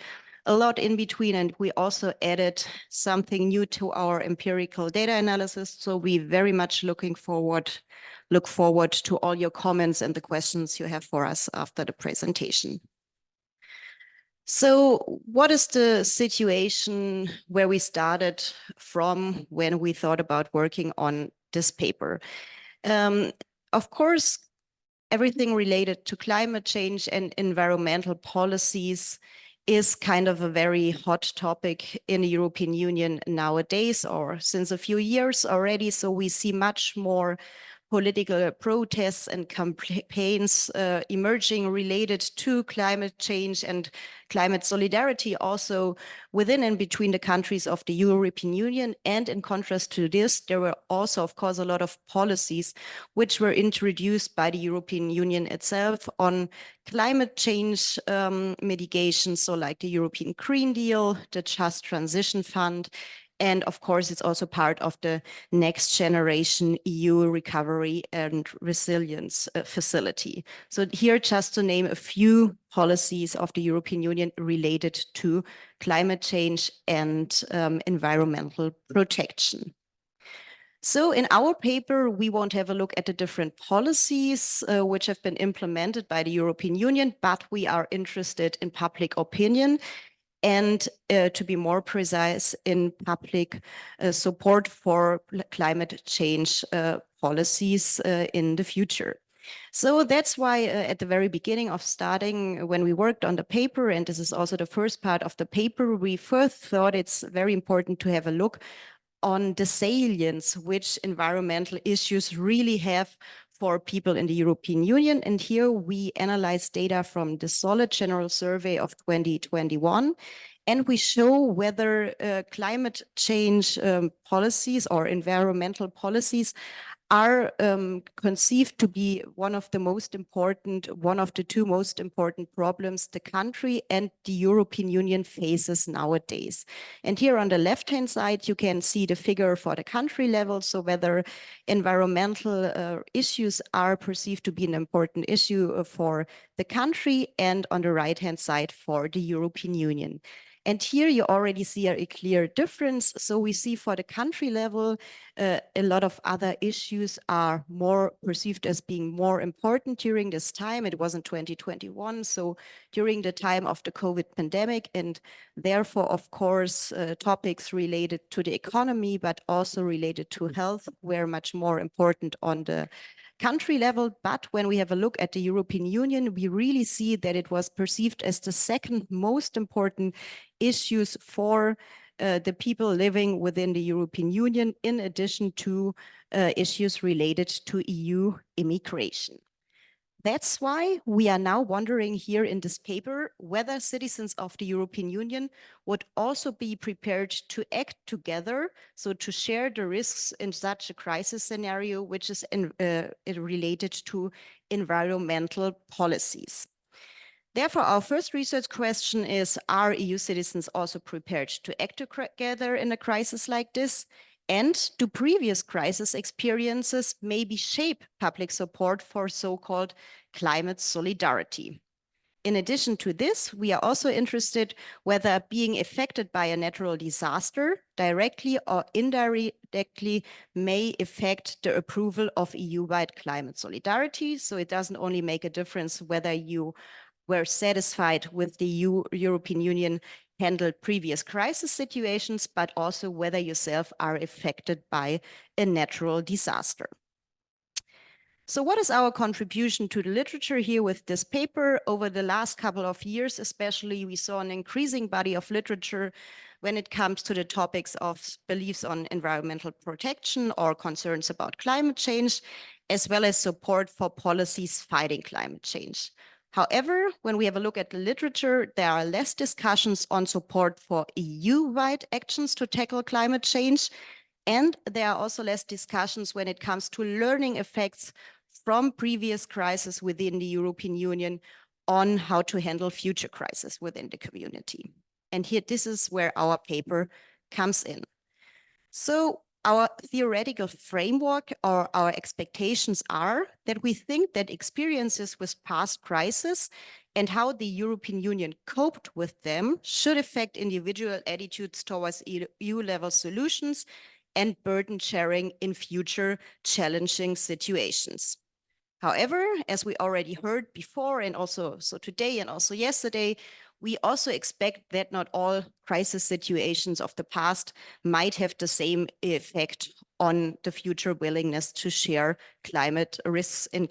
a lot in between. And we also added something new to our empirical data analysis. So we very much look forward to all your comments and the questions you have for us after the presentation. So what is the situation where we started from when we thought about working on this paper? Of course, everything related to climate change and environmental policies is kind of a very hot topic in the European Union nowadays, or since a few years already. So we see much more political protests and campaigns emerging related to climate change and climate solidarity also within and between the countries of the European Union. And in contrast to this, there were also, of course, a lot of policies which were introduced by the European Union itself on climate change mitigation. So like the European Green Deal, the Just Transition Fund, and of course, it's also part of the Next Generation EU Recovery and Resilience Facility. So here, just to name a few policies of the European Union related to climate change and environmental protection. So in our paper, we won't have a look at the different policies which have been implemented by the European Union, but we are interested in public opinion and to be more precise, in public support for climate change policies in the future. So that's why at the very beginning of starting, when we worked on the paper, and this is also the first part of the paper, we first thought it's very important to have a look on the salience which environmental issues really have for people in the European Union. And here we analyze data from the Solid General Survey of 2021. And we show whether climate change policies or environmental policies are conceived to be one of the two most important problems the country and the European Union faces nowadays. And here on the left-hand side, you can see the figure for the country level. So whether environmental issues are perceived to be an important issue for the country, and on the right-hand side for the European Union. And here you already see a clear difference. So we see for the country level, a lot of other issues are more perceived as being more important during this time. It was in 2021, so during the time of the COVID pandemic, and therefore, of course, topics related to the economy, but also related to health were much more important on the country level. But when we have a look at the European Union, we really see that it was perceived as the second most important issues for the people living within the European Union, in addition to issues related to EU immigration. That's why we are now wondering here in this paper whether citizens of the European Union would also be prepared to act together, so to share the risks in such a crisis scenario, which is related to environmental policies. Therefore, our first research question is, are EU citizens also prepared to act together in a crisis like this? And do previous crisis experiences maybe shape public support for so-called climate solidarity? In addition to this, we are also interested whether being affected by a natural disaster directly or indirectly may affect the approval of EU-wide climate solidarity. So it doesn't only make a difference whether you were satisfied with the European Union handled previous crisis situations, but also whether yourself are affected by a natural disaster. So what is our contribution to the literature here with this paper? Over the last couple of years, especially, we saw an increasing body of literature when it comes to the topics of beliefs on environmental protection or concerns about climate change, as well as support for policies fighting climate change. However, when we have a look at the literature, there are less discussions on support for EU-wide actions to tackle climate change. And there are also less discussions when it comes to learning effects from previous crises within the European Union on how to handle future crises within the community. And here, this is where our paper comes in. So our theoretical framework or our expectations are that we think that experiences with past crises and how the European Union coped with them should affect individual attitudes towards EU-level solutions and burden sharing in future challenging situations. However, as we already heard before, and also so today and also yesterday, we also expect that not all crisis situations of the past might have the same effect on the future willingness to share climate risks and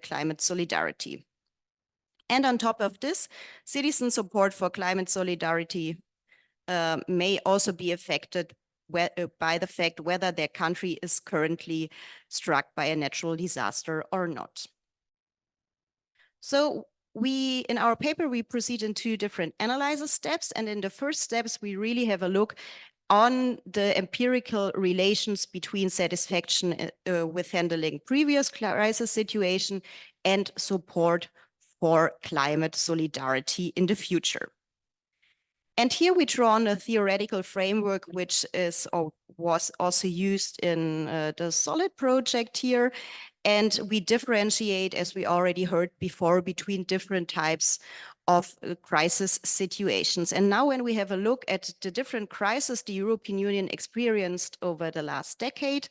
climate solidarity. And on top of this, citizen support for climate solidarity may also be affected by the fact whether their country is currently struck by a natural disaster or not. So in our paper, we proceed in two different analysis steps. And in the first steps, we really have a look on the empirical relations between satisfaction with handling previous crisis situation and support for climate solidarity in the future. And here we draw on a theoretical framework, which is or was also used in the SOLID project here. And we differentiate, as we already heard before, between different types of crisis situations. And now when we have a look at the different crises the European Union experienced over the last decade,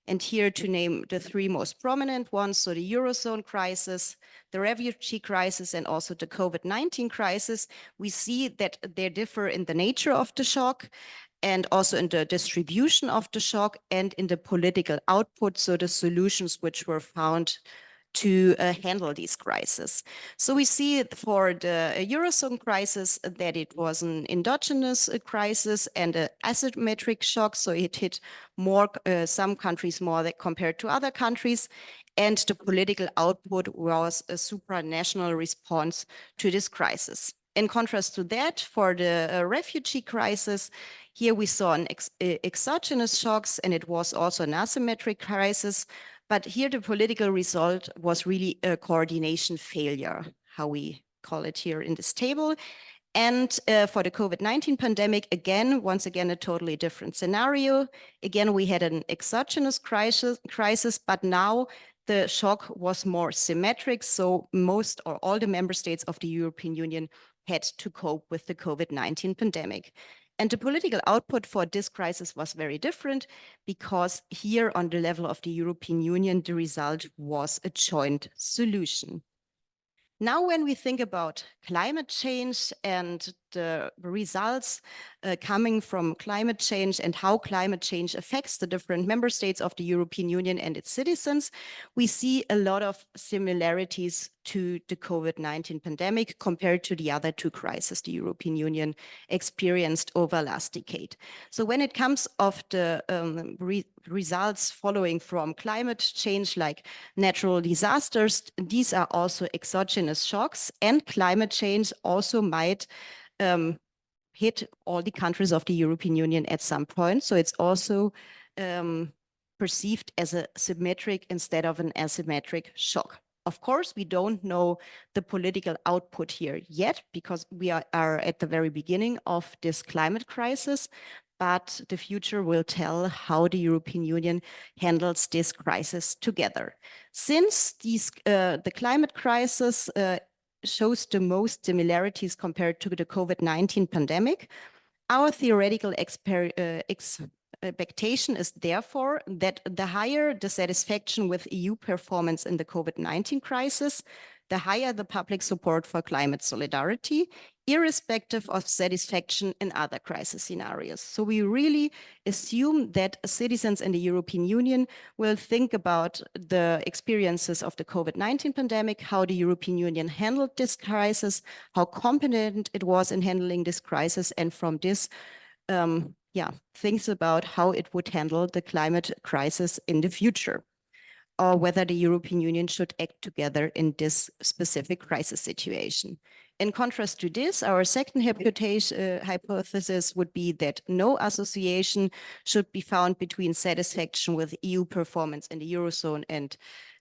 and here to name the three most prominent ones, so the Eurozone crisis, the refugee crisis, and also the COVID-19 crisis, we see that they differ in the nature of the shock and also in the distribution of the shock and in the political output, so the solutions which were found to handle these crises. So we see for the Eurozone crisis that it was an endogenous crisis and an asymmetric shock. So it hit more some countries more compared to other countries. And the political output was a supranational response to this crisis. In contrast to that, for the refugee crisis, here we saw an exogenous shocks, and it was also an asymmetric crisis. But here the political result was really a coordination failure, how we call it here in this table. And for the COVID-19 pandemic, once again, a totally different scenario. Again, we had an exogenous crisis, but now the shock was more symmetric. So most or all the member states of the European Union had to cope with the COVID-19 pandemic. And the political output for this crisis was very different because here on the level of the European Union, the result was a joint solution. Now, when we think about climate change and the results coming from climate change and how climate change affects the different member states of the European Union and its citizens, we see a lot of similarities to the COVID-19 pandemic compared to the other two crises the European Union experienced over last decade. So when it comes of the results following from climate change like natural disasters, these are also exogenous shocks, and climate change also might hit all the countries of the European Union at some point. So it's also perceived as a symmetric instead of an asymmetric shock. Of course, we don't know the political output here yet because we are at the very beginning of this climate crisis, but the future will tell how the European Union handles this crisis together. Since the climate crisis shows the most similarities compared to the COVID-19 pandemic, our theoretical expectation is therefore that the higher the satisfaction with EU performance in the COVID-19 crisis, the higher the public support for climate solidarity, irrespective of satisfaction in other crisis scenarios. So we really assume that citizens in the European Union will think about the experiences of the COVID-19 pandemic, how the European Union handled this crisis, how competent it was in handling this crisis, and from this, thinks about how it would handle the climate crisis in the future, or whether the European Union should act together in this specific crisis situation. In contrast to this, our second hypothesis would be that no association should be found between satisfaction with EU performance in the Eurozone and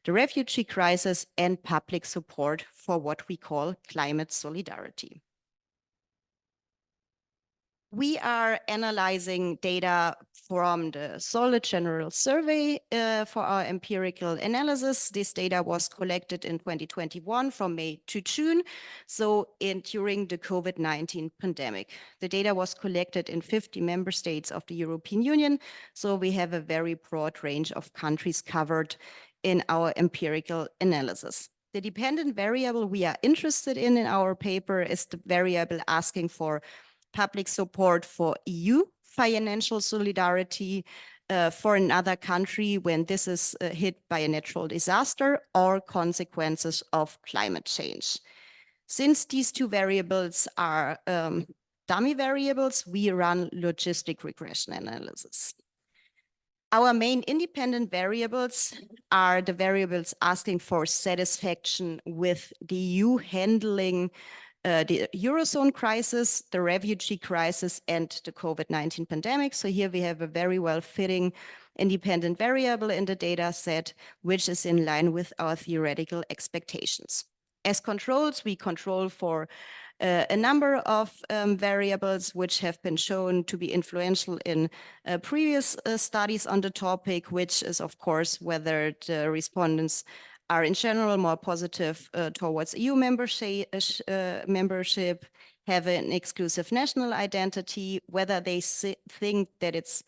the refugee crisis and public support for what we call climate solidarity. We are analyzing data from the Solid General Survey for our empirical analysis. This data was collected in 2021 from May to June, so during the COVID-19 pandemic. The data was collected in 50 member states of the European Union, so we have a very broad range of countries covered in our empirical analysis. The dependent variable we are interested in our paper is the variable asking for public support for EU financial solidarity for another country when this is hit by a natural disaster or consequences of climate change. Since these two variables are dummy variables, we run logistic regression analysis. Our main independent variables are the variables asking for satisfaction with the EU handling the Eurozone crisis, the refugee crisis, and the COVID-19 pandemic. So here we have a very well-fitting independent variable in the data set, which is in line with our theoretical expectations. As controls, we control for a number of variables which have been shown to be influential in previous studies on the topic, which is, of course, whether the respondents are in general more positive towards EU membership, have an exclusive national identity, whether they think that it's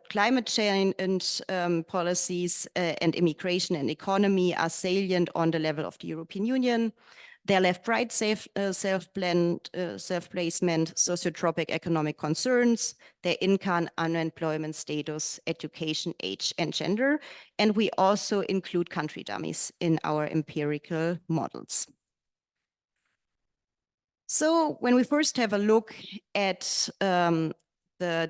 climate change and policies and immigration and economy are salient on the level of the European Union, their left-right self-placement, sociotropic economic concerns, their income, unemployment status, education, age, and gender. And we also include country dummies in our empirical models. So when we first have a look at the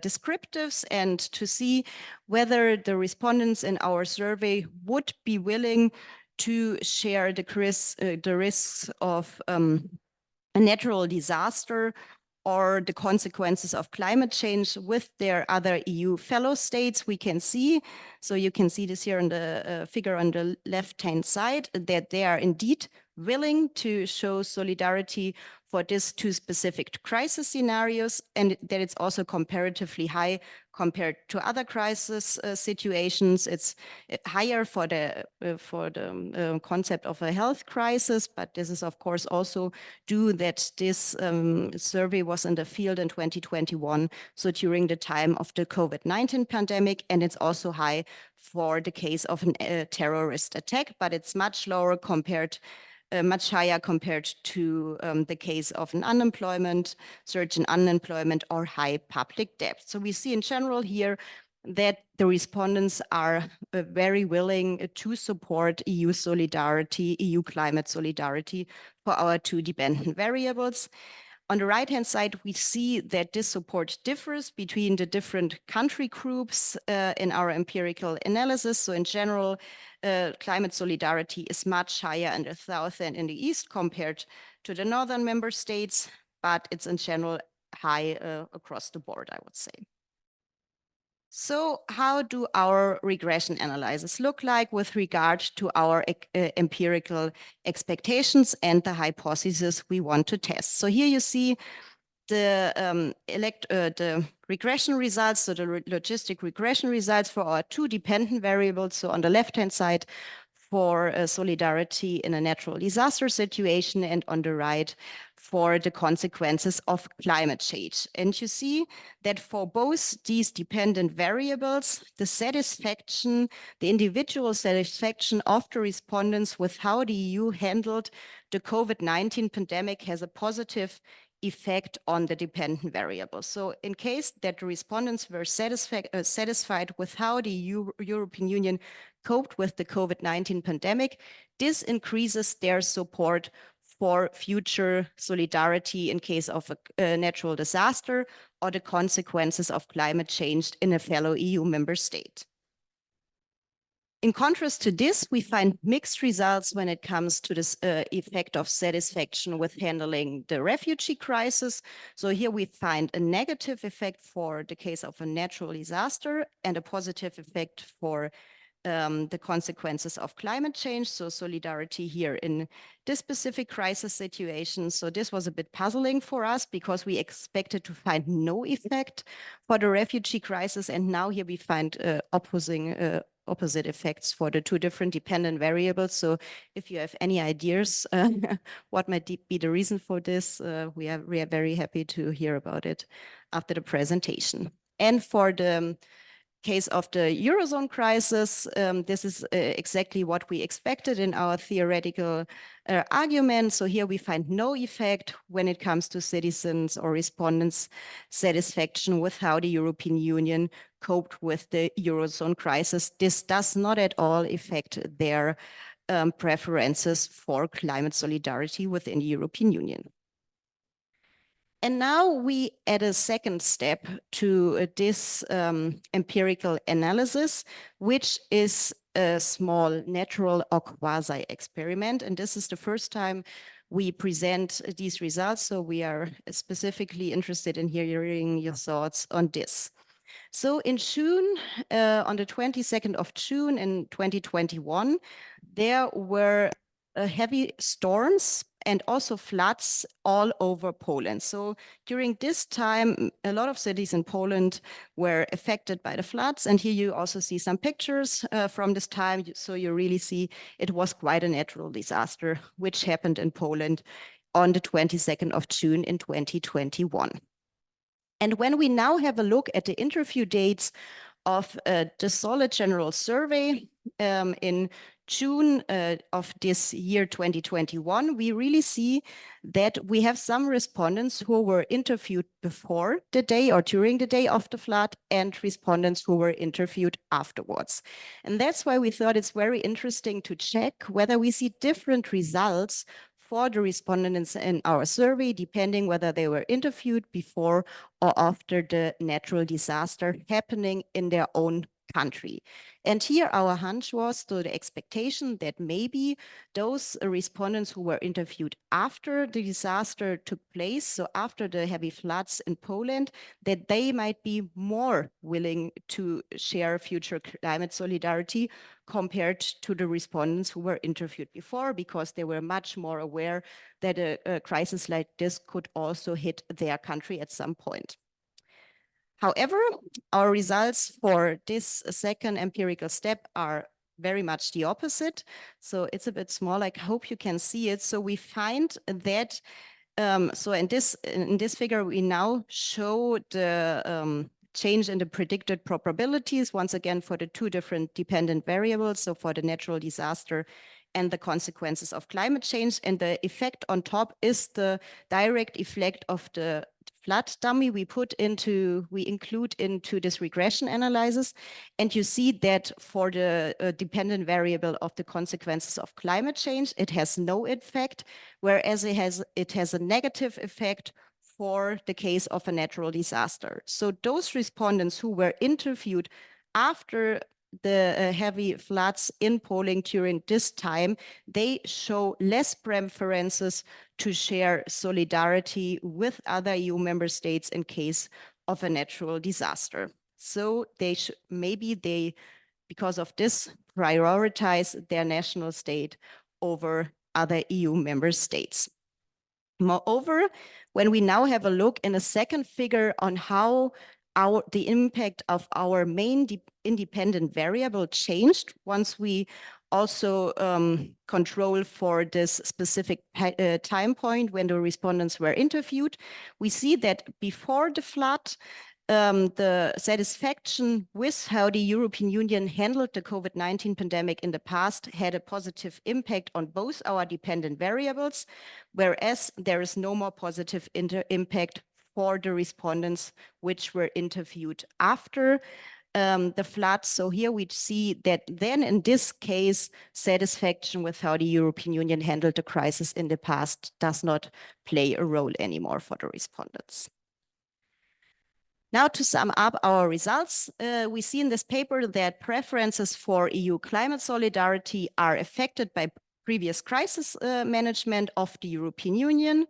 descriptives and to see whether the respondents in our survey would be willing to share the risks of a natural disaster or the consequences of climate change with their other EU fellow states, we can see, so you can see this here in the figure on the left-hand side, that they are indeed willing to show solidarity for these two specific crisis scenarios, and that it's also comparatively high compared to other crisis situations. It's higher for the concept of a health crisis, but this is of course also due that this survey was in the field in 2021, so during the time of the COVID-19 pandemic, and it's also high for the case of a terrorist attack, but it's much lower compared much higher compared to the case of an unemployment, surge in unemployment, or high public debt. So we see in general here that the respondents are very willing to support EU solidarity, EU climate solidarity for our two dependent variables. On the right-hand side, we see that this support differs between the different country groups in our empirical analysis. So in general, climate solidarity is much higher in the south than in the east compared to the northern member states, but it's in general high across the board, I would say. So how do our regression analyses look like with regard to our empirical expectations and the hypothesis we want to test? So here you see the regression results, so the logistic regression results for our two dependent variables. So on the left-hand side for solidarity in a natural disaster situation, and on the right for the consequences of climate change. And you see that for both these dependent variables, the individual satisfaction of the respondents with how the EU handled the COVID-19 pandemic has a positive effect on the dependent variables. So in case that the respondents were satisfied with how the European Union coped with the COVID-19 pandemic, this increases their support for future solidarity in case of a natural disaster or the consequences of climate change in a fellow EU member state. In contrast to this, we find mixed results when it comes to this effect of satisfaction with handling the refugee crisis. So here we find a negative effect for the case of a natural disaster and a positive effect for the consequences of climate change. So solidarity here in this specific crisis situation. So this was a bit puzzling for us because we expected to find no effect for the refugee crisis. And now here we find opposite effects for the two different dependent variables. So if you have any ideas what might be the reason for this, we are very happy to hear about it after the presentation. And for the case of the Eurozone crisis, this is exactly what we expected in our theoretical argument. So here we find no effect when it comes to citizens or respondents' satisfaction with how the European Union coped with the Eurozone crisis. This does not at all affect their preferences for climate solidarity within the European Union. And now we add a second step to this empirical analysis, which is a small natural or quasi experiment. And this is the first time we present these results. So we are specifically interested in hearing your thoughts on this. So in June, on the 22nd of June in 2021, there were heavy storms and also floods all over Poland. So during this time, a lot of cities in Poland were affected by the floods. And here you also see some pictures from this time. So you really see it was quite a natural disaster, which happened in Poland on the 22nd of June in 2021. And when we now have a look at the interview dates of the Solid General Survey in June of this year 2021, we really see that we have some respondents who were interviewed before the day or during the day of the flood and respondents who were interviewed afterwards. And that's why we thought it's very interesting to check whether we see different results for the respondents in our survey, depending whether they were interviewed before or after the natural disaster happening in their own country. And here our hunch was to the expectation that maybe those respondents who were interviewed after the disaster took place, so after the heavy floods in Poland, that they might be more willing to share future climate solidarity compared to the respondents who were interviewed before, because they were much more aware that a crisis like this could also hit their country at some point. However, our results for this second empirical step are very much the opposite. So it's a bit small, I hope you can see it. So we find that, so in this figure, we now show the change in the predicted probabilities, once again, for the two different dependent variables. So for the natural disaster and the consequences of climate change. And the effect on top is the direct effect of the flood dummy we include into this regression analysis. And you see that for the dependent variable of the consequences of climate change, it has no effect, whereas it has a negative effect for the case of a natural disaster. So those respondents who were interviewed after the heavy floods in Poland during this time, they show less preferences to share solidarity with other EU member states in case of a natural disaster. So maybe they, because of this, prioritize their national state over other EU member states. Moreover, when we now have a look in a second figure on how the impact of our main independent variable changed once we also control for this specific time point when the respondents were interviewed. We see that before the flood, the satisfaction with how the European Union handled the COVID-19 pandemic in the past had a positive impact on both our dependent variables, whereas there is no more positive impact for the respondents which were interviewed after the flood. So here we see that then in this case, satisfaction with how the European Union handled the crisis in the past does not play a role anymore for the respondents. Now to sum up our results, we see in this paper that preferences for EU climate solidarity are affected by previous crisis management of the European Union,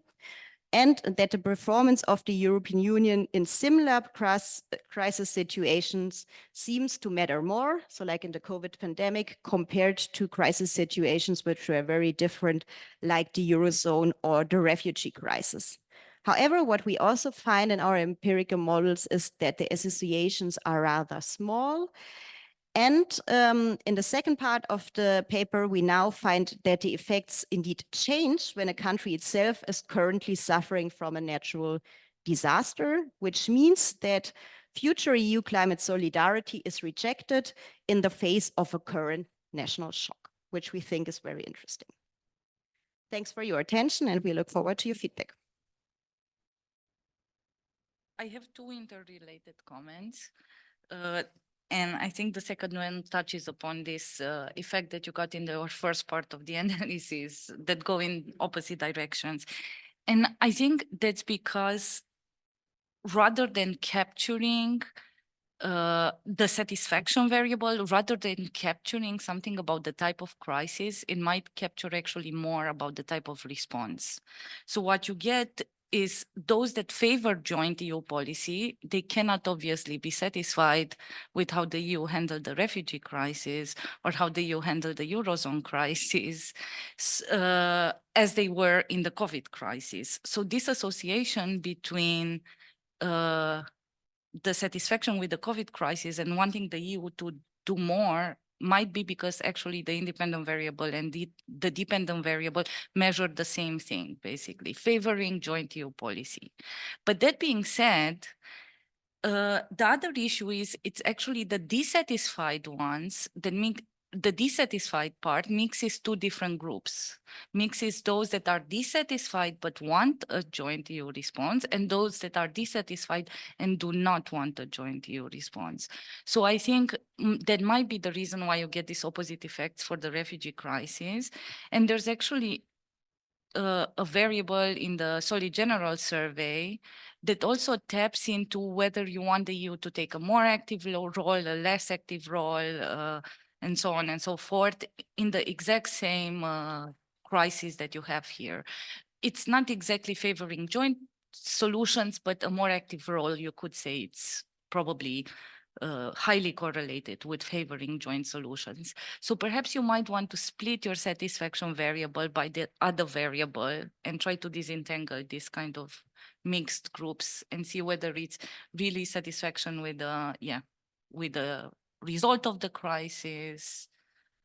and that the performance of the European Union in similar crisis situations seems to matter more, so like in the COVID pandemic, compared to crisis situations which were very different, like the Eurozone or the refugee crisis. However, what we also find in our empirical models is that the associations are rather small. And in the second part of the paper, we now find that the effects indeed change when a country itself is currently suffering from a natural disaster, which means that future EU climate solidarity is rejected in the face of a current national shock, which we think is very interesting. Thanks for your attention, and we look forward to your feedback. I have two interrelated comments. And I think the second one touches upon this effect that you got in the first part of the analysis that go in opposite directions. And I think that's because rather than capturing the satisfaction variable, rather than capturing something about the type of crisis, it might capture actually more about the type of response. So what you get is those that favor joint EU policy, they cannot obviously be satisfied with how the EU handled the refugee crisis or how the EU handled the Eurozone crisis as they were in the COVID crisis. So this association between the satisfaction with the COVID crisis and wanting the EU to do more might be because actually the independent variable and the dependent variable measure the same thing, basically, favoring joint EU policy. But that being said, the other issue is it's actually the dissatisfied ones that make the dissatisfied part mixes two different groups, mixes those that are dissatisfied but want a joint EU response and those that are dissatisfied and do not want a joint EU response. So I think that might be the reason why you get these opposite effects for the refugee crisis. And there's actually a variable in the Solid General survey that also taps into whether you want the EU to take a more active role, a less active role, and so on and so forth in the exact same crisis that you have here. It's not exactly favoring joint solutions, but a more active role, you could say it's probably highly correlated with favoring joint solutions. So perhaps you might want to split your satisfaction variable by the other variable and try to disentangle this kind of mixed groups and see whether it's really satisfaction with with the result of the crisis,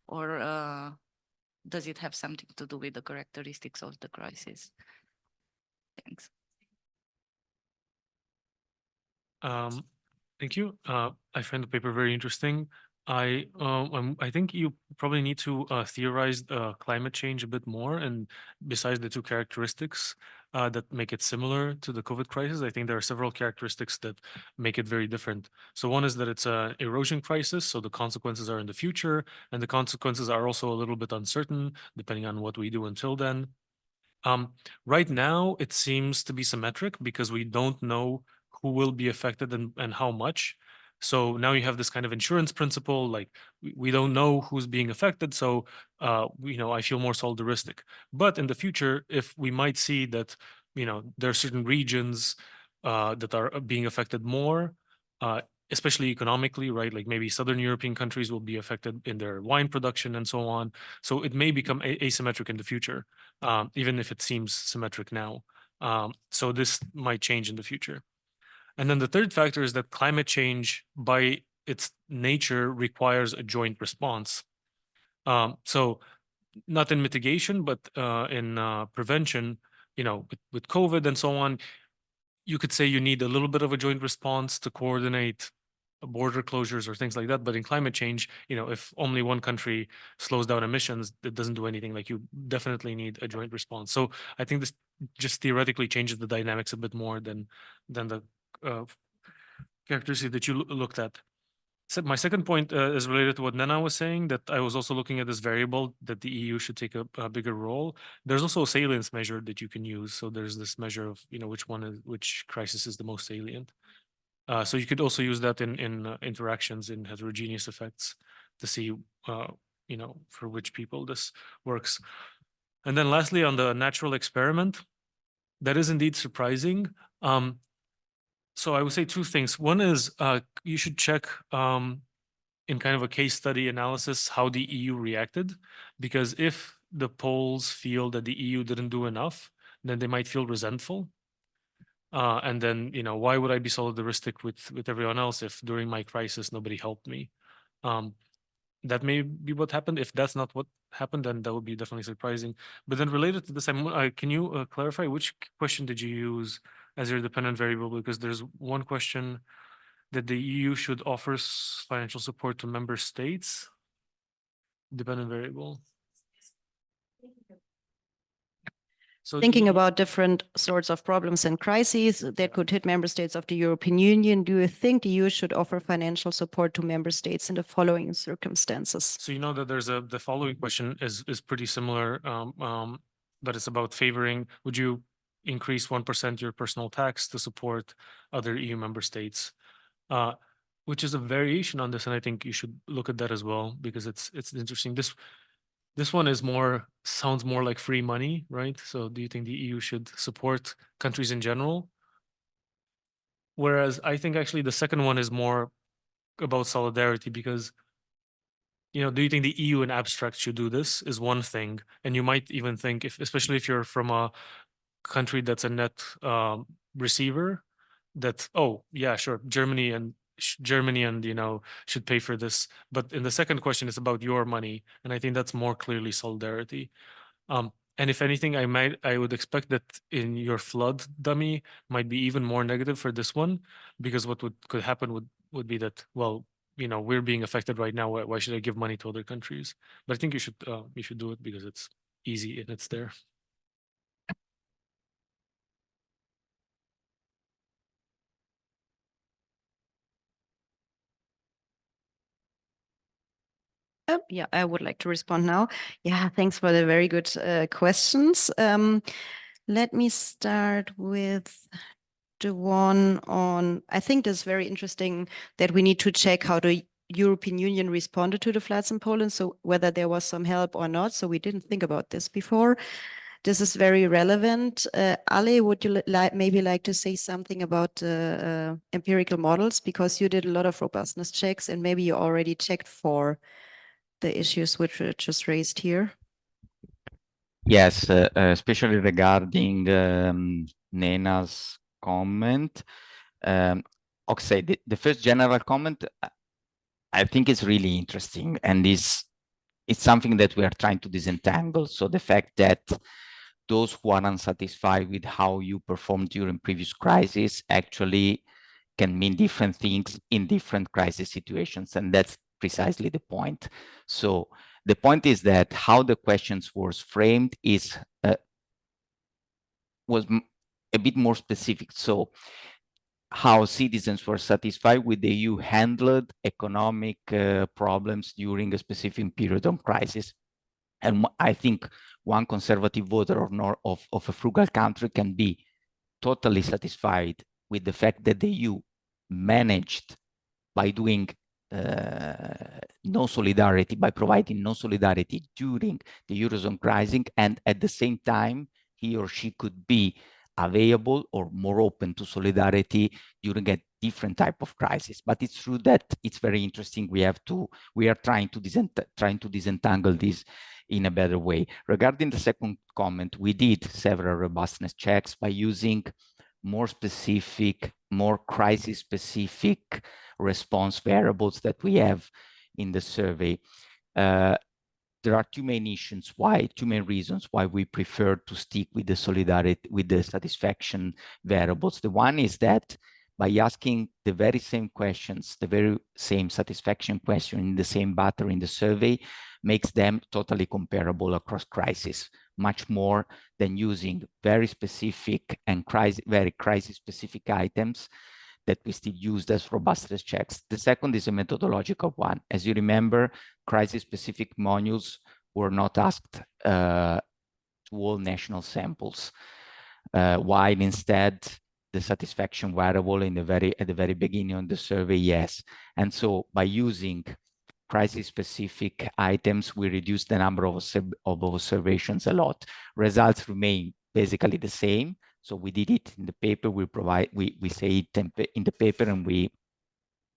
or does it have something to do with the characteristics of the crisis? Thanks. Thank you. I find the paper very interesting. I think you probably need to theorize climate change a bit more, and besides the two characteristics that make it similar to the COVID crisis, I think there are several characteristics that make it very different. So one is that it's an erosion crisis, so the consequences are in the future, and the consequences are also a little bit uncertain depending on what we do until then. Right now, it seems to be symmetric because we don't know who will be affected and how much. So now you have this kind of insurance principle, like we don't know who's being affected, so I feel more solidaristic. But in the future, if we might see that there are certain regions that are being affected more, especially economically, right? Like maybe Southern European countries will be affected in their wine production and so on. So it may become asymmetric in the future, even if it seems symmetric now. So this might change in the future. And then the third factor is that climate change by its nature requires a joint response. So not in mitigation, but in prevention, you know, with COVID and so on, you could say you need a little bit of a joint response to coordinate border closures or things like that. But in climate change, you know, if only one country slows down emissions, it doesn't do anything. Like you definitely need a joint response. So I think this just theoretically changes the dynamics a bit more than the characteristic that you looked at. So my second point is related to what Nana was saying, that I was also looking at this variable that the EU should take a bigger role. There's also a salience measure that you can use. So there's this measure of, you know, which crisis is the most salient. So you could also use that in interactions in heterogeneous effects to see, you know, for which people this works. And then lastly, on the natural experiment, that is indeed surprising. So I would say two things. One is you should check in kind of a case study analysis how the EU reacted, because if the polls feel that the EU didn't do enough, then they might feel resentful. And then, you know, why would I be solidaristic with everyone else if during my crisis nobody helped me? That may be what happened. If that's not what happened, then that would be definitely surprising. But then related to this, can you clarify which question did you use as your dependent variable? Because there's one question that the EU should offer financial support to member states. Dependent variable. So Thinking about different sorts of problems and crises that could hit member states of the European Union, do you think the EU should offer financial support to member states in the following circumstances? So you know that there's the following question is pretty similar, but it's about favoring. Would you increase 1% your personal tax to support other EU member states? Which is a variation on this, and I think you should look at that as well because it's interesting. This one is sounds more like free money, right? So do you think the EU should support countries in general? Whereas I think actually the second one is more about solidarity because, you know, do you think the EU in abstract should do this is one thing. And you might even think, especially if you're from a country that's a net receiver, that, oh, yeah, sure, Germany and you know should pay for this, but in the second question it's about your money, and I think that's more clearly solidarity. And if anything, I would expect that in your flood dummy might be even more negative for this one, because what could happen would be that, well, you know, we're being affected right now. Why should I give money to other countries? But I think you should do it because it's easy and it's there. Yeah, I would like to respond now. Yeah, thanks for the very good questions. Let me start with the one on, I think that's very interesting that we need to check how the European Union responded to the floods in Poland, so whether there was some help or not. So we didn't think about this before. This is very relevant. Ale, would you maybe like to say something about empirical models, because you did a lot of robustness checks and maybe you already checked for the issues which were just raised here? Yes, especially regarding Nena's comment. Okay, the first general comment, I think is really interesting, and it's something that we are trying to disentangle. So the fact that those who are unsatisfied with how you performed during previous crises actually can mean different things in different crisis situations, and that's precisely the point. So the point is that how the questions was framed was a bit more specific. So how citizens were satisfied with the EU handled economic problems during a specific period of crisis. And I think one conservative voter of a frugal country can be totally satisfied with the fact that the EU managed by doing no solidarity, by providing no solidarity during the Eurozone crisis, and at the same time, he or she could be available or more open to solidarity during a different type of crisis. But it's true that it's very interesting. We are trying to disentangle this in a better way. Regarding the second comment, we did several robustness checks by using more specific, more crisis-specific response variables that we have in the survey. there are two main reasons why we prefer to stick with the solidarity, with the satisfaction variables. The one is that by asking the very same questions, the very same satisfaction question in the same battery in the survey, makes them totally comparable across crises, much more than using very specific and very crisis-specific items that we still used as robustness checks. The second is a methodological one. As you remember, crisis-specific modules were not asked to all national samples, while instead the satisfaction variable at the very beginning of the survey, yes. And so by using crisis-specific items, we reduce the number of observations a lot. Results remain basically the same. So we did it in the paper. We say it in the paper, and we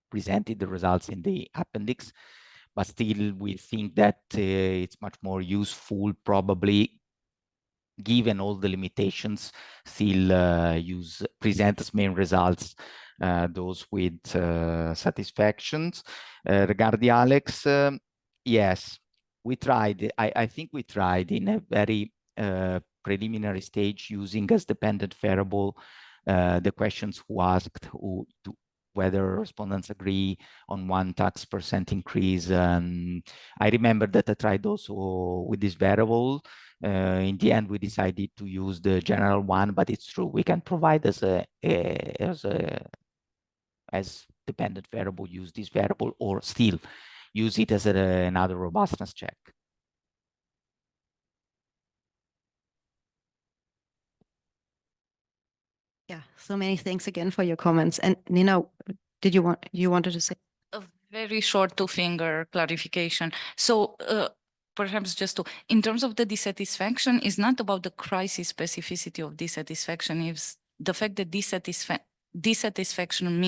presented the results in the appendix. But still, we think that it's much more useful, probably, given all the limitations, still present as main results those with satisfactions. Regarding Alex, yes, we tried. I think we tried in a very preliminary stage using as dependent variable the questions who asked whether respondents agree on one tax % increase. I remember that I tried also with this variable. In the end, we decided to use the general one, but it's true, we can provide as dependent variable, use this variable, or still use it as another robustness check. Yeah, so many thanks again for your comments. And Nina, you wanted to say? A very short two-finger clarification. So perhaps just to, in terms of the dissatisfaction, is not about the crisis specificity of dissatisfaction. It's the fact that dissatisfaction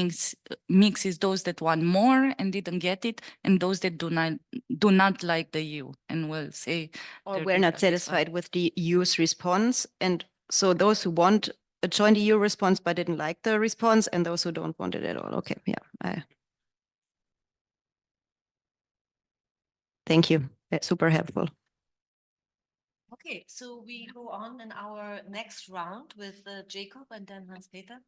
mixes those that want more and didn't get it, and those that do not like the EU and will say, Or they're we're not satisfied with the EU's response. And so those who want a joint EU response but didn't like the response, and those who don't want it at all. Okay, yeah. Thank you. That's super helpful. Okay, so we go on in our next round with Jacob and then Hans-Peter.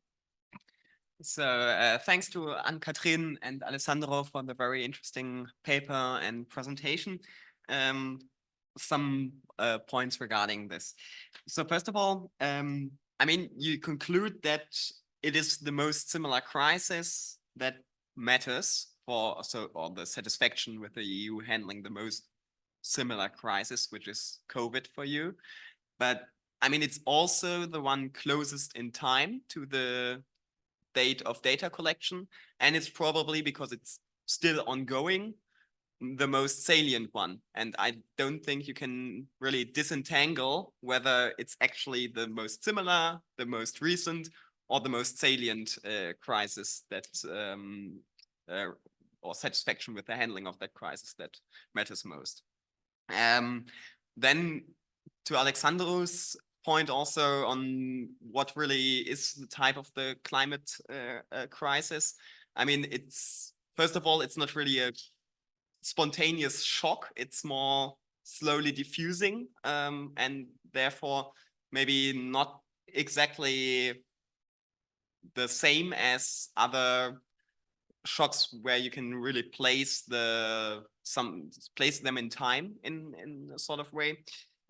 So thanks to Anne-Kathrin and Alessandro for the very interesting paper and presentation. Some points regarding this. So first of all, I mean, you conclude that it is the most similar crisis that matters or the satisfaction with the EU handling the most similar crisis, which is COVID for you. But I mean, it's also the one closest in time to the date of data collection, and it's probably, because it's still ongoing, the most salient one. And I don't think you can really disentangle whether it's actually the most similar, the most recent, or the most salient crisis that or satisfaction with the handling of that crisis that matters most. Then to Alexandro's point also on what really is the type of the climate crisis. I mean, first of all, it's not really a spontaneous shock. It's more slowly diffusing, and therefore maybe not exactly the same as other shocks where you can really place them in time in a sort of way.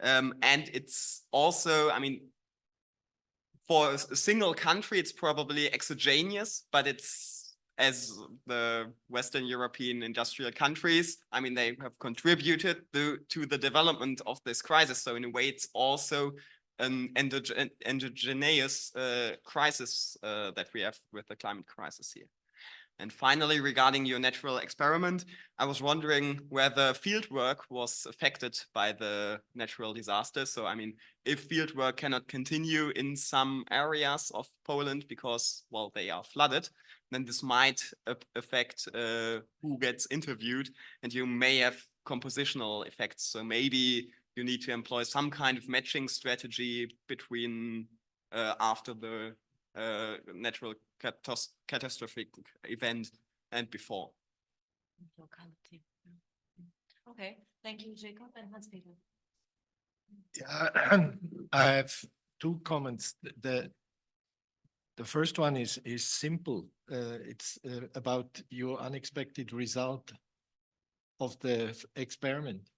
And it's also, I mean, for a single country, it's probably exogenous, but it's, as the Western European industrial countries, I mean, they have contributed to the development of this crisis. So in a way, it's also an endogenous crisis that we have with the climate crisis here. And finally, regarding your natural experiment, I was wondering whether fieldwork was affected by the natural disaster. So, I mean, if fieldwork cannot continue in some areas of Poland because, well, they are flooded, then this might affect who gets interviewed, and you may have compositional effects. So maybe you need to employ some kind of matching strategy between after the natural catastrophic event and before. Locality. Okay, thank you, Jacob and Hans-Peter. Yeah, I have two comments. The first one is simple. It's about your unexpected result of the experiment.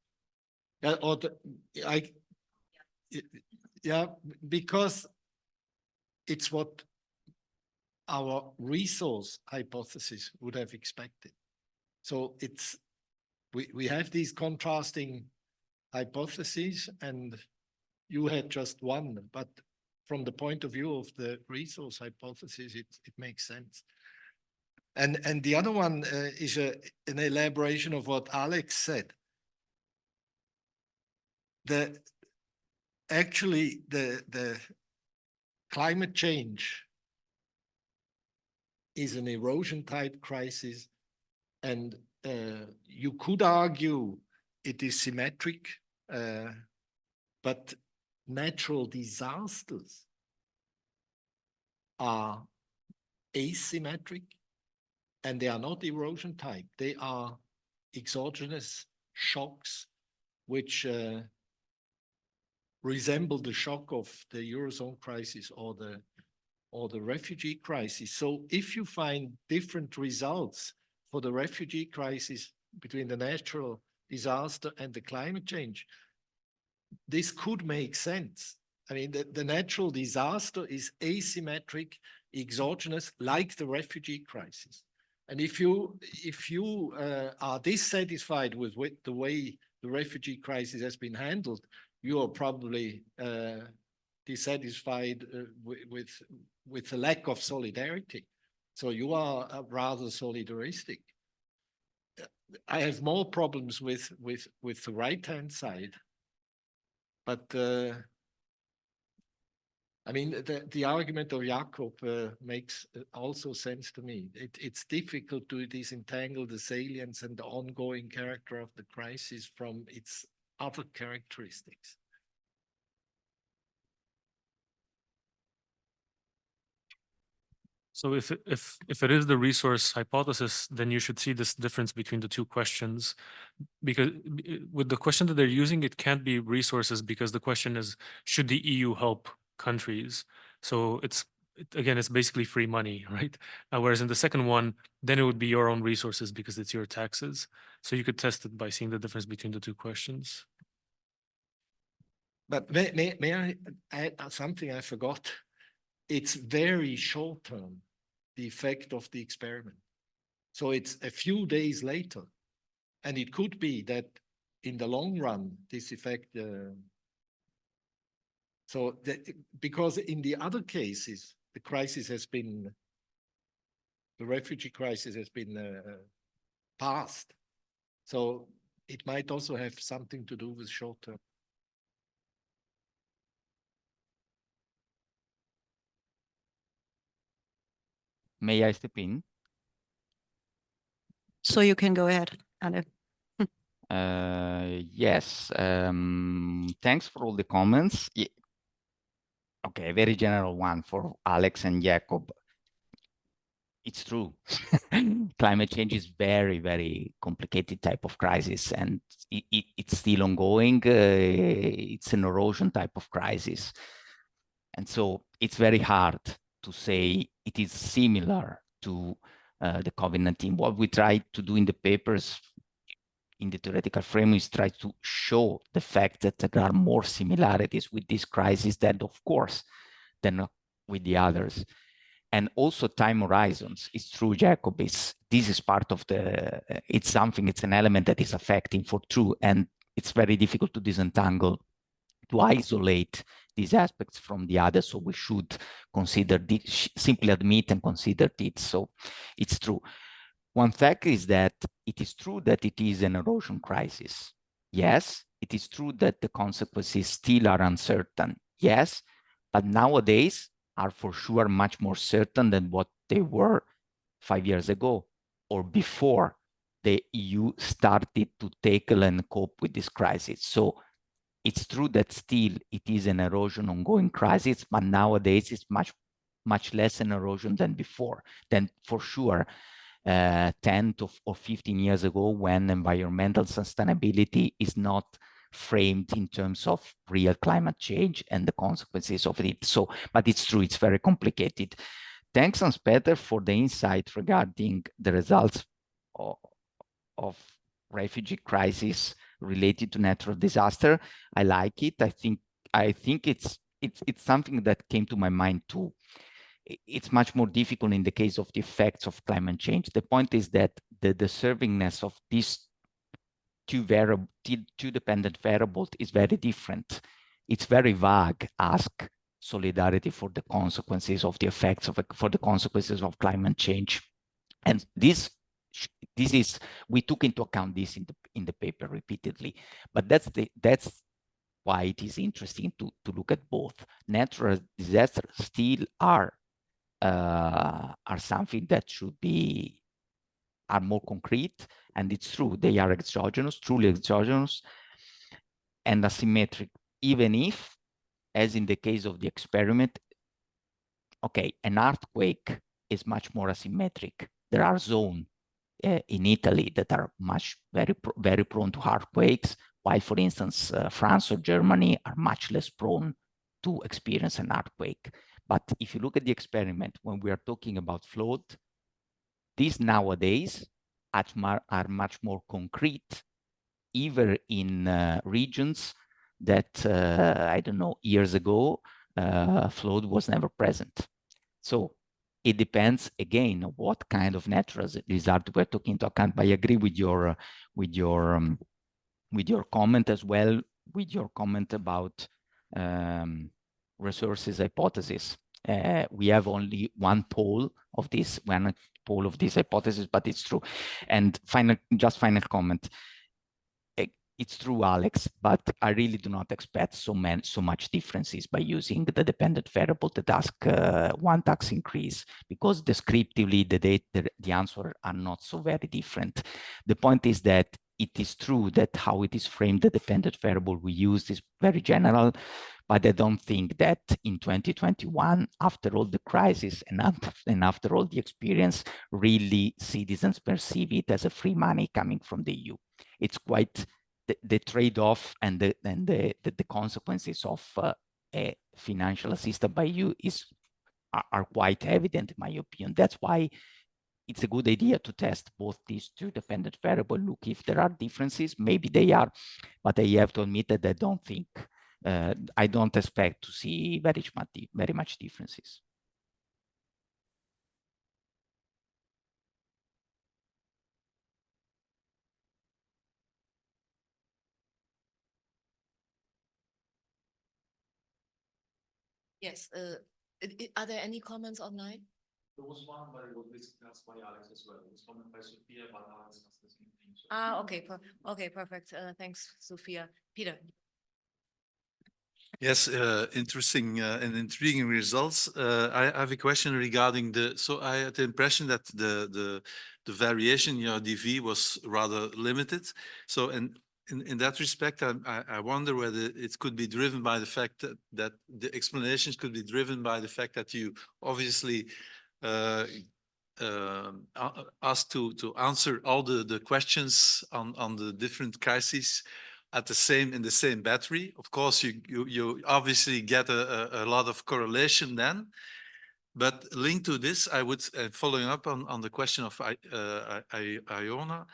Yeah, because it's what our resource hypothesis would have expected. So we have these contrasting hypotheses, and you had just one, but from the point of view of the resource hypothesis, it makes sense. And the other one is an elaboration of what Alex said. Actually, the climate change is an erosion type crisis, and you could argue it is symmetric, but natural disasters are asymmetric, and they are not erosion type. They are exogenous shocks, which resemble the shock of the Eurozone crisis or the refugee crisis. So if you find different results for the refugee crisis between the natural disaster and the climate change, this could make sense. I mean, the natural disaster is asymmetric, exogenous, like the refugee crisis. And if you are dissatisfied with the way the refugee crisis has been handled, you are probably dissatisfied with the lack of solidarity. So you are rather solidaristic. I have more problems with the right-hand side. But I mean, the argument of Jakob makes also sense to me. It's difficult to disentangle the salience and the ongoing character of the crisis from its other characteristics. So if it is the resource hypothesis, then you should see this difference between the two questions, because with the question that they're using, it can't be resources, because the question is, should the EU help countries? So again, it's basically free money, right? Whereas in the second one, then it would be your own resources because it's your taxes. So you could test it by seeing the difference between the two questions. But may I add something I forgot? It's very short term, the effect of the experiment. So it's a few days later. And it could be that in the long run, this effect, because in the other cases, the refugee crisis has been passed. So it might also have something to do with short term. May I step in? So you can go ahead, Anne. Yes, thanks for all the comments. Okay, a very general one for Alex and Jacob. It's true. Climate change is very, very complicated type of crisis, and it's still ongoing. It's an erosion type of crisis. And so it's very hard to say it is similar to the COVID-19. What we try to do in the papers, in the theoretical frame, is try to show the fact that there are more similarities with this crisis than, of course, than with the others. And also time horizons. It's true, Jacob, this is part of it's an element that is affecting for true, and it's very difficult to disentangle, to isolate these aspects from the others. So we should consider this, simply admit and consider it. So it's true. One fact is that it is true that it is an erosion crisis. Yes, it is true that the consequences still are uncertain. Yes, but nowadays are for sure much more certain than what they were 5 years ago or before the EU started to tackle and cope with this crisis. So it's true that still it is an erosion ongoing crisis, but nowadays it's much less an erosion than before. Then for sure, 10 or 15 years ago, when environmental sustainability is not framed in terms of real climate change and the consequences of it. So, but it's true, it's very complicated. Thanks, Hans-Peter, for the insight regarding the results of refugee crisis related to natural disaster. I like it. I think it's something that came to my mind too. It's much more difficult in the case of the effects of climate change. The point is that the deservingness of these two dependent variables is very different. It's very vague. Ask solidarity for the consequences of the effects of for the consequences of climate change, and this is, we took into account this in the paper repeatedly. But that's why it is interesting to look at both. Natural disasters still are something that are more concrete, and it's true, they are exogenous, truly exogenous and asymmetric, even if, as in the case of the experiment, okay, an earthquake is much more asymmetric. There are zones in Italy that are very prone to earthquakes, while, for instance, France or Germany are much less prone to experience an earthquake. But if you look at the experiment, when we are talking about flood, these nowadays are much more concrete, even in regions that, I don't know, years ago, flood was never present. So it depends, again, on what kind of natural disaster we're taking into account. But I agree with your comment as well, with your comment about resources hypothesis. We have only one pole of this hypothesis, but it's true. And final comment. It's true, Alex, but I really do not expect so much differences by using the dependent variable to task one tax increase, because descriptively the answers are not so very different. The point is that it is true that how it is framed, the dependent variable we use is very general, but I don't think that in 2021, after all the crisis and after all the experience, really citizens perceive it as a free money coming from the EU. It's quite the trade-off and the consequences of a financial assistance by EU are quite evident, in my opinion. That's why it's a good idea to test both these two dependent variables. Look if there are differences, maybe they are, but I have to admit that I don't expect to see very much differences. Yes, are there any comments online? There was one, but it was discussed by Alex as well. It was comment by Sophia, but Alex has the same thing. Okay, perfect. Thanks, Sophia. Peter. Yes, interesting and intriguing results. I have a question regarding so I had the impression that the variation, DV was rather limited. So in that respect, I wonder whether it could be driven by the fact that the explanations could be driven by the fact that you obviously asked to answer all the questions on the different crises in the same battery. Of course, you obviously get a lot of correlation then. But linked to this, I would, following up on the question of Iona,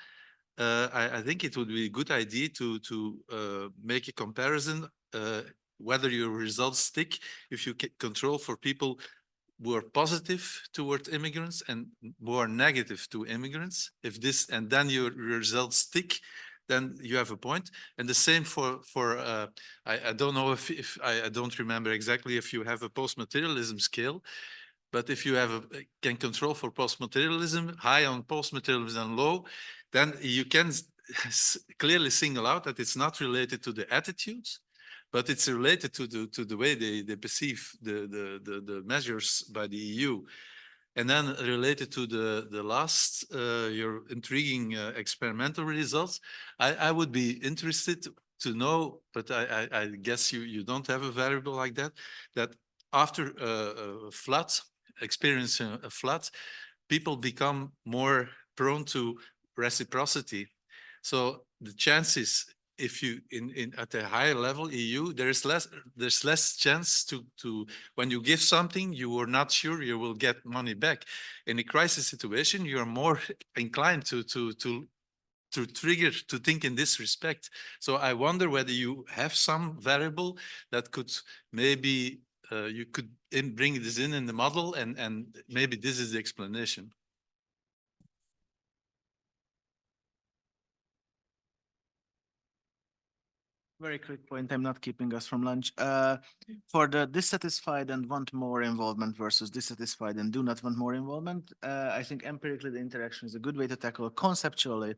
I think it would be a good idea to make a comparison whether your results stick if you control for people who are positive toward immigrants and who are negative to immigrants. If this, and then your results stick, then you have a point. And the same for I don't know if I don't remember exactly if you have a post-materialism scale, but if you can control for post-materialism, high on post-materialism and low, then you can clearly single out that it's not related to the attitudes, but it's related to the way they perceive the measures by the EU. And then related to the last, your intriguing experimental results, I would be interested to know, but I guess you don't have a variable like that after a flood, experiencing a flood, people become more prone to reciprocity. So the chances, if you in at a higher level EU, there's less chance to when you give something you are not sure you will get money back. In a crisis situation, you are more inclined to trigger to think in this respect. So I wonder whether you have some variable that could maybe you could bring this in the model, and maybe this is the explanation. Very quick point, I'm not keeping us from lunch. For the dissatisfied and want more involvement versus dissatisfied and do not want more involvement, I think empirically the interaction is a good way to tackle. Conceptually,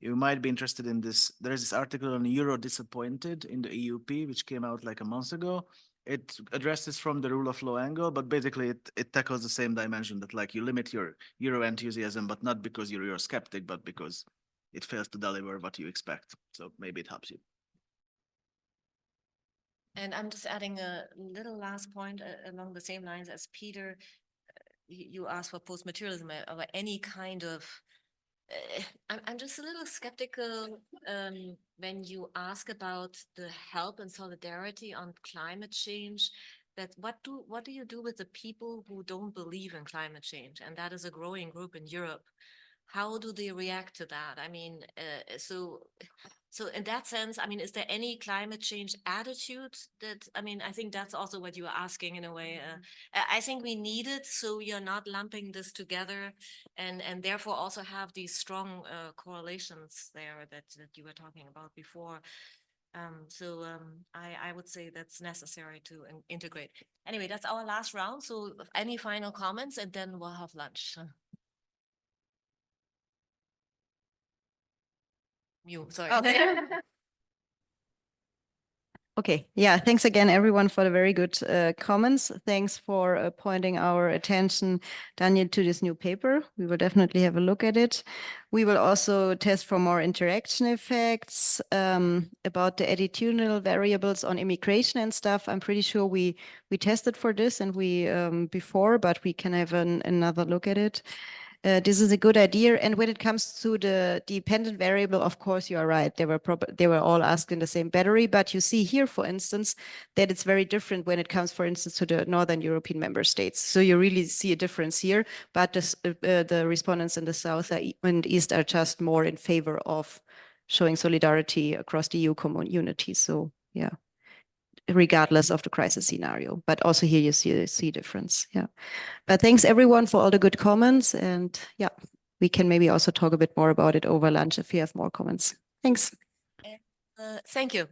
you might be interested in this. There is this article on Euro disappointed in the EUP, which came out like a month ago. It addresses from the rule of law angle, but basically it tackles the same dimension that like you limit your Euro enthusiasm, but not because you're a skeptic, but because it fails to deliver what you expect. So maybe it helps you. And I'm just adding a little last point along the same lines as Peter. You asked for post-materialism or any kind of. I'm just a little skeptical when you ask about the help and solidarity on climate change. That what do you do with the people who don't believe in climate change? And that is a growing group in Europe. How do they react to that? I mean, so in that sense, I mean, is there any climate change attitude that, I mean, I think that's also what you were asking in a way. I think we need it, so you're not lumping this together and therefore also have these strong correlations there that you were talking about before. I would say that's necessary to integrate. Anyway, that's our last round. So any final comments, and then we'll have lunch. Sorry. Okay. Okay, yeah, thanks again, everyone, for the very good comments. Thanks for pointing our attention, Daniel, to this new paper. We will definitely have a look at it. We will also test for more interaction effects about the attitudinal variables on immigration and stuff. I'm pretty sure we tested for this and we before, but we can have another look at it. This is a good idea. And when it comes to the dependent variable, of course, you are right. They were all asked in the same battery. But you see here, for instance, that it's very different when it comes, for instance, to the Northern European member states. So you really see a difference here. But the respondents in the South and East are just more in favor of showing solidarity across the EU community. So, yeah, regardless of the crisis scenario. But also here you see a difference. Yeah. But thanks everyone for all the good comments. And yeah, we can maybe also talk a bit more about it over lunch if you have more comments. Thanks. Thank you.